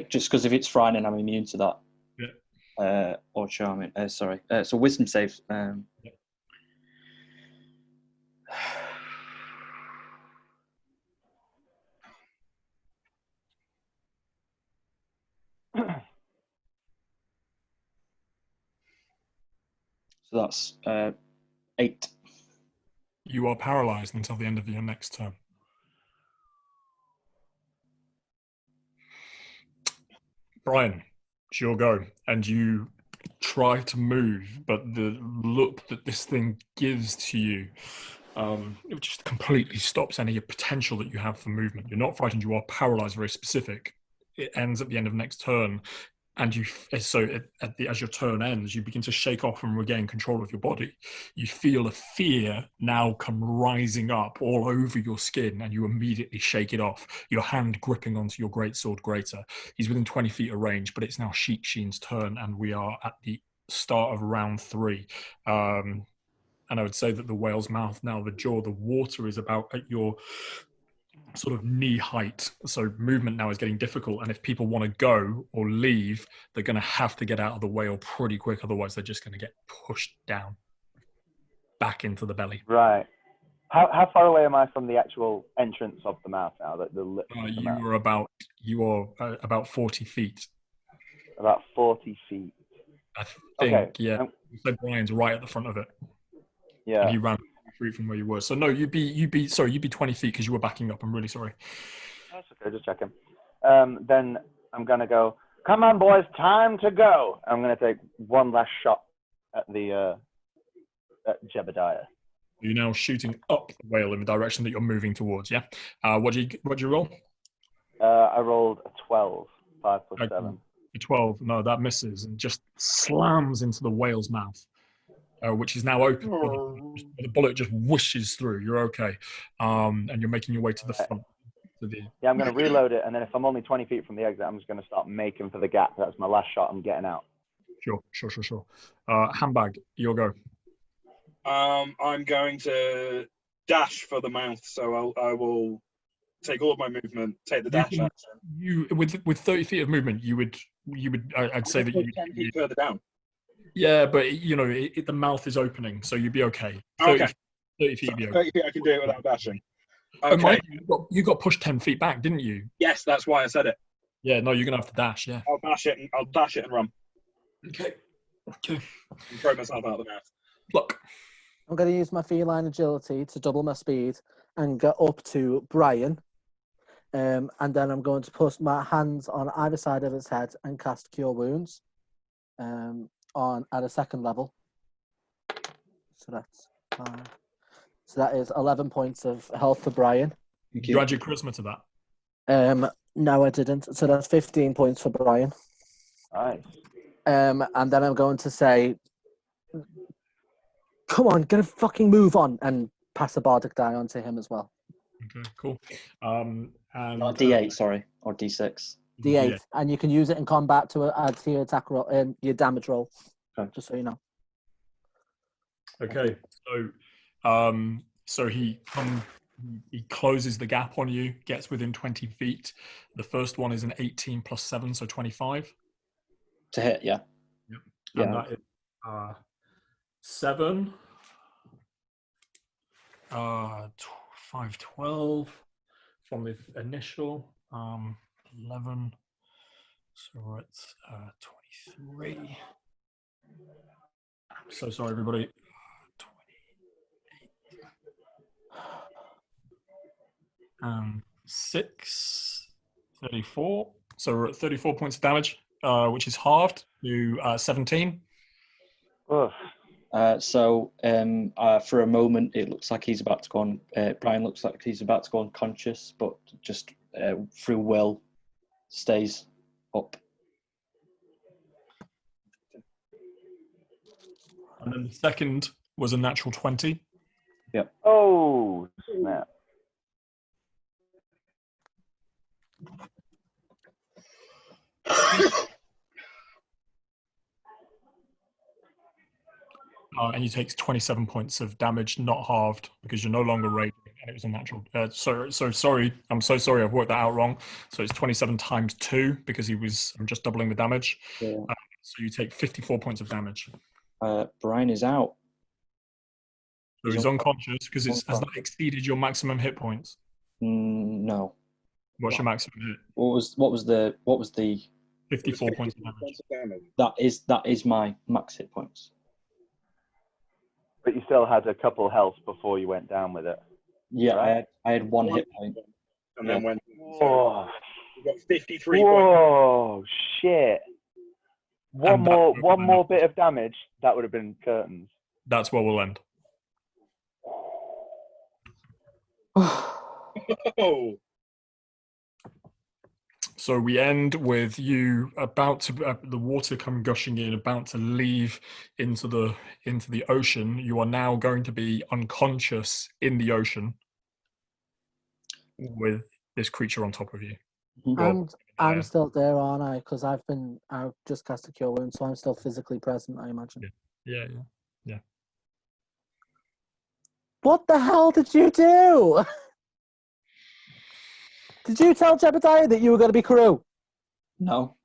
Just because if it's frightening, I'm immune to that. Yeah. Or charming. Sorry. So wisdom save. Yeah. So that's 8. You are paralyzed until the end of your next turn. Brian, it's your go, and you try to move, but the look that this thing gives to you, it just completely stops any potential that you have for movement. You're not frightened, you are paralyzed, very specific. It ends at the end of next turn, and as your turn ends, you begin to shake off and regain control of your body. You feel a fear now come rising up all over your skin, and you immediately shake it off, your hand gripping onto your greatsword greater. He's within 20 feet of range, but it's now Sheen's turn, and we are at the start of round 3. And I would say that the whale's mouth, now the jaw, the water is about at your sort of knee height, so movement now is getting difficult, and if people want to go or leave, they're going to have to get out of the whale pretty quick, otherwise they're just going to get pushed down back into the belly. Right. How far away am I from the actual entrance of the mouth now? The lips of the mouth? You are about 40 feet. About 40 feet. I think, Okay. yeah. You said Brian's right at the front of it. Yeah. And he ran free from where you were. So no, you'd be 20 feet because you were backing up. I'm really sorry. That's okay, just checking. Then I'm gonna go, come on boys, time to go. I'm gonna take one last shot at the at Jebediah. You're now shooting up the whale in the direction that you're moving towards, yeah? What'd you roll? I rolled a 12, 5 plus 7. A 12, no, that misses and just slams into the whale's mouth, which is now open. The bullet just whooshes through. You're okay. And you're making your way to the front. Yeah, I'm going to reload it, and then if I'm only 20 feet from the exit, I'm just going to start making for the gap. That's my last shot. I'm getting out. Sure. Handbag, you'll go. I'm going to dash for the mouth, so I will take all of my movement, take the dash action. You with 30 feet of movement, you would I'd say that you 10 feet further down. Yeah, but the mouth is opening, so you'd be okay. 30 feet you'd be okay. 30 feet I can do it without dashing. Okay. Okay. You got pushed 10 feet back, didn't you? Yes, that's why I said it. Yeah, no, you're gonna have to dash. Yeah. I'll dash it and run. Okay. And throw myself out of the mouth. Look. I'm going to use my feline agility to double my speed and get up to Brian. And then I'm going to put my hands on either side of his head and cast Cure Wounds at a second level. So that's so that is 11 points of health for Brian. Did you add your charisma to that? No, I didn't. So that's 15 points for Brian. Nice. And then I'm going to say, come on, get a fucking move on, and pass the bardic die onto him as well. Okay, cool. And D8, sorry, or D6. D8, Yeah. and you can use it in combat to add to your attack roll and your damage roll. Okay. Just so you know. Okay, so he closes the gap on you, gets within 20 feet. The first one is an 18 plus 7, so 25. To hit, yeah. Yep. Yeah. And that is 7. 5, 12 from the initial. 11. So it's 23. I'm so sorry, everybody. 28. 6. 34. So we're at 34 points of damage, which is halved to 17. Oof. So for a moment, it looks like he's about to go on. Brian looks like he's about to go unconscious, but just through will, stays up. And then the second was a natural 20. Yep. Oh, snap. And he takes 27 points of damage, not halved, because you're no longer raging, and it was a natural. So sorry. I'm so sorry. I've worked that out wrong. So it's 27 times 2 because I'm just doubling the damage. Yeah. So you take 54 points of damage. Brian is out. So he's unconscious because has that exceeded your maximum hit points? No. What's your maximum hit? What was the 54 points of damage. That is my max hit points. But you still had a couple health before you went down with it. Yeah, right? I had one hit point. And then went. Whoa. You got 53 points. Whoa, shit. One more bit of damage, that would have been curtains. That's where we'll end. Oh. So we end with you about to the water come gushing in, about to leave into the ocean. You are now going to be unconscious in the ocean with this creature on top of you. I'm still there, aren't I? Because I've just cast a cure wound, so I'm still physically present, I imagine. Yeah. What the hell did you do? Did you tell Jebediah that you were going to be crew? No.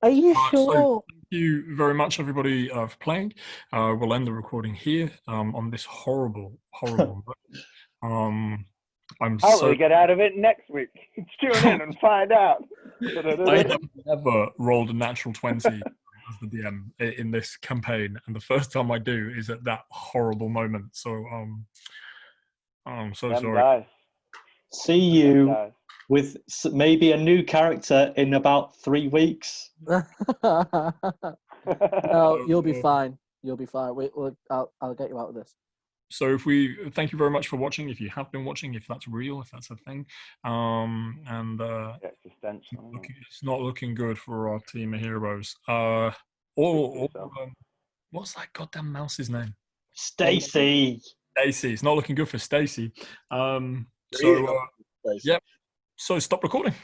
Are you sure? So you very much, everybody, for playing. We'll end the recording here on this horrible note. I'm How will so we get out of it next week? Tune in and find out. I have never rolled a natural 20 as the DM in this campaign, and the first time I do is at that horrible moment. So I'm so Them sorry. dice. See you Dice. with maybe a new character in about 3 weeks. No, you'll be fine. You'll be fine. I'll get you out of this. So thank you very much for watching. If you have been watching, if that's real, if that's a thing, Existential. it's not looking good for our team of heroes. What's that goddamn mouse's name? Stacy. Stacy. It's not looking good for Stacy. Really not. Yeah. So stop recording.